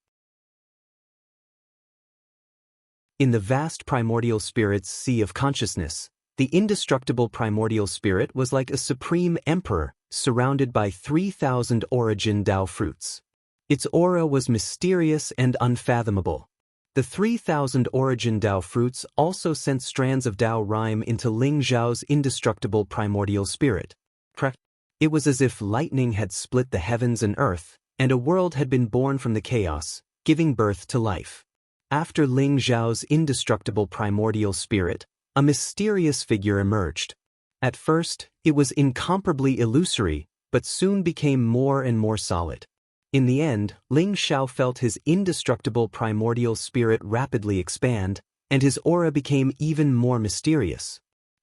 In the vast primordial spirit's sea of consciousness, the indestructible primordial spirit was like a supreme emperor surrounded by 3,000 origin Tao fruits. Its aura was mysterious and unfathomable. The 3,000 origin Tao fruits also sent strands of Tao rhyme into Ling Xiao's indestructible primordial spirit. It was as if lightning had split the heavens and earth, and a world had been born from the chaos, giving birth to life. After Ling Xiao's indestructible primordial spirit, a mysterious figure emerged. At first, it was incomparably illusory, but soon became more and more solid. In the end, Ling Xiao felt his indestructible primordial spirit rapidly expand, and his aura became even more mysterious.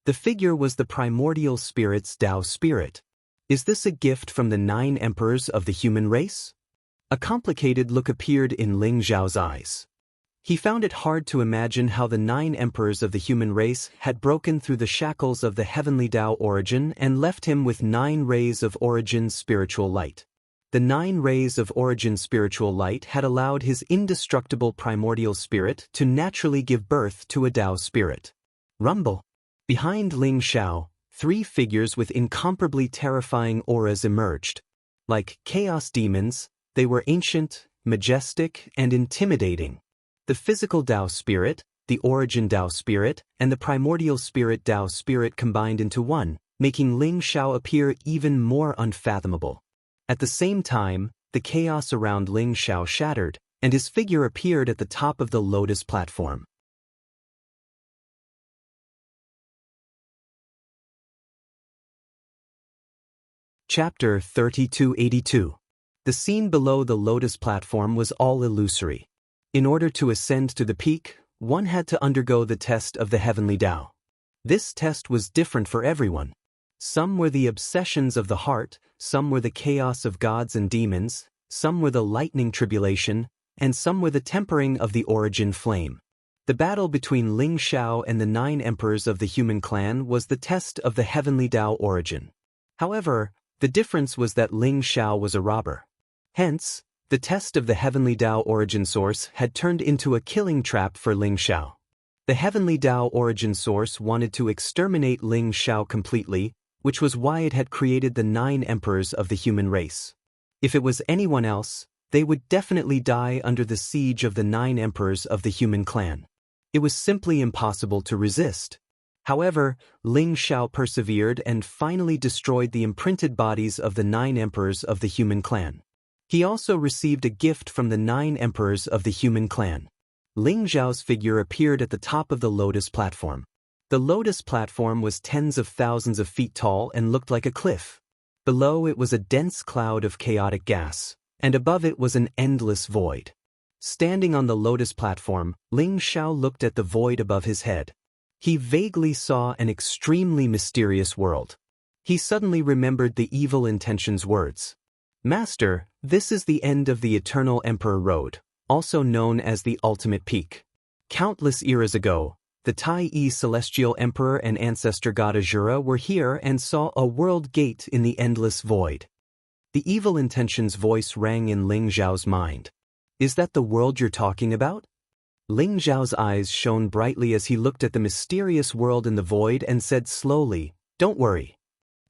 The figure was the primordial spirit's Tao spirit. Is this a gift from the 9 emperors of the human race? A complicated look appeared in Ling Xiao's eyes. He found it hard to imagine how the 9 emperors of the human race had broken through the shackles of the heavenly Tao origin and left him with 9 rays of origin spiritual light. The 9 rays of origin spiritual light had allowed his indestructible primordial spirit to naturally give birth to a Tao spirit. Rumble! Behind Ling Xiao, 3 figures with incomparably terrifying auras emerged. Like chaos demons, they were ancient, majestic, and intimidating. The physical Tao spirit, the origin Tao spirit, and the primordial spirit Tao spirit combined into one, making Ling Xiao appear even more unfathomable. At the same time, the chaos around Ling Xiao shattered, and his figure appeared at the top of the lotus platform. Chapter 3282. The scene below the lotus platform was all illusory. In order to ascend to the peak, one had to undergo the test of the heavenly Tao. This test was different for everyone. Some were the obsessions of the heart, some were the chaos of gods and demons, some were the lightning tribulation, and some were the tempering of the origin flame. The battle between Ling Xiao and the 9 emperors of the human clan was the test of the heavenly Tao origin. However, the difference was that Ling Xiao was a robber. Hence, the test of the heavenly Tao origin source had turned into a killing trap for Ling Xiao. The heavenly Tao origin source wanted to exterminate Ling Xiao completely, which was why it had created the 9 emperors of the human race. If it was anyone else, they would definitely die under the siege of the 9 emperors of the human clan. It was simply impossible to resist. However, Ling Xiao persevered and finally destroyed the imprinted bodies of the 9 emperors of the human clan. He also received a gift from the 9 emperors of the human clan. Ling Xiao's figure appeared at the top of the lotus platform. The lotus platform was tens of thousands of feet tall and looked like a cliff. Below it was a dense cloud of chaotic gas, and above it was an endless void. Standing on the lotus platform, Ling Xiao looked at the void above his head. He vaguely saw an extremely mysterious world. He suddenly remembered the evil intention's words. "Master, this is the end of the Eternal Emperor Road, also known as the Ultimate Peak. Countless eras ago, the Tai Celestial Emperor and ancestor god Azura were here and saw a world gate in the endless void." The evil intention's voice rang in Ling Xiao's mind. "Is that the world you're talking about?" Ling Xiao's eyes shone brightly as he looked at the mysterious world in the void and said slowly, "Don't worry."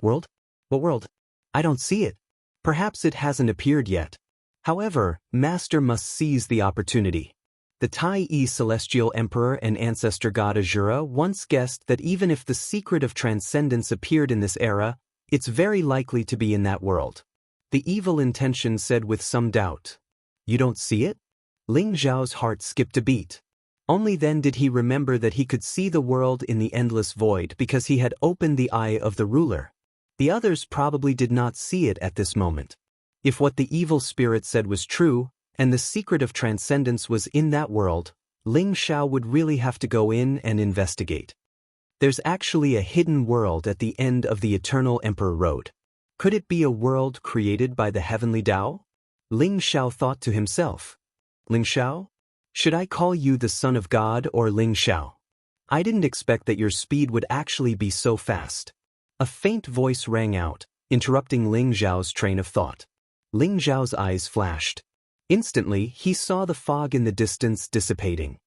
"World? What world? I don't see it. Perhaps it hasn't appeared yet. However, Master must seize the opportunity. The Tai Celestial Emperor and ancestor god Azura once guessed that even if the secret of transcendence appeared in this era, it's very likely to be in that world." The evil intention said with some doubt. "You don't see it?" Ling Xiao's heart skipped a beat. Only then did he remember that he could see the world in the endless void because he had opened the eye of the ruler. The others probably did not see it at this moment. If what the evil spirit said was true, and the secret of transcendence was in that world, Ling Xiao would really have to go in and investigate. There's actually a hidden world at the end of the Eternal Emperor Road. Could it be a world created by the heavenly Tao? Ling Xiao thought to himself. "Ling Xiao? Should I call you the son of God or Ling Xiao? I didn't expect that your speed would actually be so fast." A faint voice rang out, interrupting Ling Xiao's train of thought. Ling Xiao's eyes flashed. Instantly, he saw the fog in the distance dissipating.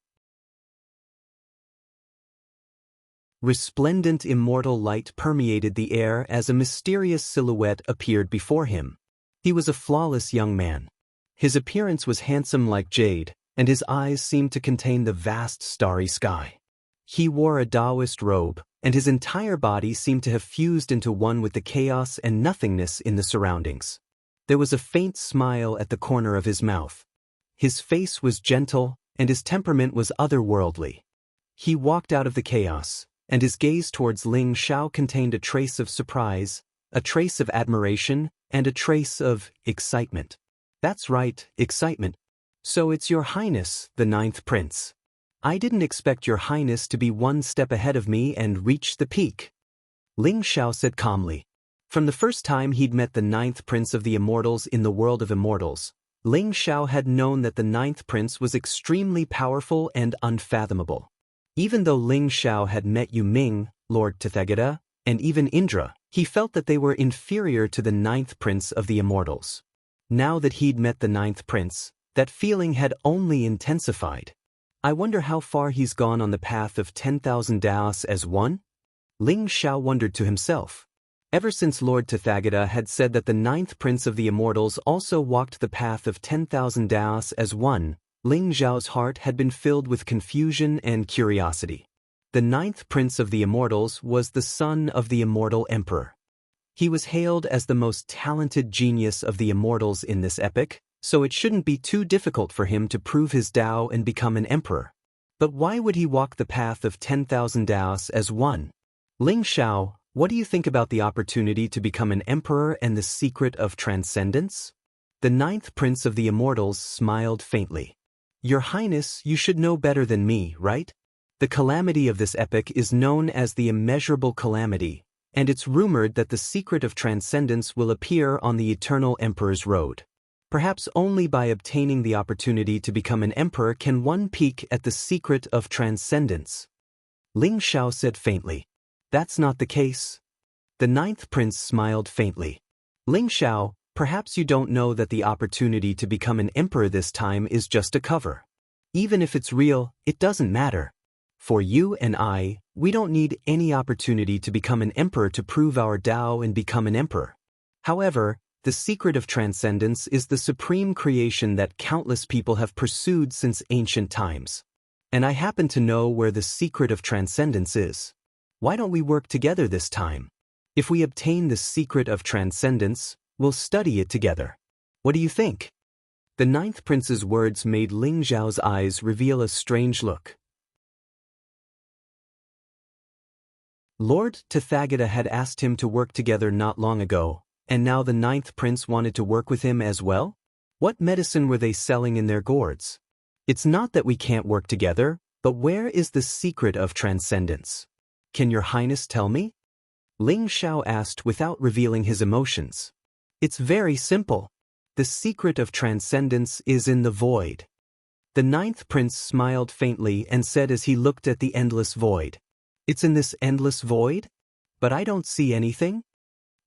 Resplendent immortal light permeated the air as a mysterious silhouette appeared before him. He was a flawless young man. His appearance was handsome like jade, and his eyes seemed to contain the vast starry sky. He wore a Taoist robe, and his entire body seemed to have fused into one with the chaos and nothingness in the surroundings. There was a faint smile at the corner of his mouth. His face was gentle, and his temperament was otherworldly. He walked out of the chaos, and his gaze towards Ling Xiao contained a trace of surprise, a trace of admiration, and a trace of excitement. "That's right, excitement. So it's your Highness, the 9th Prince. I didn't expect your Highness to be one step ahead of me and reach the peak," Ling Xiao said calmly. From the first time he'd met the 9th Prince of the Immortals in the world of immortals, Ling Xiao had known that the 9th Prince was extremely powerful and unfathomable. Even though Ling Xiao had met Yu Ming, Lord Tathagata, and even Indra, he felt that they were inferior to the 9th Prince of the Immortals. Now that he'd met the 9th Prince, that feeling had only intensified. "I wonder how far he's gone on the path of 10,000 Daos as one?" Ling Xiao wondered to himself. Ever since Lord Tathagata had said that the 9th Prince of the Immortals also walked the path of 10,000 Daos as one, Ling Xiao's heart had been filled with confusion and curiosity. The 9th Prince of the Immortals was the son of the Immortal Emperor. He was hailed as the most talented genius of the immortals in this epic, so it shouldn't be too difficult for him to prove his Tao and become an emperor. But why would he walk the path of 10,000 Daos as one? "Ling Xiao, what do you think about the opportunity to become an emperor and the secret of transcendence?" The 9th Prince of the Immortals smiled faintly. "Your Highness, you should know better than me, right? The calamity of this epic is known as the Immeasurable Calamity, and it's rumored that the secret of transcendence will appear on the Eternal Emperor's Road. Perhaps only by obtaining the opportunity to become an emperor can one peek at the secret of transcendence." Ling Xiao said faintly. "That's not the case." The 9th Prince smiled faintly. "Ling Xiao, perhaps you don't know that the opportunity to become an emperor this time is just a cover. Even if it's real, it doesn't matter. For you and I, we don't need any opportunity to become an emperor to prove our Tao and become an emperor. However, the secret of transcendence is the supreme creation that countless people have pursued since ancient times. And I happen to know where the secret of transcendence is." Why don't we work together this time? If we obtain the secret of transcendence, we'll study it together. What do you think? The ninth prince's words made Ling Xiao's eyes reveal a strange look. Lord Tathagata had asked him to work together not long ago, and now the ninth prince wanted to work with him as well? What medicine were they selling in their gourds? It's not that we can't work together, but where is the secret of transcendence? Can your highness tell me? Ling Xiao asked without revealing his emotions. It's very simple. The secret of transcendence is in the void. The ninth prince smiled faintly and said as he looked at the endless void. It's in this endless void? But I don't see anything?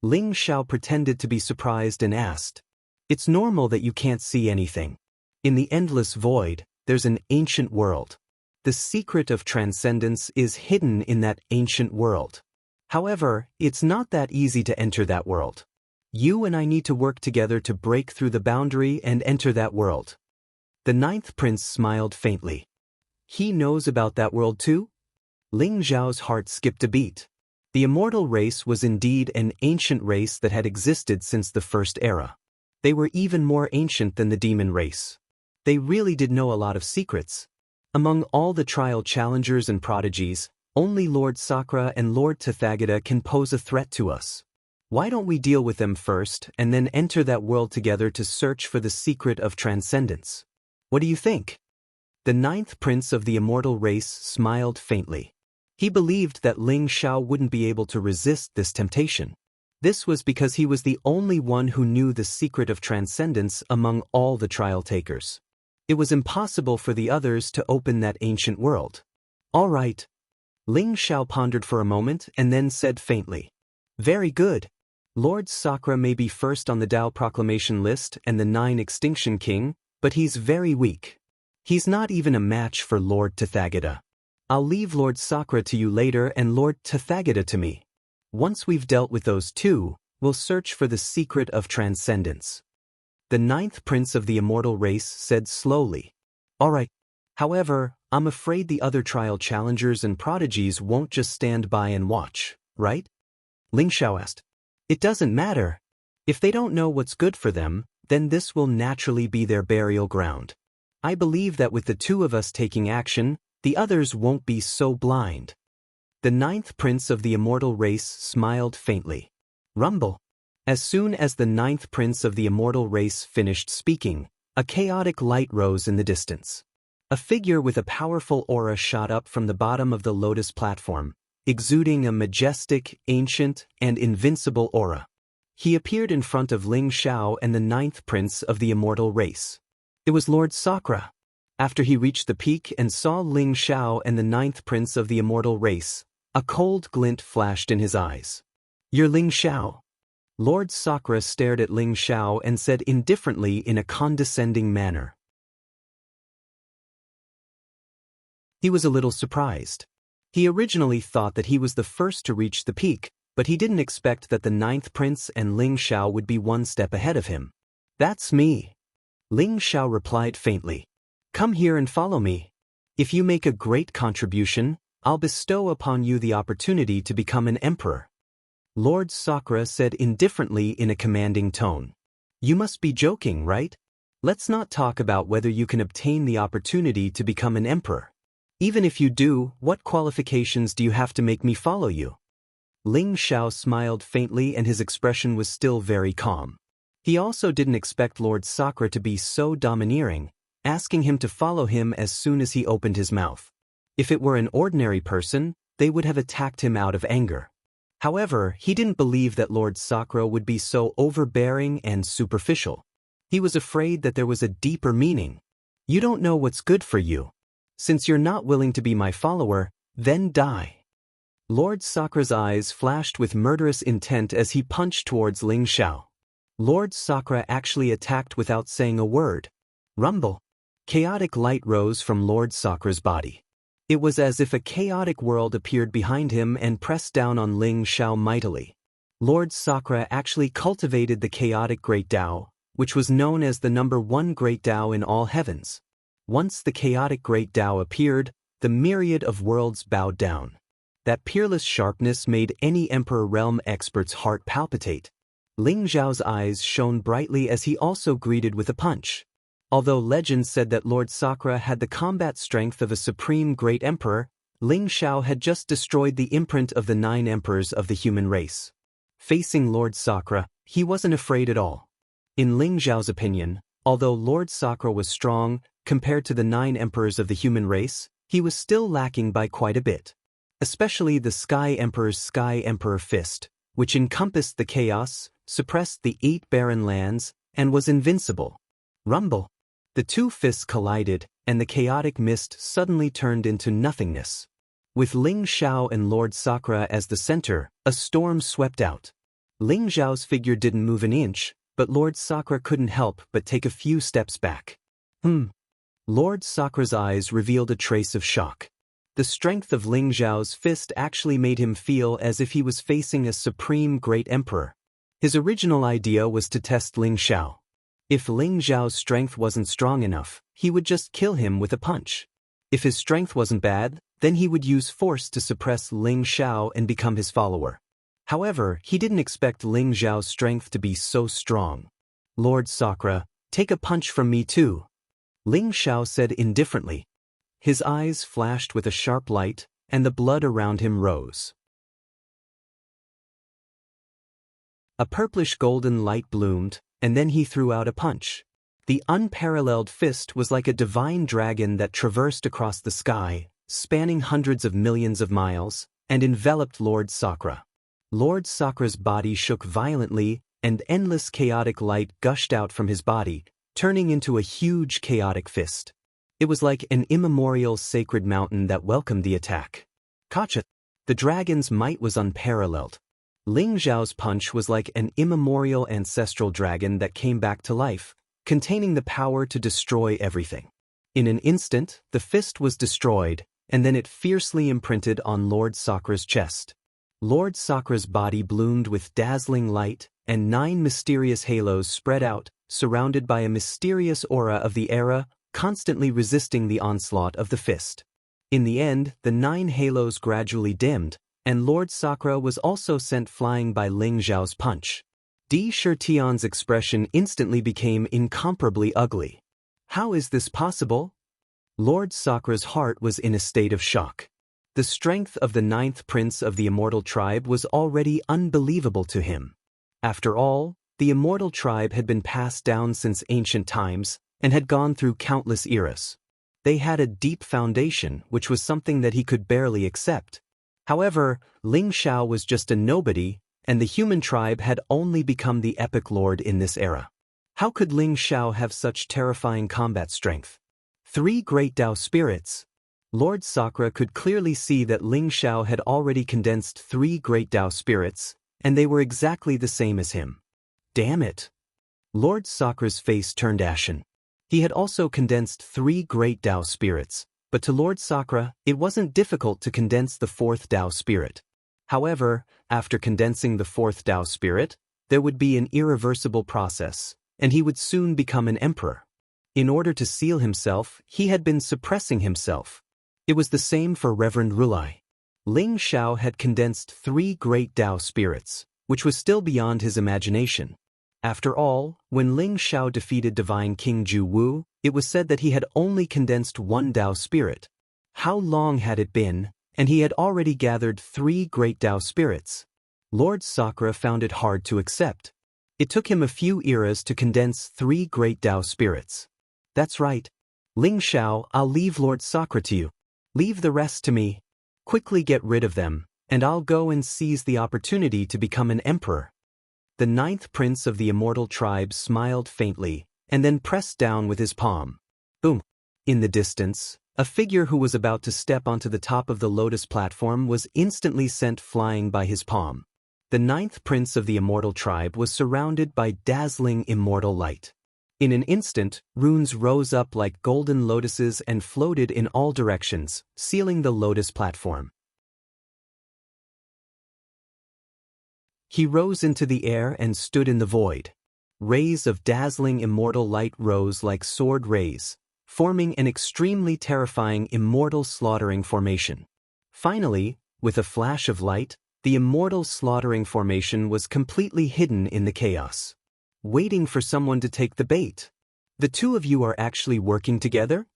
Ling Xiao pretended to be surprised and asked. It's normal that you can't see anything. In the endless void, there's an ancient world. The secret of transcendence is hidden in that ancient world. However, it's not that easy to enter that world. You and I need to work together to break through the boundary and enter that world. The ninth prince smiled faintly. He knows about that world too? Ling Xiao's heart skipped a beat. The immortal race was indeed an ancient race that had existed since the first era. They were even more ancient than the demon race. They really did know a lot of secrets. Among all the trial challengers and prodigies, only Lord Sakura and Lord Tathagata can pose a threat to us. Why don't we deal with them first and then enter that world together to search for the secret of transcendence? What do you think? The ninth prince of the immortal race smiled faintly. He believed that Ling Xiao wouldn't be able to resist this temptation. This was because he was the only one who knew the secret of transcendence among all the trial takers. It was impossible for the others to open that ancient world. All right. Ling Xiao pondered for a moment and then said faintly. Very good. Lord Sakura may be first on the Tao Proclamation list and the 9 Extinction King, but he's very weak. He's not even a match for Lord Tathagata. I'll leave Lord Sakura to you later and Lord Tathagata to me. Once we've dealt with those two, we'll search for the secret of transcendence. The ninth prince of the immortal race said slowly. All right. However, I'm afraid the other trial challengers and prodigies won't just stand by and watch, right? Ling Xiao asked. It doesn't matter. If they don't know what's good for them, then this will naturally be their burial ground. I believe that with the two of us taking action, the others won't be so blind. The ninth prince of the immortal race smiled faintly. Rumble. As soon as the ninth prince of the immortal race finished speaking, a chaotic light rose in the distance. A figure with a powerful aura shot up from the bottom of the lotus platform, exuding a majestic, ancient, and invincible aura. He appeared in front of Ling Xiao and the ninth prince of the immortal race. It was Lord Sakura. After he reached the peak and saw Ling Xiao and the ninth prince of the immortal race, a cold glint flashed in his eyes. You're Ling Xiao. Lord Sakura stared at Ling Xiao and said indifferently in a condescending manner. He was a little surprised. He originally thought that he was the first to reach the peak, but he didn't expect that the ninth prince and Ling Xiao would be one step ahead of him. That's me. Ling Xiao replied faintly. Come here and follow me. If you make a great contribution, I'll bestow upon you the opportunity to become an emperor. Lord Sakura said indifferently in a commanding tone. You must be joking, right? Let's not talk about whether you can obtain the opportunity to become an emperor. Even if you do, what qualifications do you have to make me follow you? Ling Xiao smiled faintly and his expression was still very calm. He also didn't expect Lord Sakura to be so domineering, asking him to follow him as soon as he opened his mouth. If it were an ordinary person, they would have attacked him out of anger. However, he didn't believe that Lord Sakura would be so overbearing and superficial. He was afraid that there was a deeper meaning. You don't know what's good for you. Since you're not willing to be my follower, then die. Lord Sakura's eyes flashed with murderous intent as he punched towards Ling Xiao. Lord Sakura actually attacked without saying a word. Rumble. Chaotic light rose from Lord Sakura's body. It was as if a chaotic world appeared behind him and pressed down on Ling Xiao mightily. Lord Sakura actually cultivated the chaotic Great Tao, which was known as the #1 Great Tao in all heavens. Once the chaotic Great Tao appeared, the myriad of worlds bowed down. That peerless sharpness made any Emperor Realm expert's heart palpitate. Ling Zhao's eyes shone brightly as he also greeted with a punch. Although legend said that Lord Sakura had the combat strength of a supreme great emperor, Ling Zhao had just destroyed the imprint of the 9 emperors of the human race. Facing Lord Sakura, he wasn't afraid at all. In Ling Zhao's opinion, although Lord Sakura was strong, compared to the 9 emperors of the human race, he was still lacking by quite a bit. Especially the Sky Emperor's Sky Emperor Fist, which encompassed the chaos, suppressed the 8 barren lands, and was invincible. Rumble. The 2 fists collided, and the chaotic mist suddenly turned into nothingness. With Ling Zhao and Lord Sakura as the center, a storm swept out. Ling Zhao's figure didn't move an inch, but Lord Sakura couldn't help but take a few steps back. Lord Sakura's eyes revealed a trace of shock. The strength of Ling Zhao's fist actually made him feel as if he was facing a supreme great emperor. His original idea was to test Ling Zhao. If Ling Zhao's strength wasn't strong enough, he would just kill him with a punch. If his strength wasn't bad, then he would use force to suppress Ling Zhao and become his follower. However, he didn't expect Ling Zhao's strength to be so strong. Lord Sakura, take a punch from me too. Ling Zhao said indifferently. His eyes flashed with a sharp light, and the blood around him rose. A purplish-golden light bloomed, and then he threw out a punch. The unparalleled fist was like a divine dragon that traversed across the sky, spanning hundreds of millions of miles, and enveloped Lord Sakura. Lord Sakura's body shook violently, and endless chaotic light gushed out from his body, turning into a huge chaotic fist. It was like an immemorial sacred mountain that welcomed the attack. Gotcha! The dragon's might was unparalleled. Ling Zhao's punch was like an immemorial ancestral dragon that came back to life, containing the power to destroy everything. In an instant, the fist was destroyed, and then it fiercely imprinted on Lord Sakura's chest. Lord Sakura's body bloomed with dazzling light, and 9 mysterious halos spread out, surrounded by a mysterious aura of the era, constantly resisting the onslaught of the fist. In the end, the 9 halos gradually dimmed, and Lord Sakura was also sent flying by Ling Zhao's punch. Di Shirtian's expression instantly became incomparably ugly. How is this possible? Lord Sakura's heart was in a state of shock. The strength of the 9th prince of the immortal tribe was already unbelievable to him. After all, the immortal tribe had been passed down since ancient times, and had gone through countless eras. They had a deep foundation, which was something that he could barely accept. However, Ling Zhao was just a nobody, and the human tribe had only become the epic lord in this era. How could Ling Zhao have such terrifying combat strength? 3 great Tao spirits. Lord Sakura could clearly see that Ling Zhao had already condensed 3 great Tao spirits, and they were exactly the same as him. Damn it! Lord Sakura's face turned ashen. He had also condensed 3 great Tao spirits, but to Lord Sakura, it wasn't difficult to condense the 4th Tao spirit. However, after condensing the 4th Tao spirit, there would be an irreversible process, and he would soon become an emperor. In order to seal himself, he had been suppressing himself. It was the same for Reverend Rulai. Ling Zhao had condensed 3 great Tao spirits, which was still beyond his imagination. After all, when Ling Zhao defeated Divine King Ju Wu, it was said that he had only condensed 1 Tao spirit. How long had it been, and he had already gathered 3 great Tao spirits? Lord Sakura found it hard to accept. It took him a few eras to condense 3 great Tao spirits. That's right. Ling Zhao, I'll leave Lord Sakura to you. Leave the rest to me. Quickly get rid of them, and I'll go and seize the opportunity to become an emperor. The 9th prince of the immortal tribe smiled faintly, and then pressed down with his palm. Boom! In the distance, a figure who was about to step onto the top of the lotus platform was instantly sent flying by his palm. The 9th prince of the immortal tribe was surrounded by dazzling immortal light. In an instant, runes rose up like golden lotuses and floated in all directions, sealing the lotus platform. He rose into the air and stood in the void. Rays of dazzling immortal light rose like sword rays, forming an extremely terrifying immortal slaughtering formation. Finally, With a flash of light, the immortal slaughtering formation was completely hidden in the chaos. Waiting for someone to take the bait. The two of you are actually working together?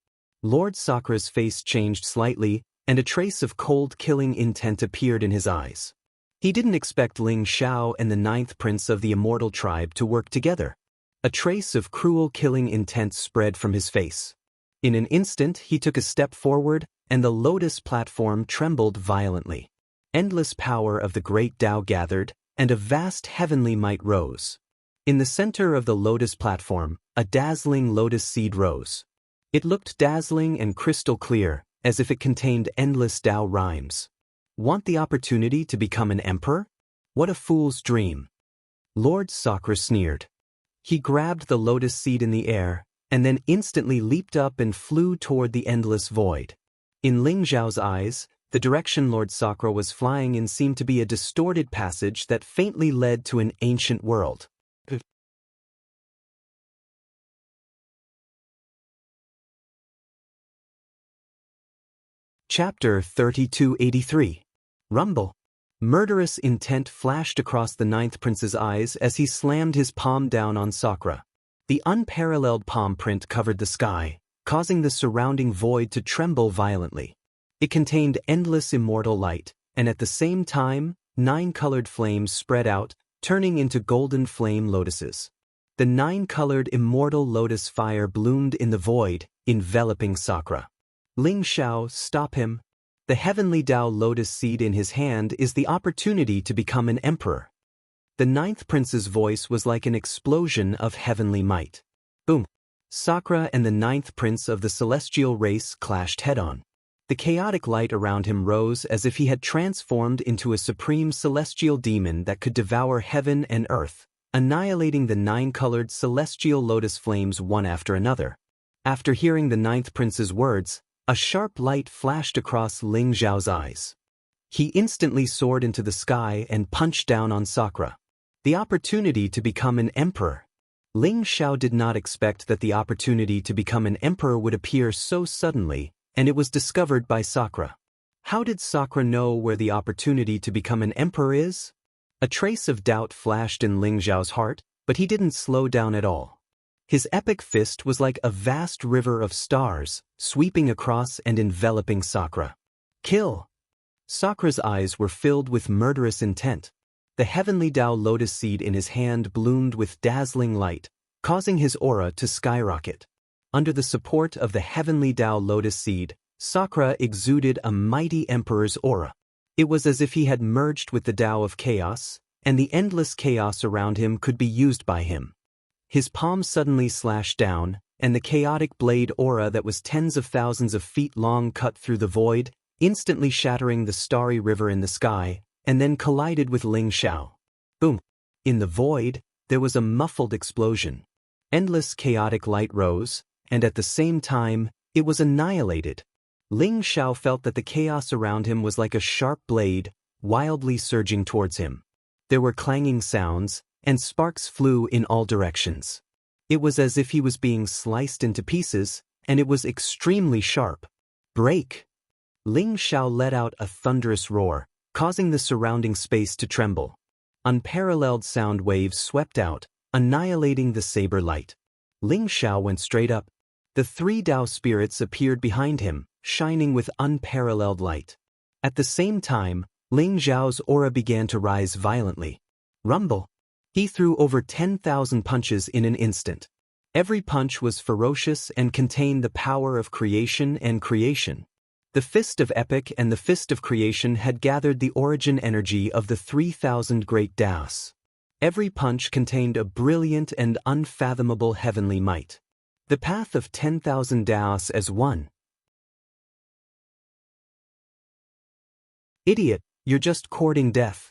Lord Sakra's face changed slightly, and a trace of cold killing intent appeared in his eyes. He didn't expect Ling Xiao and the 9th prince of the immortal tribe to work together. A trace of cruel killing intent spread from his face. In an instant he took a step forward, and the lotus platform trembled violently. Endless power of the great Tao gathered, and a vast heavenly might rose. In the center of the lotus platform, a dazzling lotus seed rose. It looked dazzling and crystal clear, as if it contained endless Tao rhymes. Want the opportunity to become an emperor? What a fool's dream. Lord Sakra sneered. He grabbed the lotus seed in the air, and then instantly leaped up and flew toward the endless void. In Ling Xiao's eyes, the direction Lord Sakra was flying in seemed to be a distorted passage that faintly led to an ancient world. Chapter 3283. Rumble. Murderous intent flashed across the 9th prince's eyes as he slammed his palm down on Sakra. The unparalleled palm print covered the sky, causing the surrounding void to tremble violently. It contained endless immortal light, and at the same time, 9 colored flames spread out, turning into golden flame lotuses. The 9-colored immortal lotus fire bloomed in the void, enveloping Sakra. Ling Xiao, stop him. The heavenly Tao lotus seed in his hand is the opportunity to become an emperor. The 9th prince's voice was like an explosion of heavenly might. Boom! Sakra and the 9th prince of the celestial race clashed head-on. The chaotic light around him rose as if he had transformed into a supreme celestial demon that could devour heaven and earth, annihilating the 9-colored celestial lotus flames one after another. After hearing the 9th prince's words, a sharp light flashed across Ling Xiao's eyes. He instantly soared into the sky and punched down on Sakra. The opportunity to become an emperor. Ling Xiao did not expect that the opportunity to become an emperor would appear so suddenly, and it was discovered by Sakra. How did Sakra know where the opportunity to become an emperor is? A trace of doubt flashed in Ling Xiao's heart, but he didn't slow down at all. His epic fist was like a vast river of stars, sweeping across and enveloping Sakra. Kill! Sakra's eyes were filled with murderous intent. The heavenly Tao lotus seed in his hand bloomed with dazzling light, causing his aura to skyrocket. Under the support of the heavenly Tao lotus seed, Sakra exuded a mighty emperor's aura. It was as if he had merged with the Tao of chaos, and the endless chaos around him could be used by him. His palm suddenly slashed down, and the chaotic blade aura that was tens of thousands of feet long cut through the void, instantly shattering the starry river in the sky, and then collided with Ling Xiao. Boom! In the void, there was a muffled explosion. Endless chaotic light rose, and at the same time, it was annihilated. Ling Xiao felt that the chaos around him was like a sharp blade, wildly surging towards him. There were clanging sounds, and sparks flew in all directions. It was as if he was being sliced into pieces, and it was extremely sharp. Break! Ling Xiao let out a thunderous roar, causing the surrounding space to tremble. Unparalleled sound waves swept out, annihilating the saber light. Ling Xiao went straight up. The 3 Tao spirits appeared behind him, shining with unparalleled light. At the same time, Ling Xiao's aura began to rise violently. Rumble! He threw over 10,000 punches in an instant. Every punch was ferocious and contained the power of creation and creation. The Fist of Epic and the Fist of Creation had gathered the origin energy of the 3,000 great Taos. Every punch contained a brilliant and unfathomable heavenly might. The path of 10,000 Taos as one. Idiot, you're just courting death.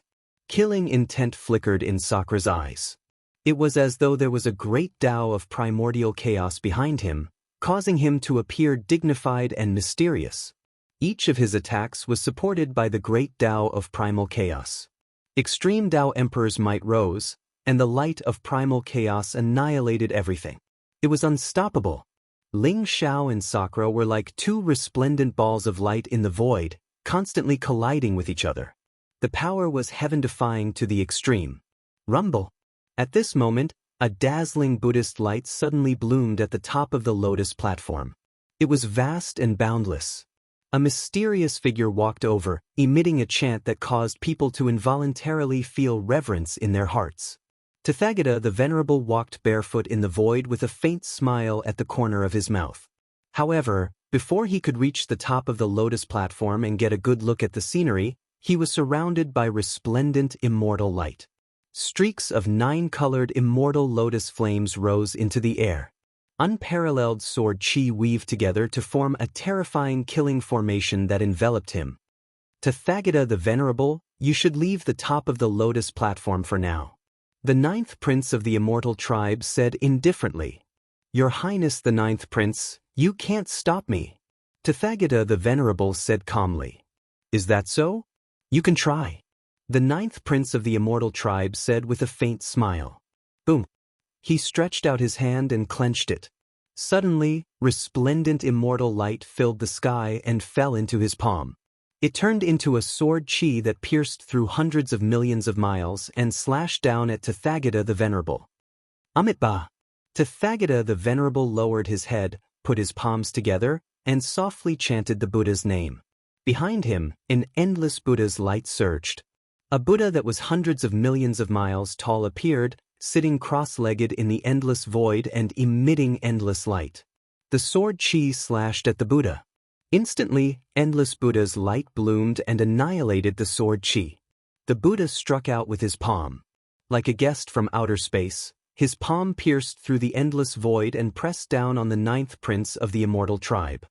Killing intent flickered in Sakra's eyes. It was as though there was a great Tao of primordial chaos behind him, causing him to appear dignified and mysterious. Each of his attacks was supported by the great Tao of primal chaos. Extreme Tao Emperor's might rose, and the light of primal chaos annihilated everything. It was unstoppable. Ling Xiao and Sakra were like 2 resplendent balls of light in the void, constantly colliding with each other. The power was heaven-defying to the extreme. Rumble. At this moment, a dazzling Buddhist light suddenly bloomed at the top of the lotus platform. It was vast and boundless. A mysterious figure walked over, emitting a chant that caused people to involuntarily feel reverence in their hearts. Tathagata the Venerable walked barefoot in the void with a faint smile at the corner of his mouth. However, before he could reach the top of the lotus platform and get a good look at the scenery, he was surrounded by resplendent immortal light. Streaks of 9-colored immortal lotus flames rose into the air. Unparalleled sword chi weaved together to form a terrifying killing formation that enveloped him. Tathagata the Venerable, you should leave the top of the lotus platform for now. The 9th Prince of the Immortal Tribe said indifferently. Your Highness the 9th Prince, you can't stop me. Tathagata the Venerable said calmly. Is that so? You can try. The 9th Prince of the Immortal Tribe said with a faint smile. Boom. He stretched out his hand and clenched it. Suddenly, resplendent immortal light filled the sky and fell into his palm. It turned into a sword chi that pierced through hundreds of millions of miles and slashed down at Tathagata the Venerable. Amitba! Tathagata the Venerable lowered his head, put his palms together, and softly chanted the Buddha's name. Behind him, an endless Buddha's light surged. A Buddha that was hundreds of millions of miles tall appeared, sitting cross-legged in the endless void and emitting endless light. The sword chi slashed at the Buddha. Instantly, endless Buddha's light bloomed and annihilated the sword chi. The Buddha struck out with his palm. Like a guest from outer space, his palm pierced through the endless void and pressed down on the 9th Prince of the Immortal Tribe.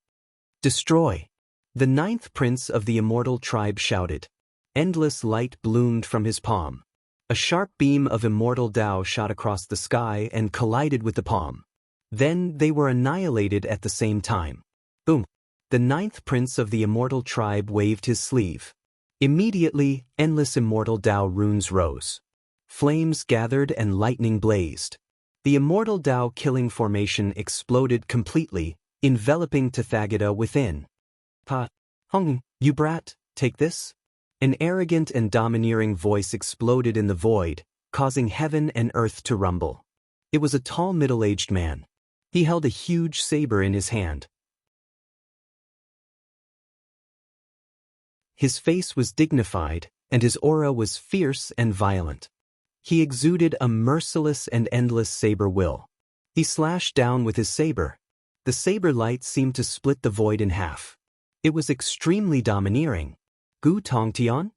Destroy! The 9th Prince of the Immortal Tribe shouted. Endless light bloomed from his palm. A sharp beam of immortal Tao shot across the sky and collided with the palm. Then they were annihilated at the same time. Boom! The 9th Prince of the Immortal Tribe waved his sleeve. Immediately, endless immortal Tao runes rose. Flames gathered and lightning blazed. The immortal Tao killing formation exploded completely, enveloping Tathagata within. Pa, Hung, you brat, take this? An arrogant and domineering voice exploded in the void, causing heaven and earth to rumble. It was a tall middle-aged man. He held a huge saber in his hand. His face was dignified, and his aura was fierce and violent. He exuded a merciless and endless saber will. He slashed down with his saber. The saber light seemed to split the void in half. It was extremely domineering. Gu Tongtian?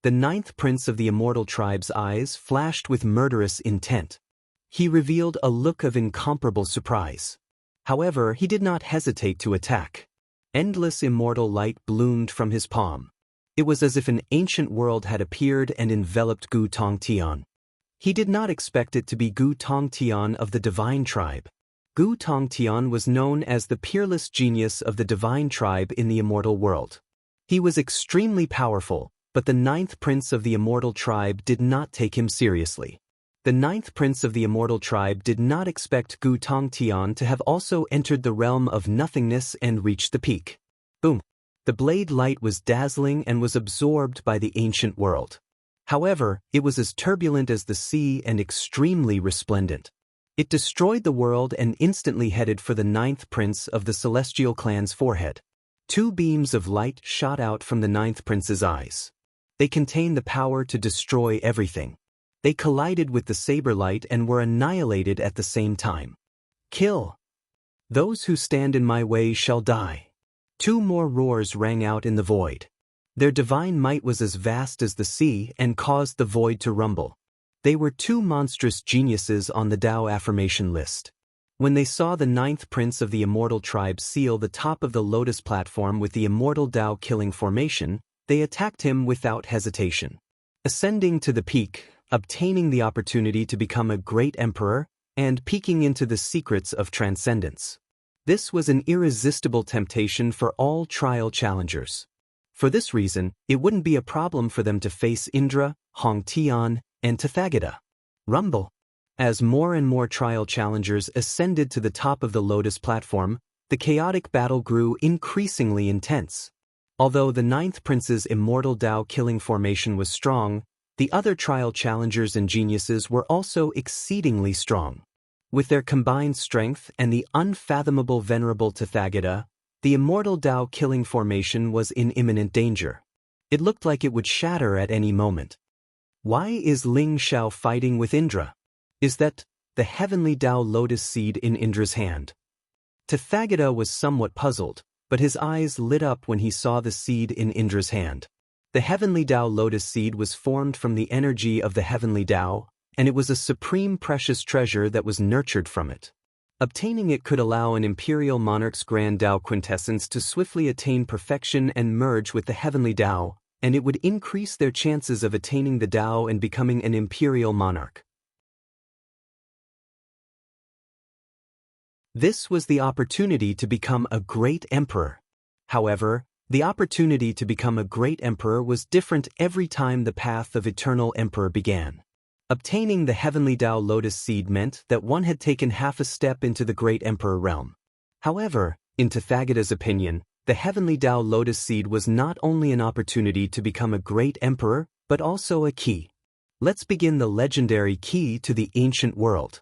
The 9th Prince of the Immortal Tribe's eyes flashed with murderous intent. He revealed a look of incomparable surprise. However, he did not hesitate to attack. Endless immortal light bloomed from his palm. It was as if an ancient world had appeared and enveloped Gu Tongtian. He did not expect it to be Gu Tongtian of the Divine Tribe. Gu Tongtian was known as the peerless genius of the Divine Tribe in the immortal world. He was extremely powerful, but the 9th Prince of the Immortal Tribe did not take him seriously. The 9th Prince of the Immortal Tribe did not expect Gu Tongtian to have also entered the realm of nothingness and reached the peak. Boom! The blade light was dazzling and was absorbed by the ancient world. However, it was as turbulent as the sea and extremely resplendent. It destroyed the world and instantly headed for the 9th Prince of the Celestial Clan's forehead. 2 beams of light shot out from the 9th Prince's eyes. They contained the power to destroy everything. They collided with the saber light and were annihilated at the same time. Kill! Those who stand in my way shall die. 2 more roars rang out in the void. Their divine might was as vast as the sea and caused the void to rumble. They were 2 monstrous geniuses on the Tao affirmation list. When they saw the 9th Prince of the Immortal Tribe seal the top of the lotus platform with the immortal Tao killing formation, they attacked him without hesitation. Ascending to the peak, obtaining the opportunity to become a great emperor, and peeking into the secrets of transcendence. This was an irresistible temptation for all trial challengers. For this reason, it wouldn't be a problem for them to face Indra, Hong Tian, and Tathagata. Rumble. As more and more trial challengers ascended to the top of the lotus platform, the chaotic battle grew increasingly intense. Although the ninth prince's immortal Tao-killing formation was strong, the other trial challengers and geniuses were also exceedingly strong. With their combined strength and the unfathomable venerable Tathagata, the immortal Tao-killing formation was in imminent danger. It looked like it would shatter at any moment. Why is Ling Xiao fighting with Indra? Is that the heavenly Tao lotus seed in Indra's hand? Tathagata was somewhat puzzled, but his eyes lit up when he saw the seed in Indra's hand. The heavenly Tao lotus seed was formed from the energy of the heavenly Tao, and it was a supreme precious treasure that was nurtured from it. Obtaining it could allow an imperial monarch's grand Tao quintessence to swiftly attain perfection and merge with the heavenly Tao, and it would increase their chances of attaining the Tao and becoming an imperial monarch. This was the opportunity to become a great emperor. However, the opportunity to become a great emperor was different every time the path of eternal emperor began. Obtaining the heavenly Tao lotus seed meant that one had taken half a step into the great emperor realm. However, in Tathagata's opinion, the heavenly Tao lotus seed was not only an opportunity to become a great emperor, but also a key. Let's begin the legendary key to the ancient world.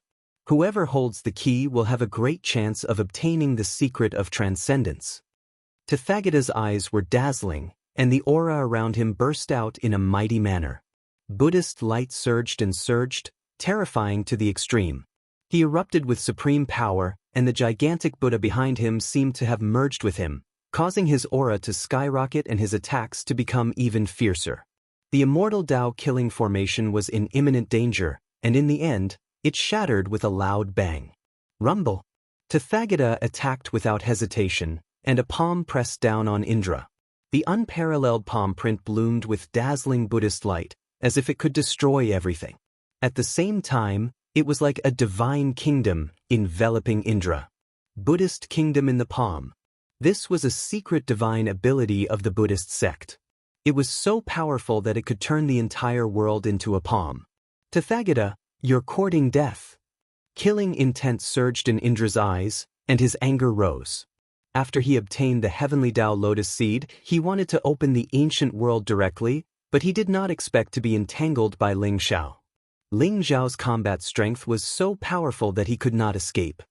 Whoever holds the key will have a great chance of obtaining the secret of transcendence. Tathagata's eyes were dazzling, and the aura around him burst out in a mighty manner. Buddhist light surged and surged, terrifying to the extreme. He erupted with supreme power, and the gigantic Buddha behind him seemed to have merged with him, causing his aura to skyrocket and his attacks to become even fiercer. The immortal Tao-killing formation was in imminent danger, and in the end, it shattered with a loud bang. Rumble! Tathagata attacked without hesitation, and a palm pressed down on Indra. The unparalleled palm print bloomed with dazzling Buddhist light, as if it could destroy everything. At the same time, it was like a divine kingdom enveloping Indra. Buddhist kingdom in the palm. This was a secret divine ability of the Buddhist sect. It was so powerful that it could turn the entire world into a palm. Tathagata, you're courting death. Killing intent surged in Indra's eyes, and his anger rose. After he obtained the heavenly Tao lotus seed, he wanted to open the ancient world directly, but he did not expect to be entangled by Ling Xiao. Ling Xiao's combat strength was so powerful that he could not escape.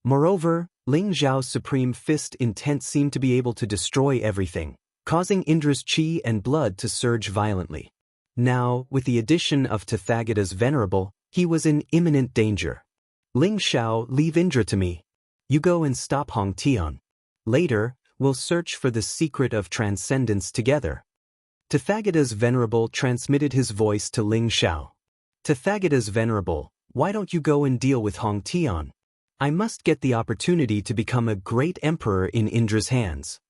Moreover, Ling Xiao's supreme fist intent seemed to be able to destroy everything, causing Indra's chi and blood to surge violently. Now, with the addition of Tathagata's venerable, he was in imminent danger. Ling Xiao, leave Indra to me. You go and stop Hong Tian. Later, we'll search for the secret of transcendence together. Tathagata's venerable transmitted his voice to Ling Xiao. Tathagata's venerable, why don't you go and deal with Hong Tian? I must get the opportunity to become a great emperor in Indra's hands.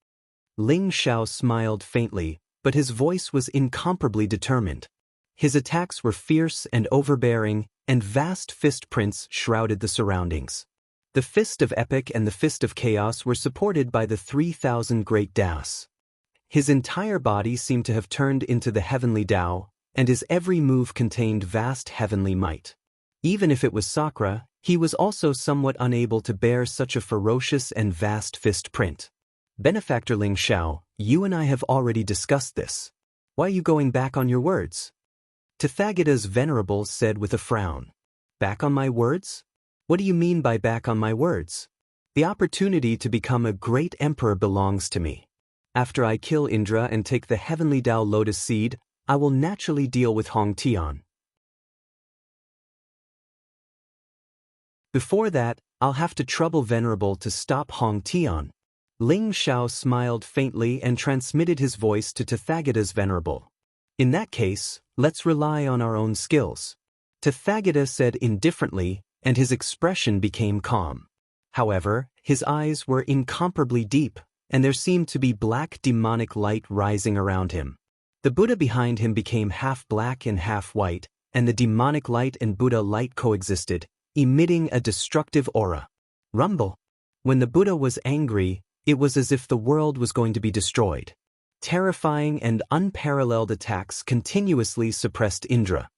Ling Xiao smiled faintly, but his voice was incomparably determined. His attacks were fierce and overbearing, and vast fist prints shrouded the surroundings. The fist of epic and the fist of chaos were supported by the 3,000 great Taos. His entire body seemed to have turned into the heavenly Tao, and his every move contained vast heavenly might. Even if it was Sakra, he was also somewhat unable to bear such a ferocious and vast fist print. Benefactor Ling Xiao, you and I have already discussed this. Why are you going back on your words? Tathagata's venerable said with a frown. Back on my words? What do you mean by back on my words? The opportunity to become a great emperor belongs to me. After I kill Indra and take the heavenly Tao lotus seed, I will naturally deal with Hong Tian. Before that, I'll have to trouble Venerable to stop Hong Tian. Ling Xiao smiled faintly and transmitted his voice to Tathagata's venerable. In that case, let's rely on our own skills. Tathagata said indifferently, and his expression became calm. However, his eyes were incomparably deep, and there seemed to be black demonic light rising around him. The Buddha behind him became half black and half white, and the demonic light and Buddha light coexisted, emitting a destructive aura. Rumble. When the Buddha was angry, it was as if the world was going to be destroyed. Terrifying and unparalleled attacks continuously suppressed Indra.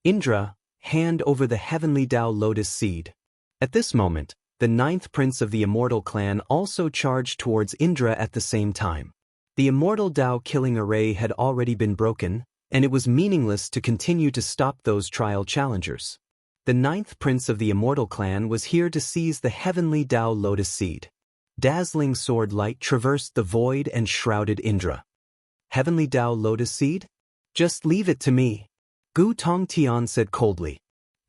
Indra, hand over the heavenly Tao lotus seed. At this moment, the ninth prince of the immortal clan also charged towards Indra at the same time. The immortal Tao killing array had already been broken, and it was meaningless to continue to stop those trial challengers. The ninth prince of the immortal clan was here to seize the heavenly Tao lotus seed. Dazzling sword light traversed the void and shrouded Indra. Heavenly Tao lotus seed? Just leave it to me, Gu Tongtian said coldly.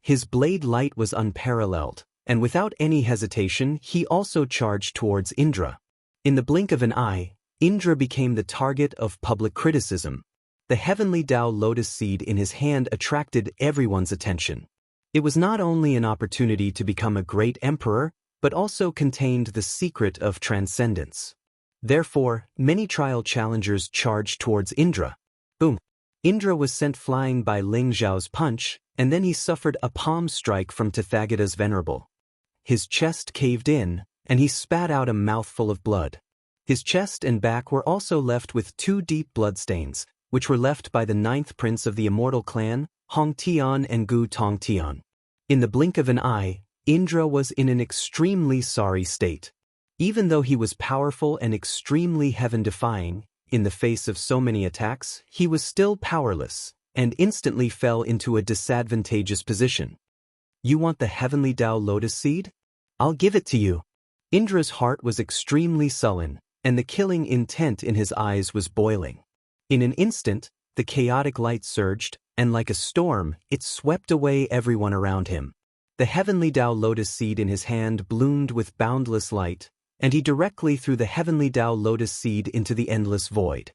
His blade light was unparalleled, and without any hesitation he also charged towards Indra. In the blink of an eye, Indra became the target of public criticism. The heavenly Tao lotus seed in his hand attracted everyone's attention. It was not only an opportunity to become a great emperor, but also contained the secret of transcendence. Therefore, many trial challengers charged towards Indra. Boom! Indra was sent flying by Ling Zhao's punch, and then he suffered a palm strike from Tathagata's venerable. His chest caved in, and he spat out a mouthful of blood. His chest and back were also left with 2 deep bloodstains, which were left by the ninth prince of the immortal clan, Hong Tian and Gu Tongtian. In the blink of an eye, Indra was in an extremely sorry state. Even though he was powerful and extremely heaven-defying, in the face of so many attacks, he was still powerless, and instantly fell into a disadvantageous position. You want the heavenly Tao lotus seed? I'll give it to you. Indra's heart was extremely sullen, and the killing intent in his eyes was boiling. In an instant, the chaotic light surged, and like a storm, it swept away everyone around him. The heavenly Tao lotus seed in his hand bloomed with boundless light, and he directly threw the heavenly Tao lotus seed into the endless void.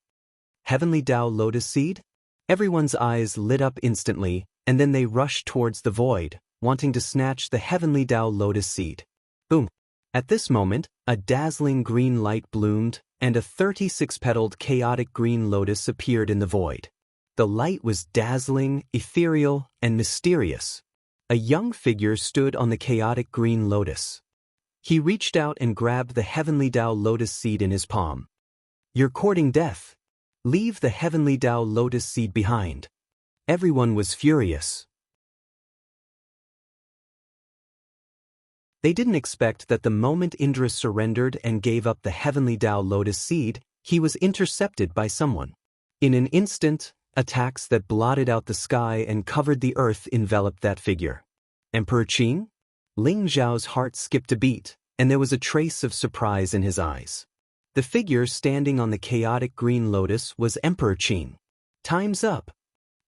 Heavenly Tao lotus seed? Everyone's eyes lit up instantly, and then they rushed towards the void, wanting to snatch the heavenly Tao lotus seed. Boom! At this moment, a dazzling green light bloomed, and a 36-petaled chaotic green lotus appeared in the void. The light was dazzling, ethereal, and mysterious. A young figure stood on the chaotic green lotus. He reached out and grabbed the heavenly Tao lotus seed in his palm. You're courting death. Leave the heavenly Tao lotus seed behind. Everyone was furious. They didn't expect that the moment Indra surrendered and gave up the heavenly Tao lotus seed, he was intercepted by someone. In an instant, attacks that blotted out the sky and covered the earth enveloped that figure. Emperor Qing? Ling Zhao's heart skipped a beat, and there was a trace of surprise in his eyes. The figure standing on the chaotic green lotus was Emperor Qing. Time's up.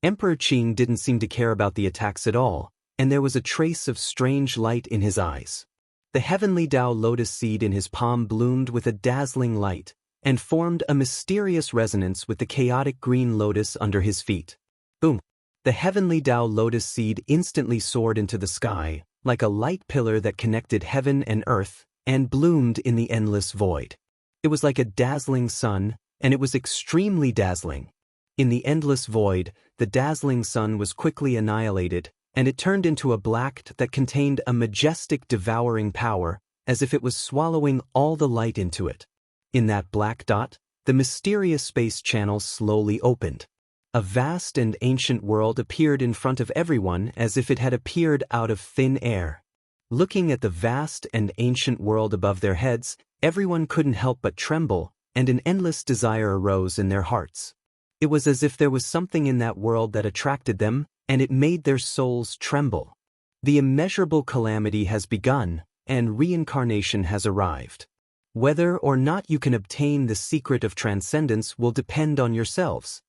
Emperor Qing didn't seem to care about the attacks at all, and there was a trace of strange light in his eyes. The heavenly Tao lotus seed in his palm bloomed with a dazzling light, and formed a mysterious resonance with the chaotic green lotus under his feet. Boom! The heavenly Tao lotus seed instantly soared into the sky, like a light pillar that connected heaven and earth, and bloomed in the endless void. It was like a dazzling sun, and it was extremely dazzling. In the endless void, the dazzling sun was quickly annihilated, and it turned into a black that contained a majestic devouring power, as if it was swallowing all the light into it. In that black dot, the mysterious space channel slowly opened. A vast and ancient world appeared in front of everyone as if it had appeared out of thin air. Looking at the vast and ancient world above their heads, everyone couldn't help but tremble, and an endless desire arose in their hearts. It was as if there was something in that world that attracted them, and it made their souls tremble. The immeasurable calamity has begun, and reincarnation has arrived. Whether or not you can obtain the secret of transcendence will depend on yourselves.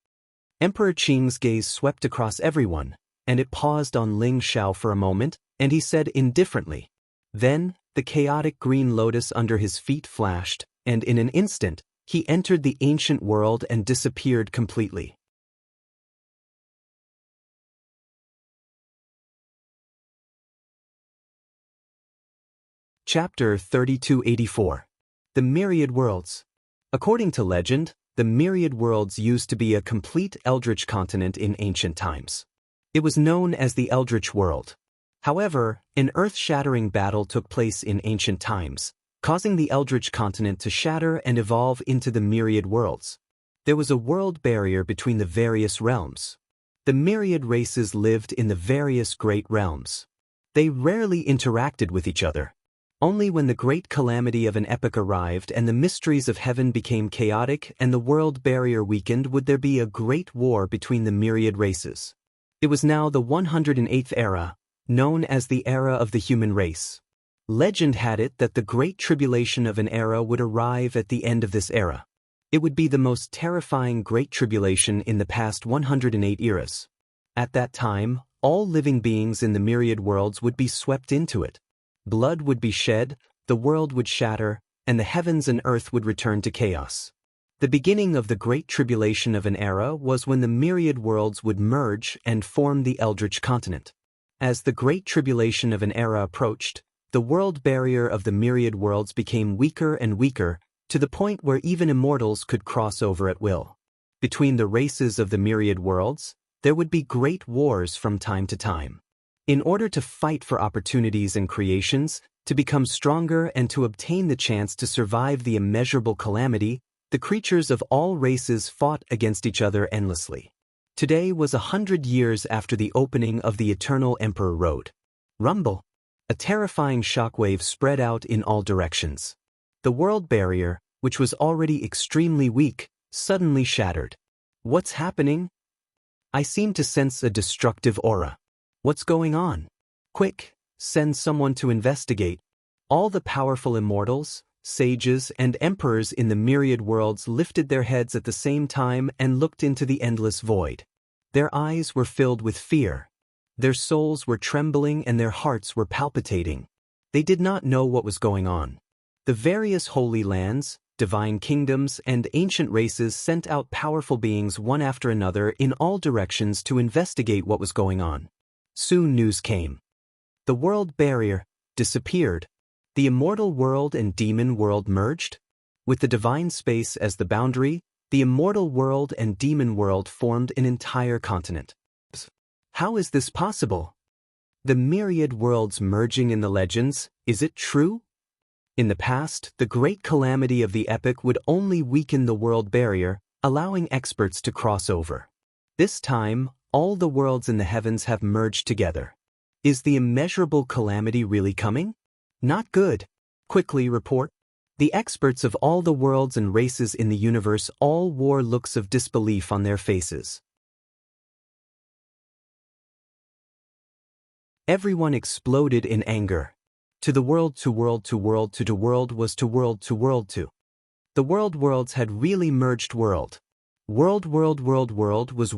Emperor Qing's gaze swept across everyone, and it paused on Ling Zhao for a moment, and he said indifferently. Then, the chaotic green lotus under his feet flashed, and in an instant, he entered the ancient world and disappeared completely. Chapter 3284. The Myriad Worlds. According to legend, the Myriad Worlds used to be a complete eldritch continent in ancient times. It was known as the Eldritch World. However, an earth-shattering battle took place in ancient times, causing the Eldritch continent to shatter and evolve into the Myriad Worlds. There was a world barrier between the various realms. The myriad races lived in the various great realms. They rarely interacted with each other. Only when the great calamity of an epoch arrived and the mysteries of heaven became chaotic and the world barrier weakened would there be a great war between the myriad races. It was now the 108th era, known as the era of the human race. Legend had it that the great tribulation of an era would arrive at the end of this era. It would be the most terrifying great tribulation in the past 108 eras. At that time, all living beings in the myriad worlds would be swept into it. Blood would be shed, the world would shatter, and the heavens and earth would return to chaos. The beginning of the great tribulation of an era was when the myriad worlds would merge and form the eldritch continent. As the great tribulation of an era approached, the world barrier of the myriad worlds became weaker and weaker, to the point where even immortals could cross over at will. Between the races of the myriad worlds, there would be great wars from time to time. In order to fight for opportunities and creations, to become stronger and to obtain the chance to survive the immeasurable calamity, the creatures of all races fought against each other endlessly. Today was 100 years after the opening of the Eternal Emperor Road. Rumble! A terrifying shockwave spread out in all directions. The world barrier, which was already extremely weak, suddenly shattered. What's happening? I seem to sense a destructive aura. What's going on? Quick, send someone to investigate. All the powerful immortals, sages, and emperors in the myriad worlds lifted their heads at the same time and looked into the endless void. Their eyes were filled with fear. Their souls were trembling and their hearts were palpitating. They did not know what was going on. The various holy lands, divine kingdoms, and ancient races sent out powerful beings one after another in all directions to investigate what was going on. Soon news came. The world barrier disappeared. The immortal world and demon world merged. With the divine space as the boundary, the immortal world and demon world formed an entire continent. How is this possible? The myriad worlds merging in the legends, is it true? In the past, the great calamity of the epoch would only weaken the world barrier, allowing experts to cross over. This time, all the worlds in the heavens have merged together. Is the immeasurable calamity really coming? Not good. Quickly report. The experts of all the worlds and races in the universe all wore looks of disbelief on their faces. Everyone exploded in anger. To the world, to world, to world, to world was to world, to world, to. The worlds had really merged world. World was world world world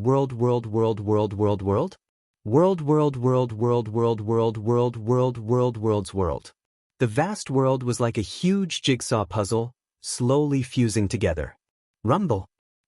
world world world world. The vast world was like a huge jigsaw puzzle, slowly fusing together. Rumble!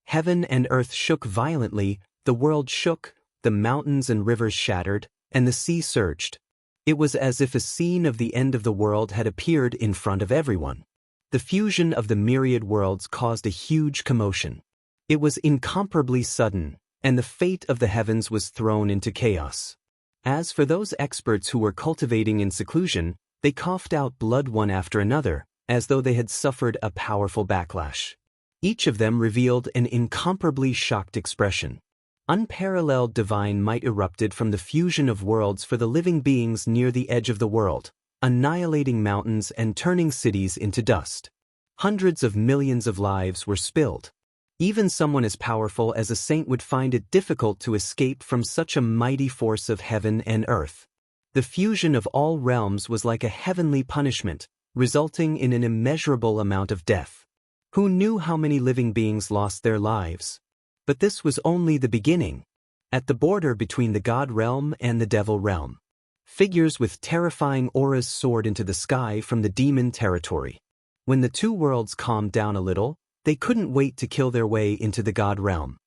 Heaven and earth shook violently, the world shook, the mountains and rivers shattered, and the sea surged. It was as if a scene of the end of the world had appeared in front of everyone. The fusion of the myriad worlds caused a huge commotion. It was incomparably sudden, and the fate of the heavens was thrown into chaos. As for those experts who were cultivating in seclusion, they coughed out blood one after another, as though they had suffered a powerful backlash. Each of them revealed an incomparably shocked expression. Unparalleled divine might erupted from the fusion of worlds for the living beings near the edge of the world, annihilating mountains and turning cities into dust. Hundreds of millions of lives were spilled. Even someone as powerful as a saint would find it difficult to escape from such a mighty force of heaven and earth. The fusion of all realms was like a heavenly punishment, resulting in an immeasurable amount of death. Who knew how many living beings lost their lives? But this was only the beginning. At the border between the God realm and the devil realm, figures with terrifying auras soared into the sky from the demon territory. When the two worlds calmed down a little, they couldn't wait to kill their way into the God realm.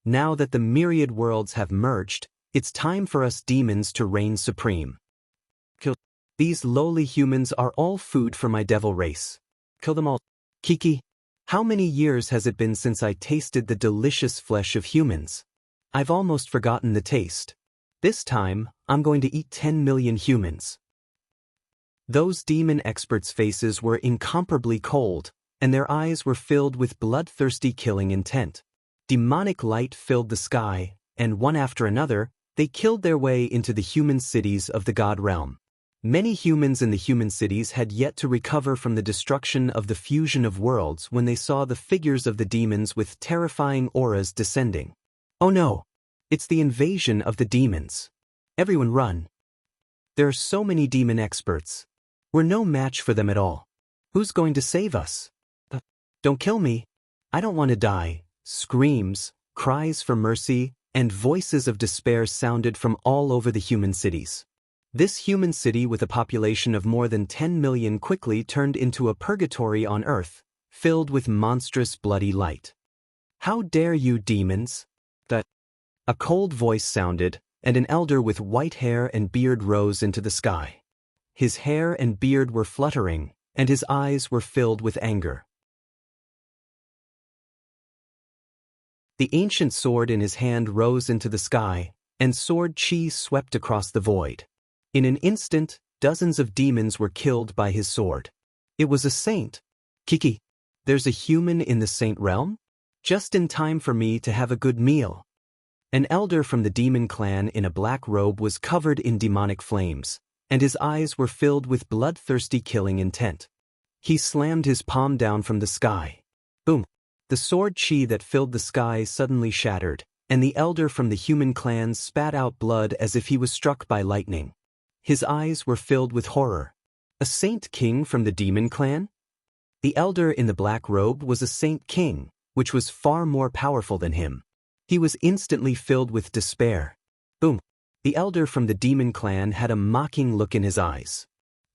Now that the myriad worlds have merged, it's time for us demons to reign supreme. Kill. These lowly humans are all food for my devil race. Kill them all. Kiki, how many years has it been since I tasted the delicious flesh of humans? I've almost forgotten the taste. This time, I'm going to eat 10 million humans. Those demon experts' faces were incomparably cold, and their eyes were filled with bloodthirsty killing intent. Demonic light filled the sky, and one after another, they killed their way into the human cities of the God realm. Many humans in the human cities had yet to recover from the destruction of the fusion of worlds when they saw the figures of the demons with terrifying auras descending. Oh no! It's the invasion of the demons. Everyone run. There are so many demon experts. We're no match for them at all. Who's going to save us? Don't kill me. I don't want to die. Screams, cries for mercy, and voices of despair sounded from all over the human cities. This human city with a population of more than 10 million quickly turned into a purgatory on Earth, filled with monstrous bloody light. How dare you, demons? A cold voice sounded, and an elder with white hair and beard rose into the sky. His hair and beard were fluttering, and his eyes were filled with anger. The ancient sword in his hand rose into the sky, and sword chi swept across the void. In an instant, dozens of demons were killed by his sword. It was a saint. Kiki, there's a human in the saint realm? Just in time for me to have a good meal. An elder from the demon clan in a black robe was covered in demonic flames, and his eyes were filled with bloodthirsty killing intent. He slammed his palm down from the sky. Boom! The sword chi that filled the sky suddenly shattered, and the elder from the human clan spat out blood as if he was struck by lightning. His eyes were filled with horror. A saint king from the demon clan? The elder in the black robe was a saint king, which was far more powerful than him. He was instantly filled with despair. Boom! The elder from the demon clan had a mocking look in his eyes.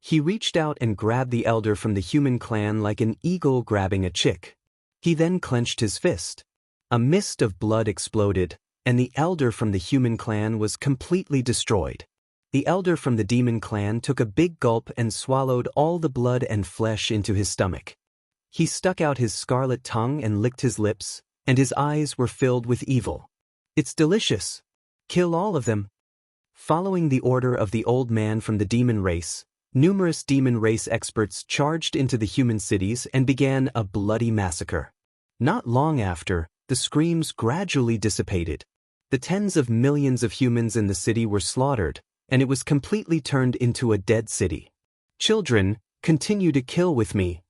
He reached out and grabbed the elder from the human clan like an eagle grabbing a chick. He then clenched his fist. A mist of blood exploded, and the elder from the human clan was completely destroyed. The elder from the demon clan took a big gulp and swallowed all the blood and flesh into his stomach. He stuck out his scarlet tongue and licked his lips, and his eyes were filled with evil. It's delicious. Kill all of them. Following the order of the old man from the demon race, numerous demon race experts charged into the human cities and began a bloody massacre. Not long after, the screams gradually dissipated. The tens of millions of humans in the city were slaughtered, and it was completely turned into a dead city. Children, continue to kill with me.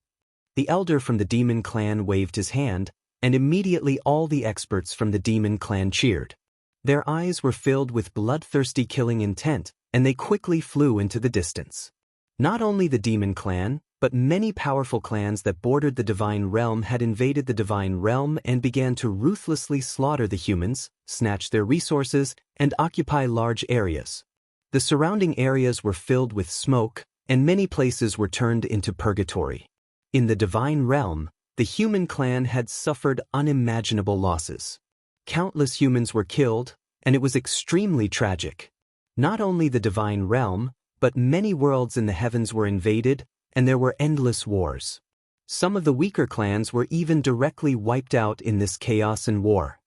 The elder from the demon clan waved his hand, and immediately all the experts from the demon clan cheered. Their eyes were filled with bloodthirsty killing intent, and they quickly flew into the distance. Not only the demon clan, but many powerful clans that bordered the divine realm had invaded the divine realm and began to ruthlessly slaughter the humans, snatch their resources, and occupy large areas. The surrounding areas were filled with smoke, and many places were turned into purgatory. In the divine realm, the human clan had suffered unimaginable losses. Countless humans were killed, and it was extremely tragic. Not only the divine realm, but many worlds in the heavens were invaded, and there were endless wars. Some of the weaker clans were even directly wiped out in this chaos and war.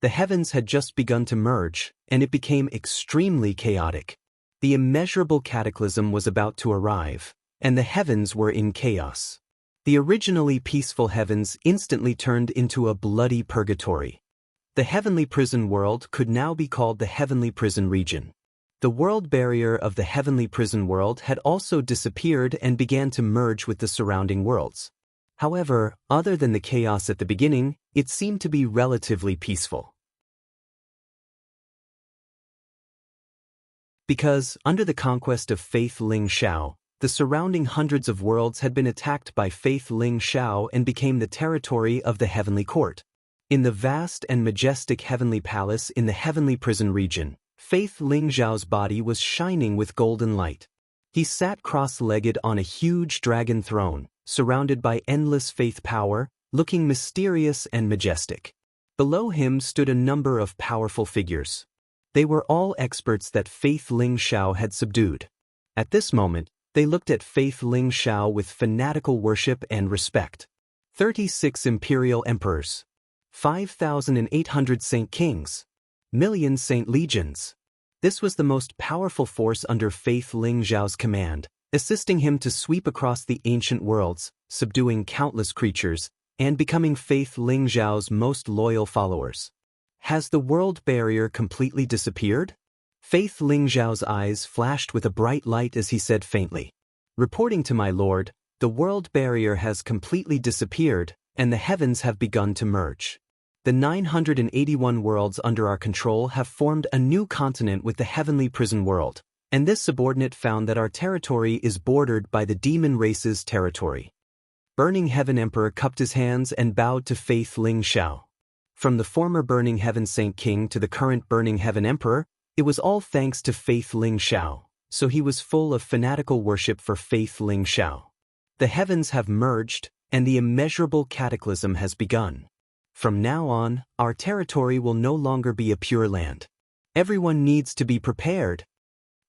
The heavens had just begun to merge, and it became extremely chaotic. The immeasurable cataclysm was about to arrive, and the heavens were in chaos. The originally peaceful heavens instantly turned into a bloody purgatory. The heavenly prison world could now be called the heavenly prison region. The world barrier of the heavenly prison world had also disappeared and began to merge with the surrounding worlds. However, other than the chaos at the beginning, it seemed to be relatively peaceful. Because, under the conquest of Faith Ling Shao, the surrounding hundreds of worlds had been attacked by Faith Ling Shao and became the territory of the heavenly court. In the vast and majestic heavenly palace in the heavenly prison region, Faith Ling Zhao's body was shining with golden light. He sat cross-legged on a huge dragon throne, surrounded by endless faith power, looking mysterious and majestic. Below him stood a number of powerful figures. They were all experts that Faith Ling Shao had subdued. At this moment, they looked at Faith Ling Shao with fanatical worship and respect. 36 imperial emperors, 5,800 saint kings, million saint legions. This was the most powerful force under Faith Ling Zhao's command, assisting him to sweep across the ancient worlds, subduing countless creatures, and becoming Faith Ling Zhao's most loyal followers. Has the world barrier completely disappeared? Faith Lingzhao's eyes flashed with a bright light as he said faintly, "Reporting to my lord, the world barrier has completely disappeared, and the heavens have begun to merge. The 981 worlds under our control have formed a new continent with the heavenly prison world, and this subordinate found that our territory is bordered by the demon race's territory." Burning Heaven Emperor cupped his hands and bowed to Faith Lingzhao. From the former Burning Heaven Saint King to the current Burning Heaven Emperor, it was all thanks to Faith Lingzhao, so he was full of fanatical worship for Faith Lingzhao. The heavens have merged, and the immeasurable cataclysm has begun. From now on, our territory will no longer be a pure land. Everyone needs to be prepared.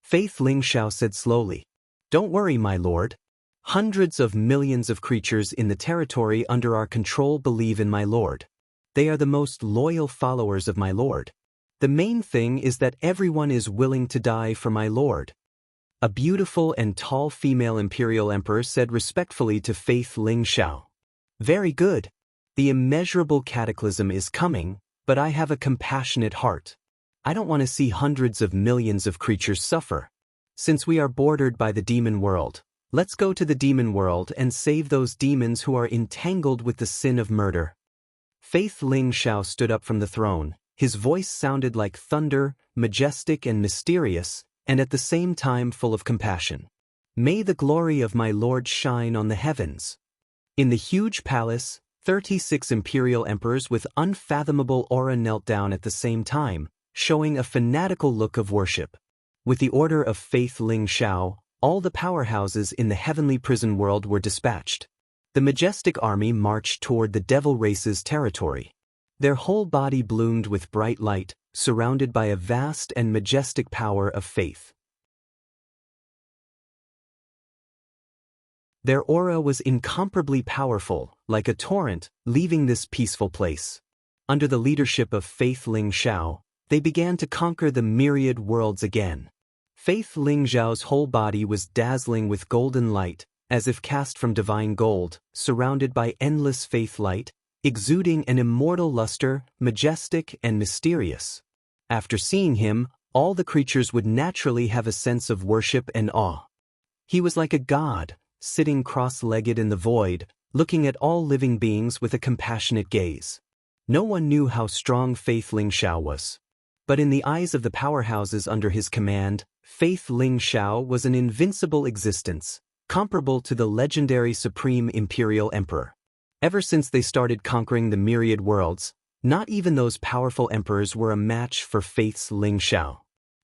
Faith Lingzhao said slowly, "Don't worry, my lord. Hundreds of millions of creatures in the territory under our control believe in my lord. They are the most loyal followers of my lord. The main thing is that everyone is willing to die for my lord." A beautiful and tall female imperial emperor said respectfully to Faith Lingzhao, "Very good. The immeasurable cataclysm is coming, but I have a compassionate heart. I don't want to see hundreds of millions of creatures suffer. Since we are bordered by the demon world, let's go to the demon world and save those demons who are entangled with the sin of murder." Faith Lingzhao stood up from the throne. His voice sounded like thunder, majestic and mysterious, and at the same time full of compassion. "May the glory of my lord shine on the heavens." In the huge palace, 36 imperial emperors with unfathomable aura knelt down at the same time, showing a fanatical look of worship. With the order of Faith Lingzhao, all the powerhouses in the heavenly prison world were dispatched. The majestic army marched toward the devil race's territory. Their whole body bloomed with bright light, surrounded by a vast and majestic power of faith. Their aura was incomparably powerful, like a torrent, leaving this peaceful place. Under the leadership of Faith Lingzhao, they began to conquer the myriad worlds again. Faith Lingzhao's whole body was dazzling with golden light, as if cast from divine gold, surrounded by endless faith light, exuding an immortal luster, majestic and mysterious. After seeing him, all the creatures would naturally have a sense of worship and awe. He was like a god, sitting cross-legged in the void, looking at all living beings with a compassionate gaze. No one knew how strong Faith Lingzhao was. But in the eyes of the powerhouses under his command, Faith Lingzhao was an invincible existence, comparable to the legendary Supreme Imperial Emperor. Ever since they started conquering the myriad worlds, not even those powerful emperors were a match for Faith Lingzhao.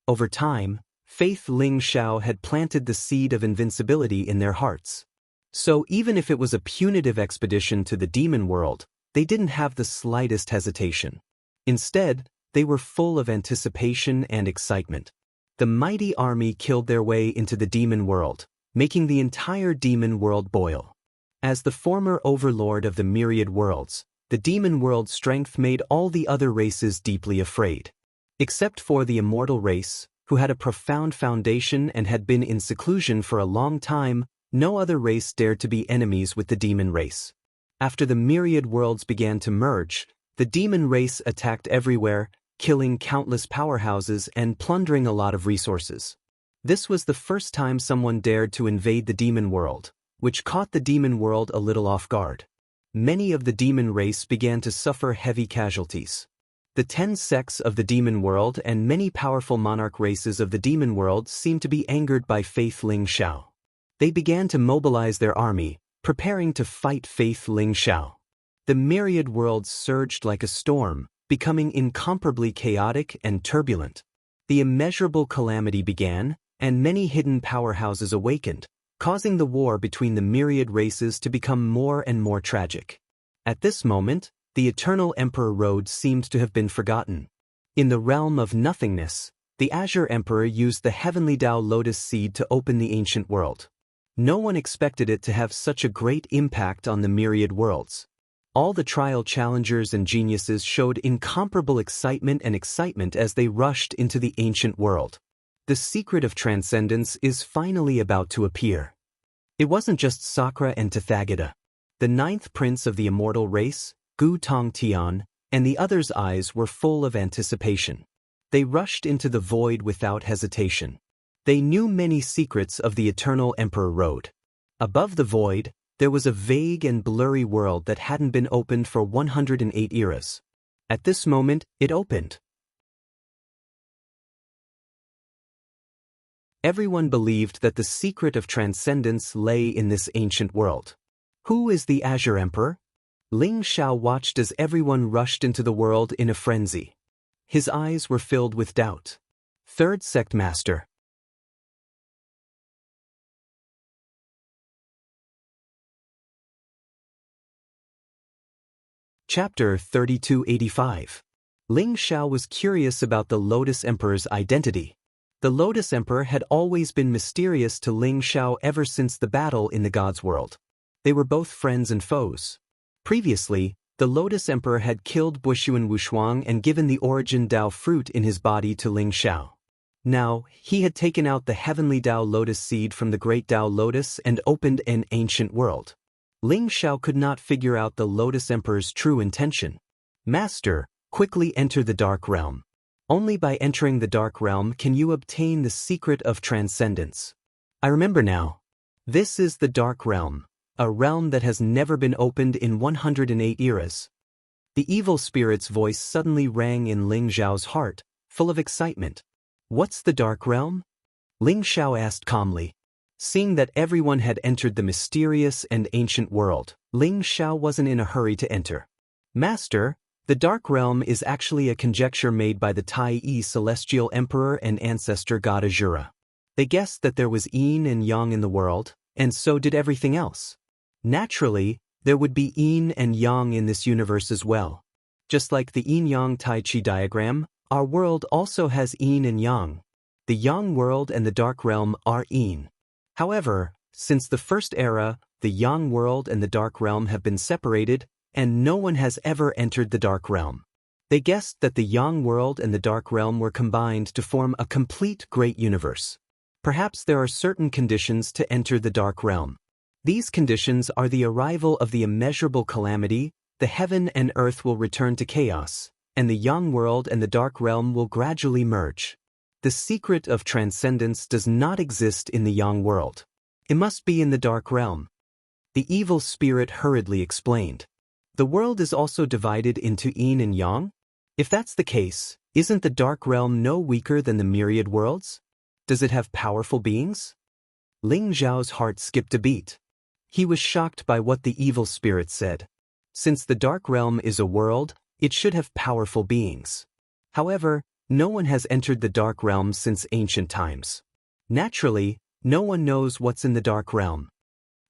Over time, Faith Lingzhao had planted the seed of invincibility in their hearts. So even if it was a punitive expedition to the demon world, they didn't have the slightest hesitation. Instead, they were full of anticipation and excitement. The mighty army killed their way into the demon world, making the entire demon world boil. As the former overlord of the myriad worlds, the demon world's strength made all the other races deeply afraid. Except for the immortal race, who had a profound foundation and had been in seclusion for a long time, no other race dared to be enemies with the demon race. After the myriad worlds began to merge, the demon race attacked everywhere, killing countless powerhouses and plundering a lot of resources. This was the first time someone dared to invade the demon world, which caught the demon world a little off guard. Many of the demon race began to suffer heavy casualties. The 10 sects of the demon world and many powerful monarch races of the demon world seemed to be angered by Faith Lingzhao. They began to mobilize their army, preparing to fight Faith Lingzhao. The myriad worlds surged like a storm, becoming incomparably chaotic and turbulent. The immeasurable calamity began, and many hidden powerhouses awakened, causing the war between the myriad races to become more and more tragic. At this moment, the eternal Emperor Road seemed to have been forgotten. In the realm of nothingness, the Azure Emperor used the heavenly Tao Lotus Seed to open the ancient world. No one expected it to have such a great impact on the myriad worlds. All the trial challengers and geniuses showed incomparable excitement as they rushed into the ancient world. The secret of transcendence is finally about to appear. It wasn't just Sakura and Tathagata. The 9th prince of the immortal race, Gu Tongtian, and the others' eyes were full of anticipation. They rushed into the void without hesitation. They knew many secrets of the eternal Emperor Road. Above the void, there was a vague and blurry world that hadn't been opened for 108 eras. At this moment, it opened. Everyone believed that the secret of transcendence lay in this ancient world. Who is the Azure Emperor? Ling Xiao watched as everyone rushed into the world in a frenzy. His eyes were filled with doubt. Third Sect Master. Chapter 3285. Ling Xiao was curious about the Lotus Emperor's identity. The Lotus Emperor had always been mysterious to Ling Xiao ever since the battle in the God's world. They were both friends and foes. Previously, the Lotus Emperor had killed Bushuan Wushuang and given the origin Dao fruit in his body to Ling Xiao. Now, he had taken out the heavenly Dao lotus seed from the great Dao lotus and opened an ancient world. Ling Xiao could not figure out the Lotus Emperor's true intention. Master, quickly enter the Dark Realm. Only by entering the Dark Realm can you obtain the secret of transcendence. I remember now. This is the Dark Realm, a realm that has never been opened in 108 eras. The evil spirit's voice suddenly rang in Ling Xiao's heart, full of excitement. What's the Dark Realm? Ling Xiao asked calmly. Seeing that everyone had entered the mysterious and ancient world, Ling Xiao wasn't in a hurry to enter. Master, the Dark Realm is actually a conjecture made by the Tai celestial emperor and ancestor god Azura. They guessed that there was yin and yang in the world, and so did everything else. Naturally, there would be yin and yang in this universe as well. Just like the yin-yang Tai Chi diagram, our world also has yin and yang. The yang world and the Dark Realm are yin. However, since the first era, the yang world and the Dark Realm have been separated, and no one has ever entered the Dark Realm. They guessed that the yang world and the Dark Realm were combined to form a complete great universe. Perhaps there are certain conditions to enter the Dark Realm. These conditions are the arrival of the immeasurable calamity, the heaven and earth will return to chaos, and the yang world and the Dark Realm will gradually merge. The secret of transcendence does not exist in the yang world. It must be in the Dark Realm. The evil spirit hurriedly explained. The world is also divided into yin and yang? If that's the case, isn't the Dark Realm no weaker than the myriad worlds? Does it have powerful beings? Ling Xiao's heart skipped a beat. He was shocked by what the evil spirit said. Since the Dark Realm is a world, it should have powerful beings. However, no one has entered the Dark Realm since ancient times. Naturally, no one knows what's in the Dark Realm.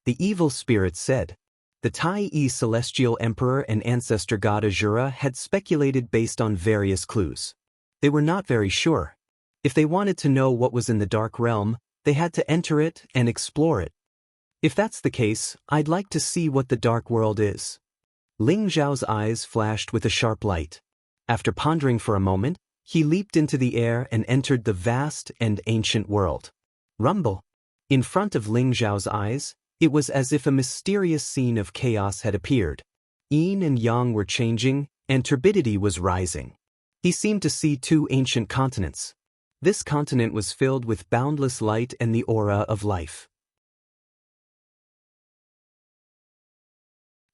The evil spirit said. The Tai celestial emperor and ancestor god Azura had speculated based on various clues. They were not very sure. If they wanted to know what was in the Dark Realm, they had to enter it and explore it. If that's the case, I'd like to see what the Dark World is. Ling Xiao's eyes flashed with a sharp light. After pondering for a moment, he leaped into the air and entered the vast and ancient world. Rumble. In front of Ling Xiao's eyes, it was as if a mysterious scene of chaos had appeared. Yin and yang were changing, and turbidity was rising. He seemed to see two ancient continents. This continent was filled with boundless light and the aura of life.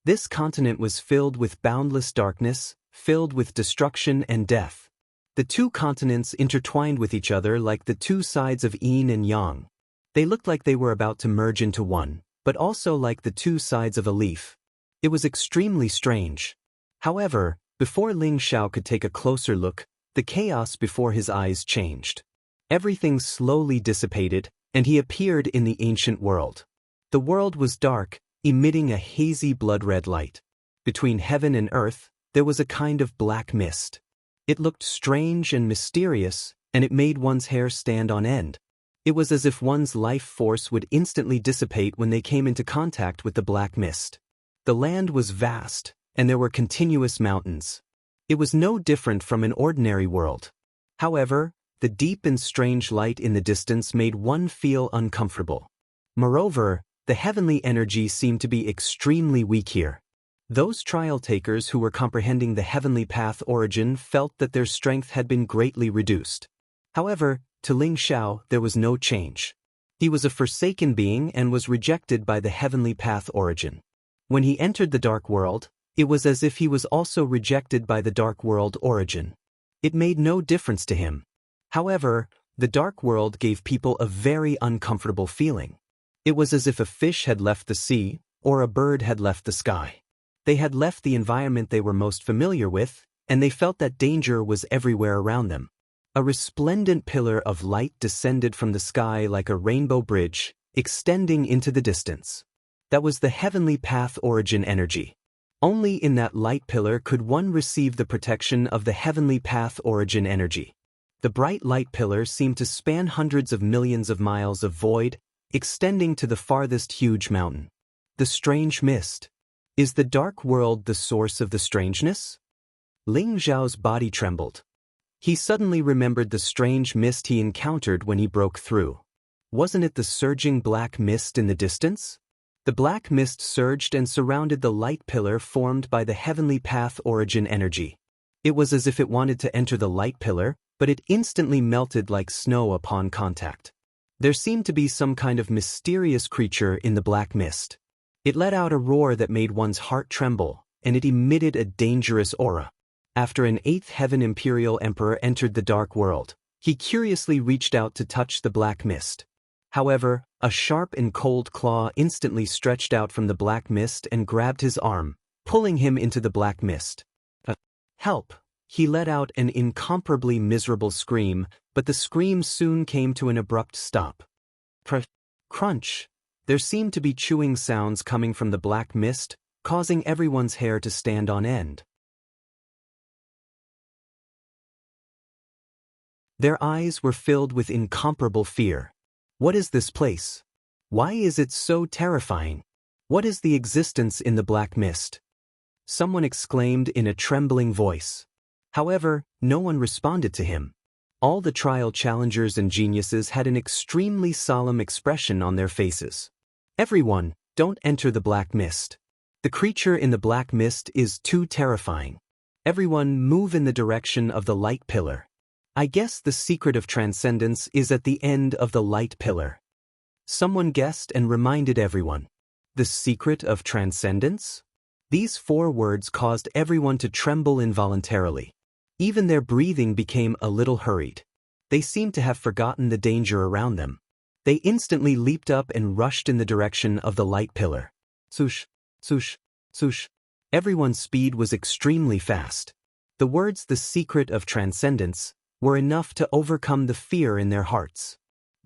This continent was filled with boundless darkness, filled with destruction and death. The two continents intertwined with each other like the two sides of yin and yang. They looked like they were about to merge into one, but also like the two sides of a leaf. It was extremely strange. However, before Ling Xiao could take a closer look, the chaos before his eyes changed. Everything slowly dissipated, and he appeared in the ancient world. The world was dark, emitting a hazy blood-red light. Between heaven and earth, there was a kind of black mist. It looked strange and mysterious, and it made one's hair stand on end. It was as if one's life force would instantly dissipate when they came into contact with the black mist. The land was vast, and there were continuous mountains. It was no different from an ordinary world. However, the deep and strange light in the distance made one feel uncomfortable. Moreover, the heavenly energy seemed to be extremely weak here. Those trial takers who were comprehending the heavenly path origin felt that their strength had been greatly reduced. However, to Ling Xiao there was no change. He was a forsaken being and was rejected by the heavenly path origin. When he entered the dark world, it was as if he was also rejected by the dark world origin. It made no difference to him. However, the dark world gave people a very uncomfortable feeling. It was as if a fish had left the sea, or a bird had left the sky. They had left the environment they were most familiar with, and they felt that danger was everywhere around them. A resplendent pillar of light descended from the sky like a rainbow bridge, extending into the distance. That was the heavenly path origin energy. Only in that light pillar could one receive the protection of the heavenly path origin energy. The bright light pillar seemed to span hundreds of millions of miles of void, extending to the farthest huge mountain. The strange mist. Is the dark world the source of the strangeness? Ling Xiao's body trembled. He suddenly remembered the strange mist he encountered when he broke through. Wasn't it the surging black mist in the distance? The black mist surged and surrounded the light pillar formed by the heavenly path origin energy. It was as if it wanted to enter the light pillar, but it instantly melted like snow upon contact. There seemed to be some kind of mysterious creature in the black mist. It let out a roar that made one's heart tremble, and it emitted a dangerous aura. After an 8th heaven imperial emperor entered the dark world, he curiously reached out to touch the black mist. However, a sharp and cold claw instantly stretched out from the black mist and grabbed his arm, pulling him into the black mist. Help! He let out an incomparably miserable scream, but the scream soon came to an abrupt stop. Crunch! There seemed to be chewing sounds coming from the black mist, causing everyone's hair to stand on end. Their eyes were filled with incomparable fear. What is this place? Why is it so terrifying? What is the existence in the black mist? Someone exclaimed in a trembling voice. However, no one responded to him. All the trial challengers and geniuses had an extremely solemn expression on their faces. Everyone, don't enter the black mist. The creature in the black mist is too terrifying. Everyone move in the direction of the light pillar. I guess the secret of transcendence is at the end of the light pillar. Someone guessed and reminded everyone. The secret of transcendence? These 4 words caused everyone to tremble involuntarily. Even their breathing became a little hurried. They seemed to have forgotten the danger around them. They instantly leaped up and rushed in the direction of the light pillar. Swoosh, swoosh, swoosh. Everyone's speed was extremely fast. The words "the secret of transcendence" were enough to overcome the fear in their hearts.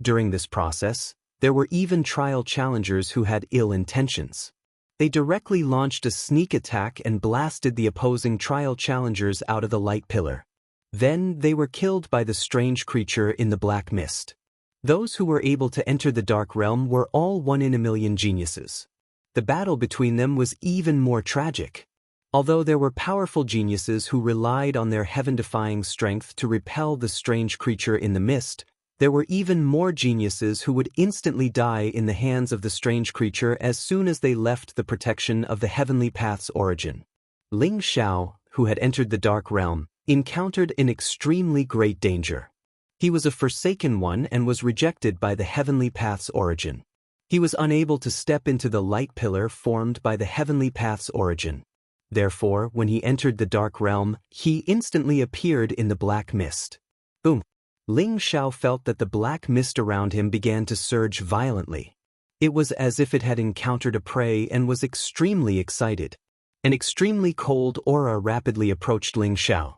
During this process, there were even trial challengers who had ill intentions. They directly launched a sneak attack and blasted the opposing trial challengers out of the light pillar. Then they were killed by the strange creature in the black mist. Those who were able to enter the dark realm were all 1 in a million geniuses. The battle between them was even more tragic. Although there were powerful geniuses who relied on their heaven-defying strength to repel the strange creature in the mist, there were even more geniuses who would instantly die in the hands of the strange creature as soon as they left the protection of the heavenly path's origin. Ling Xiao, who had entered the dark realm, encountered an extremely great danger. He was a forsaken one and was rejected by the heavenly path's origin. He was unable to step into the light pillar formed by the heavenly path's origin. Therefore, when he entered the dark realm, he instantly appeared in the black mist. Boom! Ling Xiao felt that the black mist around him began to surge violently. It was as if it had encountered a prey and was extremely excited. An extremely cold aura rapidly approached Ling Xiao.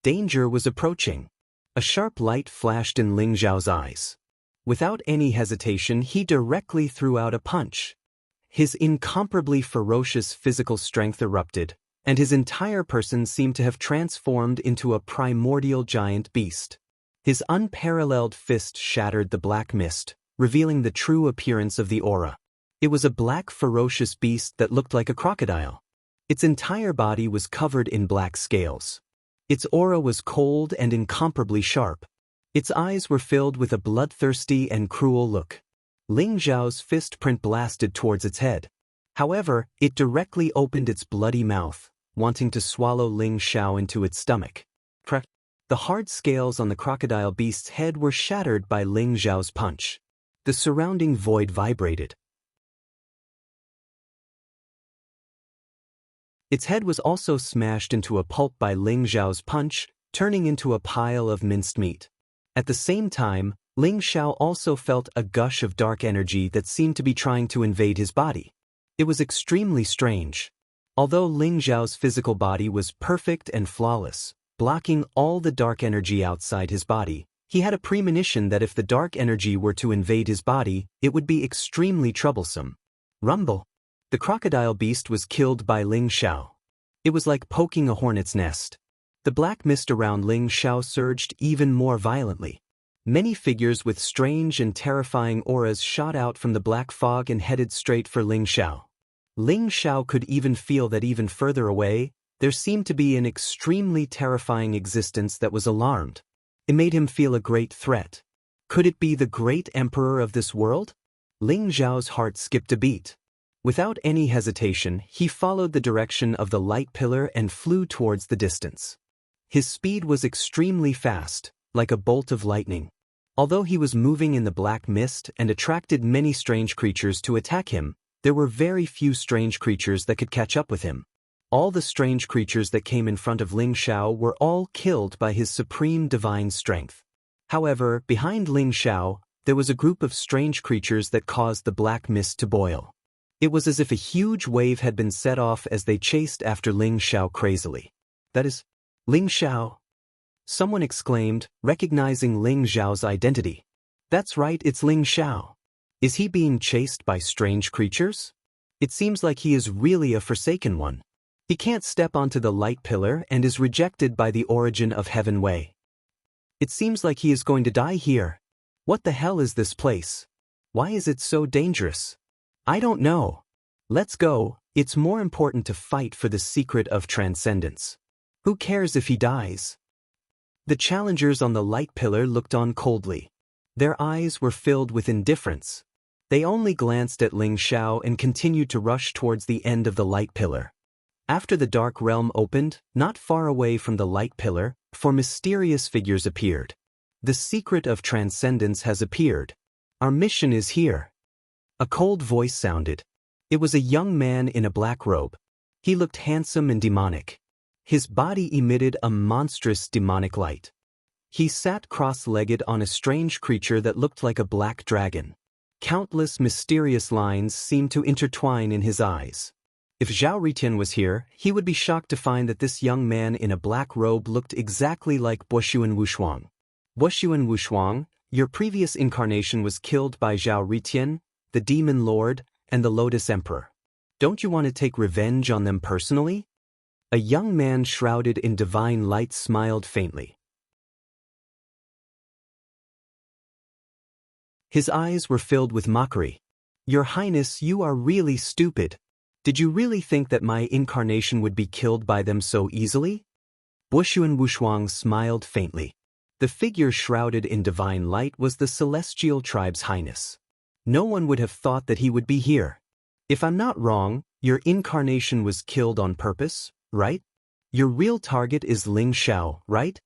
Danger was approaching. A sharp light flashed in Ling Xiao's eyes. Without any hesitation, he directly threw out a punch. His incomparably ferocious physical strength erupted, and his entire person seemed to have transformed into a primordial giant beast. His unparalleled fist shattered the black mist, revealing the true appearance of the aura. It was a black ferocious beast that looked like a crocodile. Its entire body was covered in black scales. Its aura was cold and incomparably sharp. Its eyes were filled with a bloodthirsty and cruel look. Ling Xiao's fist print blasted towards its head. However, it directly opened its bloody mouth, wanting to swallow Ling Xiao into its stomach. Crack. The hard scales on the crocodile beast's head were shattered by Ling Xiao's punch. The surrounding void vibrated. Its head was also smashed into a pulp by Ling Xiao's punch, turning into a pile of minced meat. At the same time, Ling Xiao also felt a gush of dark energy that seemed to be trying to invade his body. It was extremely strange. Although Ling Xiao's physical body was perfect and flawless, blocking all the dark energy outside his body, he had a premonition that if the dark energy were to invade his body, it would be extremely troublesome. Rumble. The crocodile beast was killed by Ling Xiao. It was like poking a hornet's nest. The black mist around Ling Xiao surged even more violently. Many figures with strange and terrifying auras shot out from the black fog and headed straight for Ling Xiao. Ling Xiao could even feel that even further away, there seemed to be an extremely terrifying existence that was alarmed. It made him feel a great threat. Could it be the great emperor of this world? Ling Xiao's heart skipped a beat. Without any hesitation, he followed the direction of the light pillar and flew towards the distance. His speed was extremely fast, like a bolt of lightning. Although he was moving in the black mist and attracted many strange creatures to attack him, there were very few strange creatures that could catch up with him. All the strange creatures that came in front of Ling Xiao were all killed by his supreme divine strength. However, behind Ling Xiao, there was a group of strange creatures that caused the black mist to boil. It was as if a huge wave had been set off as they chased after Ling Xiao crazily. That is, Ling Xiao. Someone exclaimed, recognizing Ling Xiao's identity. That's right, it's Ling Xiao. Is he being chased by strange creatures? It seems like he is really a forsaken one. He can't step onto the light pillar and is rejected by the origin of Heaven Way. It seems like he is going to die here. What the hell is this place? Why is it so dangerous? I don't know. Let's go. It's more important to fight for the secret of transcendence. Who cares if he dies? The challengers on the light pillar looked on coldly. Their eyes were filled with indifference. They only glanced at Ling Xiao and continued to rush towards the end of the light pillar. After the dark realm opened, not far away from the light pillar, four mysterious figures appeared. The secret of transcendence has appeared. Our mission is here. A cold voice sounded. It was a young man in a black robe. He looked handsome and demonic. His body emitted a monstrous demonic light. He sat cross-legged on a strange creature that looked like a black dragon. Countless mysterious lines seemed to intertwine in his eyes. If Zhao Ritian was here, he would be shocked to find that this young man in a black robe looked exactly like Boshuan Wushuang. Boshuan Wushuang, your previous incarnation was killed by Zhao Ritian, the Demon Lord, and the Lotus Emperor. Don't you want to take revenge on them personally? A young man shrouded in divine light smiled faintly. His eyes were filled with mockery. Your Highness, you are really stupid. Did you really think that my incarnation would be killed by them so easily? Boshuan Wushuang smiled faintly. The figure shrouded in divine light was the Celestial Tribe's Highness. No one would have thought that he would be here. If I'm not wrong, your incarnation was killed on purpose, right? Your real target is Ling Xiao, right?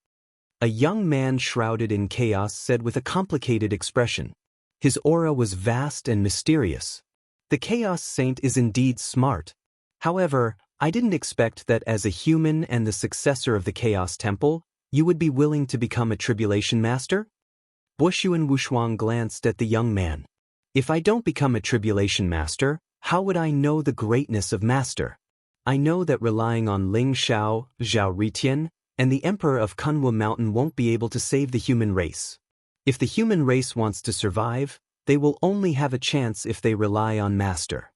A young man shrouded in chaos said with a complicated expression. His aura was vast and mysterious. The Chaos Saint is indeed smart. However, I didn't expect that as a human and the successor of the Chaos Temple, you would be willing to become a Tribulation Master? Boshuan Wushuang glanced at the young man. If I don't become a Tribulation Master, how would I know the greatness of Master? I know that relying on Ling Xiao, Zhao Ritian, and the Emperor of Kunwu Mountain won't be able to save the human race. If the human race wants to survive, they will only have a chance if they rely on Master.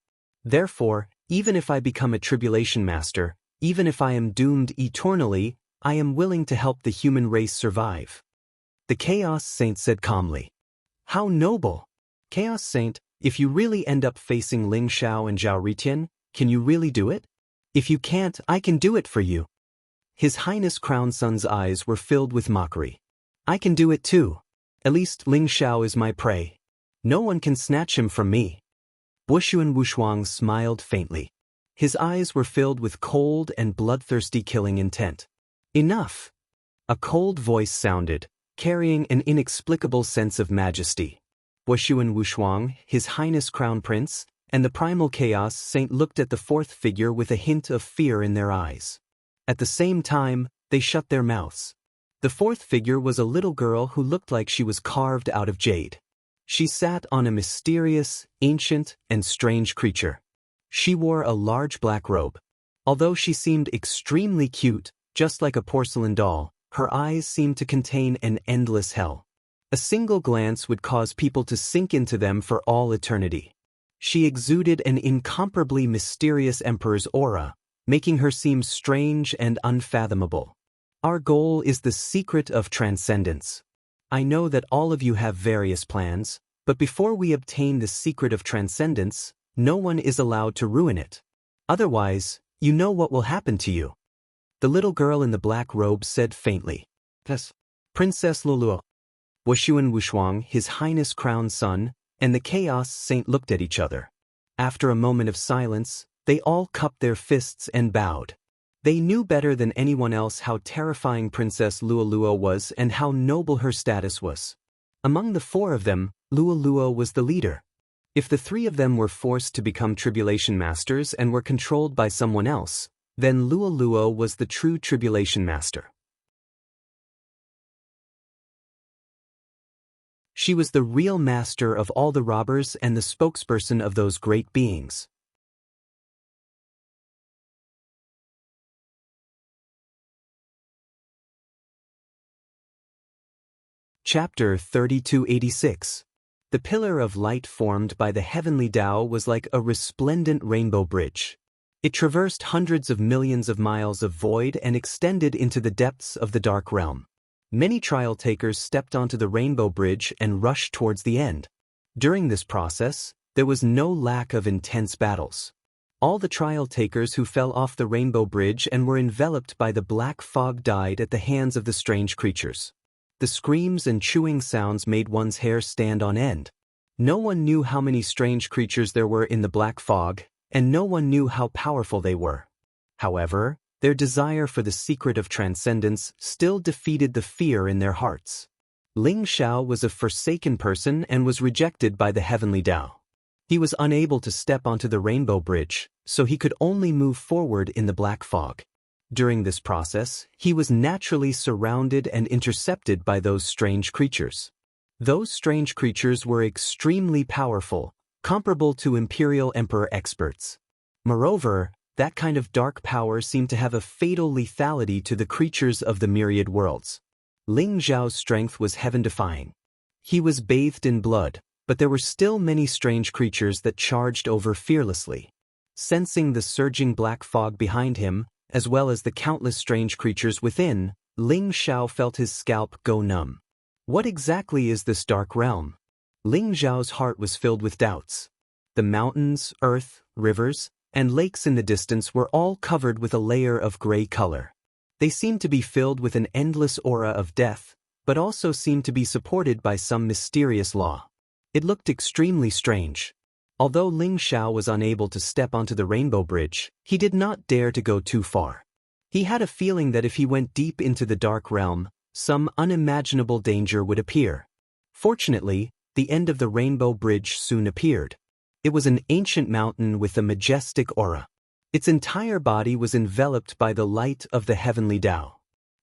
Therefore, even if I become a Tribulation Master, even if I am doomed eternally, I am willing to help the human race survive. The Chaos Saint said calmly. How noble! Chaos Saint, if you really end up facing Ling Xiao and Zhao Ritian, can you really do it? If you can't, I can do it for you. His Highness Crown Sun's eyes were filled with mockery. I can do it too. At least Ling Xiao is my prey. No one can snatch him from me. Wushuan Wushuang smiled faintly. His eyes were filled with cold and bloodthirsty killing intent. Enough! A cold voice sounded, carrying an inexplicable sense of majesty. Wushuan Wushuang, His Highness Crown Prince, and the Primal Chaos Saint looked at the fourth figure with a hint of fear in their eyes. At the same time, they shut their mouths. The fourth figure was a little girl who looked like she was carved out of jade. She sat on a mysterious, ancient, and strange creature. She wore a large black robe. Although she seemed extremely cute, just like a porcelain doll, her eyes seemed to contain an endless hell. A single glance would cause people to sink into them for all eternity. She exuded an incomparably mysterious emperor's aura, making her seem strange and unfathomable. Our goal is the secret of transcendence. I know that all of you have various plans, but before we obtain the secret of transcendence, no one is allowed to ruin it. Otherwise, you know what will happen to you. The little girl in the black robe said faintly. Yes. Princess Luluo. Wushuan Wushuang, His Highness Crown Son, and the Chaos Saint looked at each other. After a moment of silence, they all cupped their fists and bowed. They knew better than anyone else how terrifying Princess Luoluo was and how noble her status was. Among the four of them, Luoluo was the leader. If the three of them were forced to become Tribulation Masters and were controlled by someone else, then Luoluo was the true Tribulation Master. She was the real master of all the robbers and the spokesperson of those great beings. Chapter 3286. The pillar of light formed by the heavenly Tao was like a resplendent rainbow bridge. It traversed hundreds of millions of miles of void and extended into the depths of the dark realm. Many trial takers stepped onto the rainbow bridge and rushed towards the end. During this process, there was no lack of intense battles. All the trial takers who fell off the rainbow bridge and were enveloped by the black fog died at the hands of the strange creatures. The screams and chewing sounds made one's hair stand on end. No one knew how many strange creatures there were in the black fog, and no one knew how powerful they were. However, their desire for the secret of transcendence still defeated the fear in their hearts. Ling Xiao was a forsaken person and was rejected by the heavenly Tao. He was unable to step onto the rainbow bridge, so he could only move forward in the black fog. During this process, he was naturally surrounded and intercepted by those strange creatures. Those strange creatures were extremely powerful, comparable to Imperial Emperor experts. Moreover, that kind of dark power seemed to have a fatal lethality to the creatures of the myriad worlds. Ling Zhao's strength was heaven-defying. He was bathed in blood, but there were still many strange creatures that charged over fearlessly. Sensing the surging black fog behind him, as well as the countless strange creatures within, Ling Xiao felt his scalp go numb. What exactly is this dark realm? Ling Zhao's heart was filled with doubts. The mountains, earth, rivers, and lakes in the distance were all covered with a layer of gray color. They seemed to be filled with an endless aura of death, but also seemed to be supported by some mysterious law. It looked extremely strange. Although Ling Xiao was unable to step onto the rainbow bridge, he did not dare to go too far. He had a feeling that if he went deep into the dark realm, some unimaginable danger would appear. Fortunately, the end of the rainbow bridge soon appeared. It was an ancient mountain with a majestic aura. Its entire body was enveloped by the light of the heavenly Tao.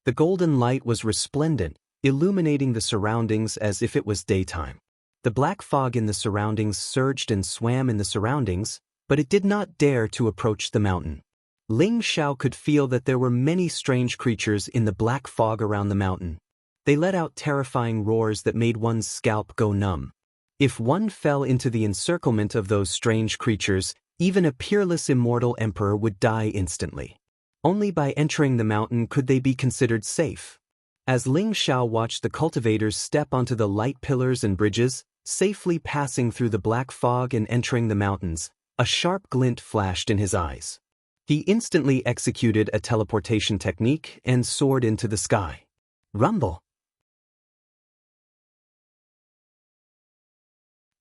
The golden light was resplendent, illuminating the surroundings as if it was daytime. The black fog in the surroundings surged and swam in the surroundings, but it did not dare to approach the mountain. Ling Xiao could feel that there were many strange creatures in the black fog around the mountain. They let out terrifying roars that made one's scalp go numb. If one fell into the encirclement of those strange creatures, even a peerless immortal emperor would die instantly. Only by entering the mountain could they be considered safe. As Ling Xiao watched the cultivators step onto the light pillars and bridges, safely passing through the black fog and entering the mountains, a sharp glint flashed in his eyes. He instantly executed a teleportation technique and soared into the sky. Rumble!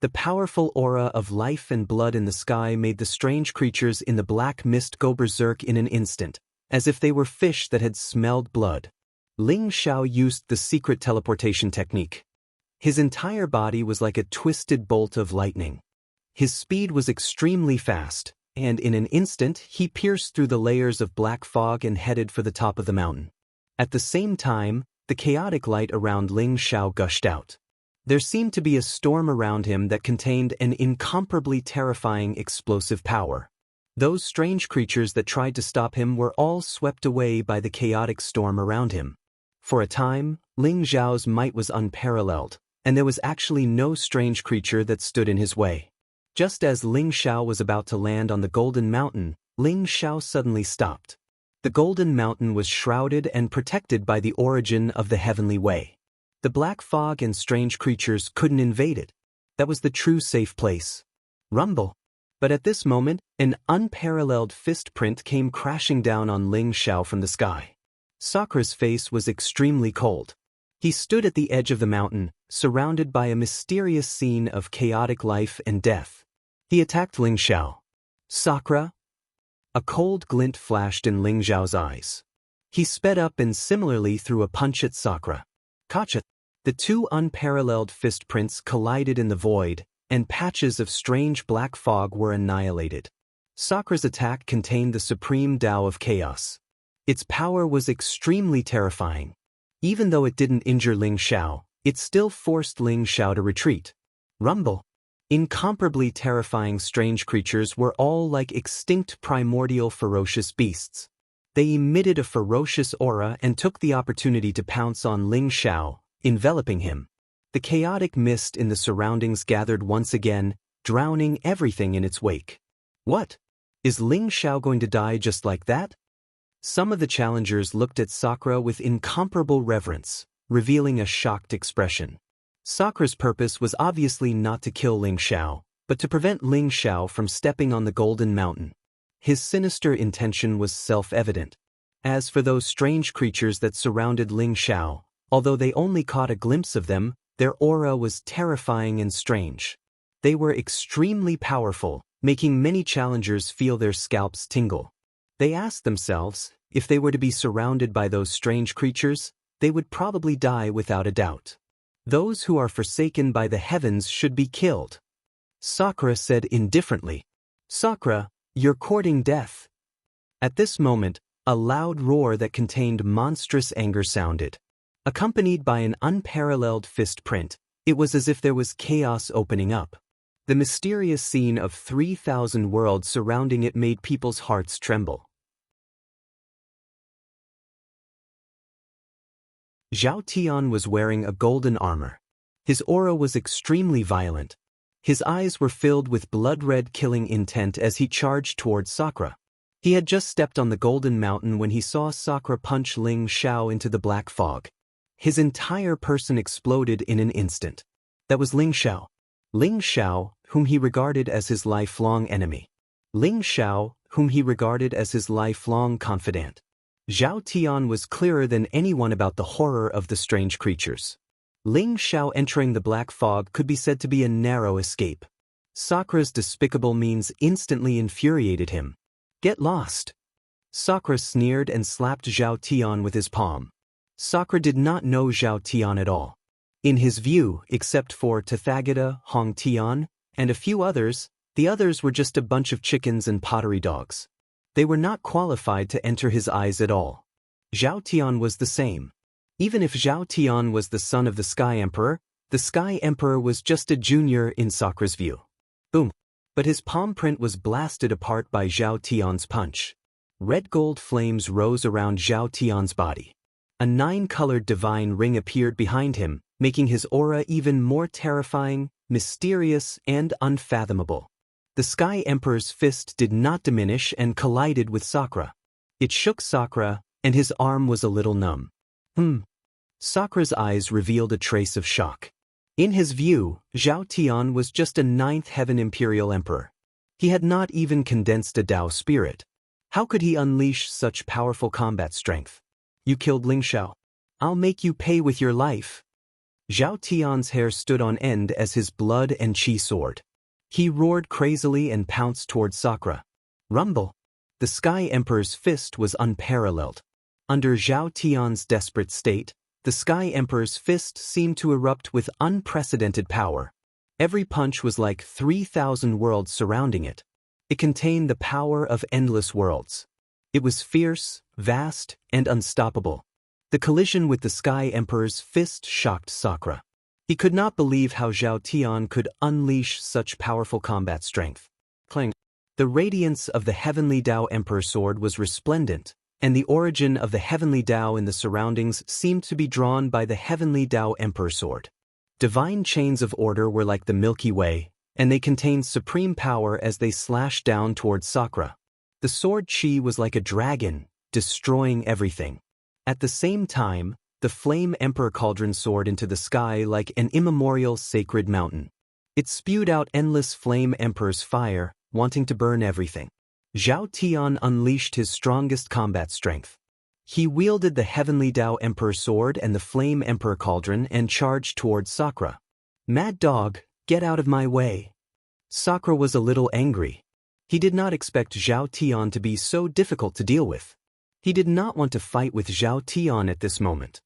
The powerful aura of life and blood in the sky made the strange creatures in the black mist go berserk in an instant, as if they were fish that had smelled blood. Ling Xiao used the secret teleportation technique. His entire body was like a twisted bolt of lightning. His speed was extremely fast, and in an instant he pierced through the layers of black fog and headed for the top of the mountain. At the same time, the chaotic light around Ling Xiao gushed out. There seemed to be a storm around him that contained an incomparably terrifying explosive power. Those strange creatures that tried to stop him were all swept away by the chaotic storm around him. For a time, Ling Xiao's might was unparalleled, and there was actually no strange creature that stood in his way. Just as Ling Xiao was about to land on the Golden Mountain, Ling Xiao suddenly stopped. The Golden Mountain was shrouded and protected by the origin of the Heavenly Way. The black fog and strange creatures couldn't invade it. That was the true safe place. Rumble. But at this moment, an unparalleled fist print came crashing down on Ling Xiao from the sky. Sakura's face was extremely cold. He stood at the edge of the mountain, surrounded by a mysterious scene of chaotic life and death. He attacked Ling Xiao. Sakura? A cold glint flashed in Ling Xiao's eyes. He sped up and similarly threw a punch at Sakura. Gotcha! The two unparalleled fist prints collided in the void, and patches of strange black fog were annihilated. Sakura's attack contained the supreme Tao of chaos. Its power was extremely terrifying. Even though it didn't injure Ling Xiao, it still forced Ling Xiao to retreat. Rumble. Incomparably terrifying strange creatures were all like extinct primordial ferocious beasts. They emitted a ferocious aura and took the opportunity to pounce on Ling Xiao, enveloping him. The chaotic mist in the surroundings gathered once again, drowning everything in its wake. What? Is Ling Xiao going to die just like that? Some of the challengers looked at Sakura with incomparable reverence, revealing a shocked expression. Sakura's purpose was obviously not to kill Ling Xiao, but to prevent Ling Xiao from stepping on the Golden Mountain. His sinister intention was self-evident. As for those strange creatures that surrounded Ling Xiao, although they only caught a glimpse of them, their aura was terrifying and strange. They were extremely powerful, making many challengers feel their scalps tingle. They asked themselves, if they were to be surrounded by those strange creatures, they would probably die without a doubt. Those who are forsaken by the heavens should be killed. Sakura said indifferently. Sakura, you're courting death. At this moment, a loud roar that contained monstrous anger sounded. Accompanied by an unparalleled fist print, it was as if there was chaos opening up. The mysterious scene of 3,000 worlds surrounding it made people's hearts tremble. Zhao Tian was wearing a golden armor. His aura was extremely violent. His eyes were filled with blood-red killing intent as he charged towards Sakura. He had just stepped on the Golden Mountain when he saw Sakura punch Ling Xiao into the black fog. His entire person exploded in an instant. That was Ling Xiao. Ling Xiao, whom he regarded as his lifelong enemy. Ling Xiao, whom he regarded as his lifelong confidant. Zhao Tian was clearer than anyone about the horror of the strange creatures. Ling Xiao entering the black fog could be said to be a narrow escape. Sakura's despicable means instantly infuriated him. Get lost. Sakura sneered and slapped Zhao Tian with his palm. Sakura did not know Zhao Tian at all. In his view, except for Tathagata, Hong Tian, and a few others, the others were just a bunch of chickens and pottery dogs. They were not qualified to enter his eyes at all. Zhao Tian was the same. Even if Zhao Tian was the son of the Sky Emperor, the Sky Emperor was just a junior in Sakura's view. Boom. But his palm print was blasted apart by Zhao Tian's punch. Red gold flames rose around Zhao Tian's body. A 9-colored divine ring appeared behind him, making his aura even more terrifying, mysterious, and unfathomable. The Sky Emperor's fist did not diminish and collided with Sakura. It shook Sakura, and his arm was a little numb. Sakura's eyes revealed a trace of shock. In his view, Zhao Tian was just a 9th Heaven Imperial Emperor. He had not even condensed a Tao spirit. How could he unleash such powerful combat strength? You killed Ling Xiao. I'll make you pay with your life. Zhao Tian's hair stood on end as his blood and qi soared. He roared crazily and pounced toward Sakura. Rumble! The Sky Emperor's fist was unparalleled. Under Zhao Tian's desperate state, the Sky Emperor's fist seemed to erupt with unprecedented power. Every punch was like 3,000 worlds surrounding it. It contained the power of endless worlds. It was fierce, vast, and unstoppable. The collision with the Sky Emperor's fist shocked Sakura. He could not believe how Zhao Tian could unleash such powerful combat strength. Clang! The radiance of the Heavenly Tao Emperor sword was resplendent, and the origin of the Heavenly Tao in the surroundings seemed to be drawn by the Heavenly Tao Emperor sword. Divine chains of order were like the Milky Way, and they contained supreme power as they slashed down towards Sakura. The sword Qi was like a dragon, destroying everything. At the same time, the Flame Emperor Cauldron soared into the sky like an immemorial sacred mountain. It spewed out endless Flame Emperor's fire, wanting to burn everything. Zhao Tian unleashed his strongest combat strength. He wielded the Heavenly Tao Emperor sword and the Flame Emperor Cauldron and charged towards Sakura. Mad dog, get out of my way. Sakura was a little angry. He did not expect Zhao Tian to be so difficult to deal with. He did not want to fight with Zhao Tian at this moment.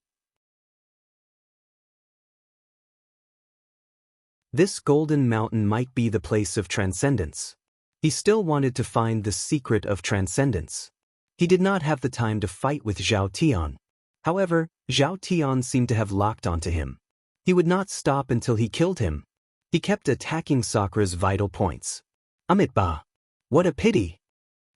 This golden mountain might be the place of transcendence. He still wanted to find the secret of transcendence. He did not have the time to fight with Zhao Tian. However, Zhao Tian seemed to have locked onto him. He would not stop until he killed him. He kept attacking Sakura's vital points. Amitba! What a pity!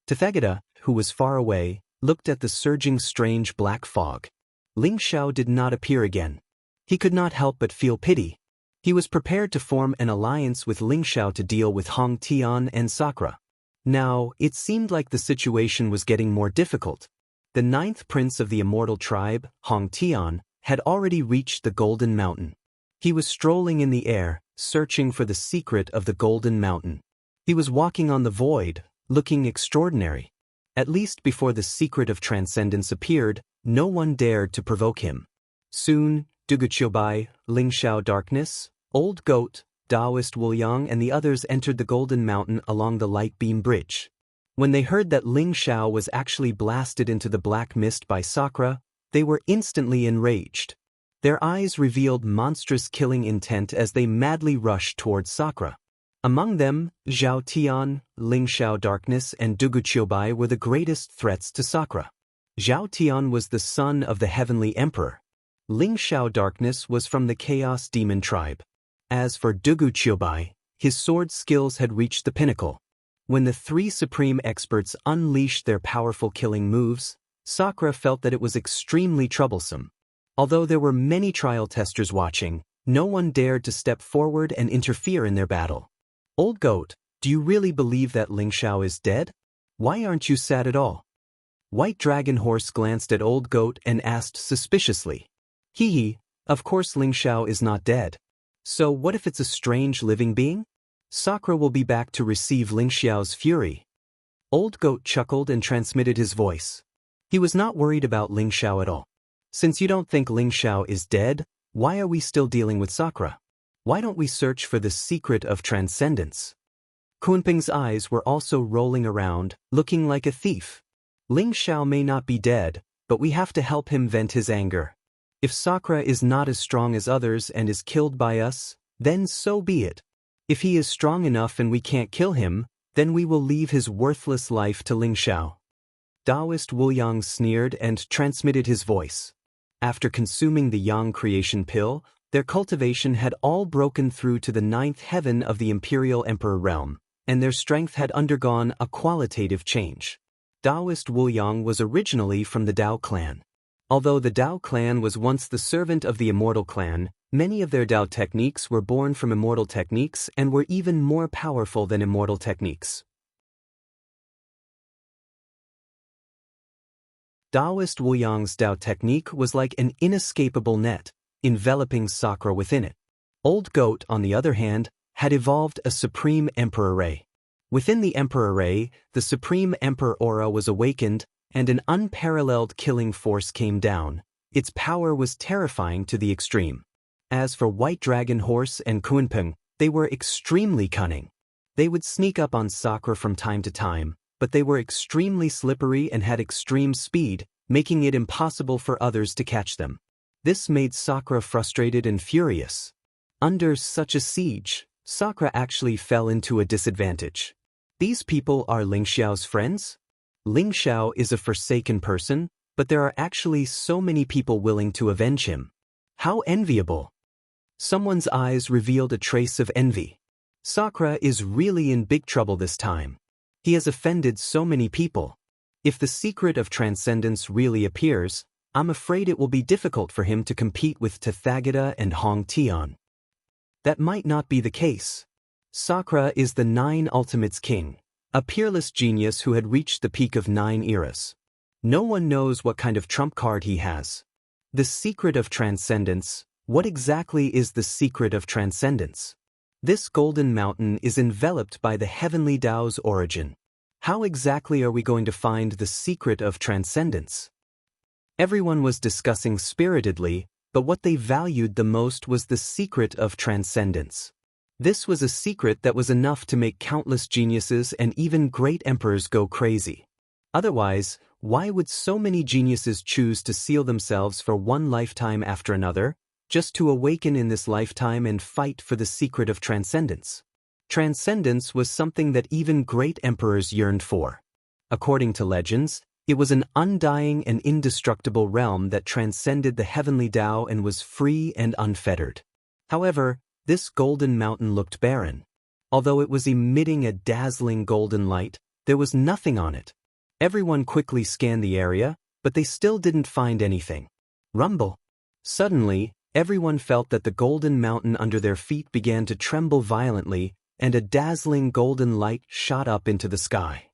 Tathagata, who was far away, looked at the surging strange black fog. Ling Xiao did not appear again. He could not help but feel pity. He was prepared to form an alliance with Ling Xiao to deal with Hong Tian and Sakura. Now, it seemed like the situation was getting more difficult. The 9th prince of the immortal tribe, Hong Tian, had already reached the Golden Mountain. He was strolling in the air, searching for the secret of the Golden Mountain. He was walking on the void, looking extraordinary. At least before the secret of transcendence appeared, no one dared to provoke him. Soon, Duguchiobai, Ling Xiao Darkness, Old Goat, Taoist Wuliang and the others entered the Golden Mountain along the light beam bridge. When they heard that Ling Xiao was actually blasted into the black mist by Sakura, they were instantly enraged. Their eyes revealed monstrous killing intent as they madly rushed towards Sakura. Among them, Zhao Tian, Ling Xiao Darkness and Duguchiobai were the greatest threats to Sakura. Zhao Tian was the son of the Heavenly Emperor. Ling Xiao Darkness was from the Chaos Demon tribe. As for Duguchiobai, his sword skills had reached the pinnacle. When the 3 supreme experts unleashed their powerful killing moves, Sakura felt that it was extremely troublesome. Although there were many trial testers watching, no one dared to step forward and interfere in their battle. Old Goat, do you really believe that Ling Xiao is dead? Why aren't you sad at all? White Dragon Horse glanced at Old Goat and asked suspiciously. Hee, of course Ling Xiao is not dead. So what if it's a strange living being? Sakura will be back to receive Ling Xiao's fury. Old Goat chuckled and transmitted his voice. He was not worried about Ling Xiao at all. Since you don't think Ling Xiao is dead, why are we still dealing with Sakura? Why don't we search for the secret of transcendence? Kunping's eyes were also rolling around, looking like a thief. Ling Xiao may not be dead, but we have to help him vent his anger. If Sakura is not as strong as others and is killed by us, then so be it. If he is strong enough and we can't kill him, then we will leave his worthless life to Ling Xiao. Taoist Wuliang sneered and transmitted his voice. After consuming the Yang creation pill, their cultivation had all broken through to the 9th heaven of the Imperial Emperor realm, and their strength had undergone a qualitative change. Taoist Wuliang was originally from the Tao clan. Although the Tao clan was once the servant of the Immortal clan, many of their Tao techniques were born from immortal techniques and were even more powerful than immortal techniques. Taoist Wuliang's Tao technique was like an inescapable net, enveloping Sakura within it. Old Goat, on the other hand, had evolved a Supreme Emperor Ray. Within the Emperor Ray, the Supreme Emperor Aura was awakened, and an unparalleled killing force came down. Its power was terrifying to the extreme. As for White Dragon Horse and Kunpeng, they were extremely cunning. They would sneak up on Sakura from time to time, but they were extremely slippery and had extreme speed, making it impossible for others to catch them. This made Sakura frustrated and furious. Under such a siege, Sakura actually fell into a disadvantage. These people are Ling Xiao's friends? Ling Xiao is a forsaken person, but there are actually so many people willing to avenge him. How enviable! Someone's eyes revealed a trace of envy. Sakura is really in big trouble this time. He has offended so many people. If the secret of transcendence really appears, I'm afraid it will be difficult for him to compete with Tathagata and Hong Tian. That might not be the case. Sakura is the 9 Ultimates King, a peerless genius who had reached the peak of 9 eras. No one knows what kind of trump card he has. The secret of transcendence. What exactly is the secret of transcendence? This golden mountain is enveloped by the heavenly Tao's origin. How exactly are we going to find the secret of transcendence? Everyone was discussing spiritedly, but what they valued the most was the secret of transcendence. This was a secret that was enough to make countless geniuses and even great emperors go crazy. Otherwise, why would so many geniuses choose to seal themselves for one lifetime after another, just to awaken in this lifetime and fight for the secret of transcendence? Transcendence was something that even great emperors yearned for. According to legends, it was an undying and indestructible realm that transcended the heavenly Tao and was free and unfettered. However, this golden mountain looked barren. Although it was emitting a dazzling golden light, there was nothing on it. Everyone quickly scanned the area, but they still didn't find anything. Rumble. Suddenly, everyone felt that the golden mountain under their feet began to tremble violently, and a dazzling golden light shot up into the sky.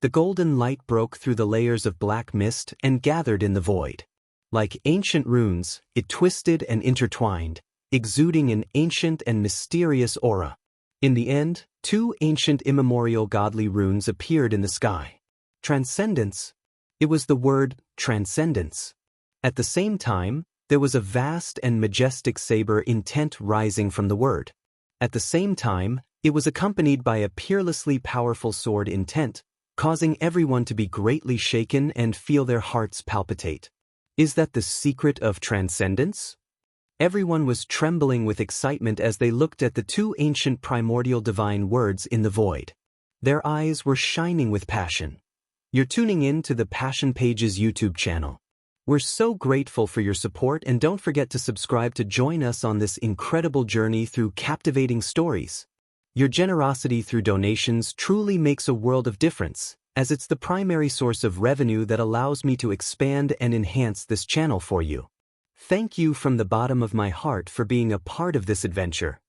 The golden light broke through the layers of black mist and gathered in the void. Like ancient runes, it twisted and intertwined, exuding an ancient and mysterious aura. In the end, 2 ancient immemorial godly runes appeared in the sky. Transcendence. It was the word transcendence. At the same time, there was a vast and majestic saber intent rising from the word. At the same time, it was accompanied by a peerlessly powerful sword intent, causing everyone to be greatly shaken and feel their hearts palpitate. Is that the secret of transcendence? Everyone was trembling with excitement as they looked at the 2 ancient primordial divine words in the void. Their eyes were shining with passion. You're tuning in to the Passion Pages YouTube channel. We're so grateful for your support, and don't forget to subscribe to join us on this incredible journey through captivating stories. Your generosity through donations truly makes a world of difference, as it's the primary source of revenue that allows me to expand and enhance this channel for you. Thank you from the bottom of my heart for being a part of this adventure.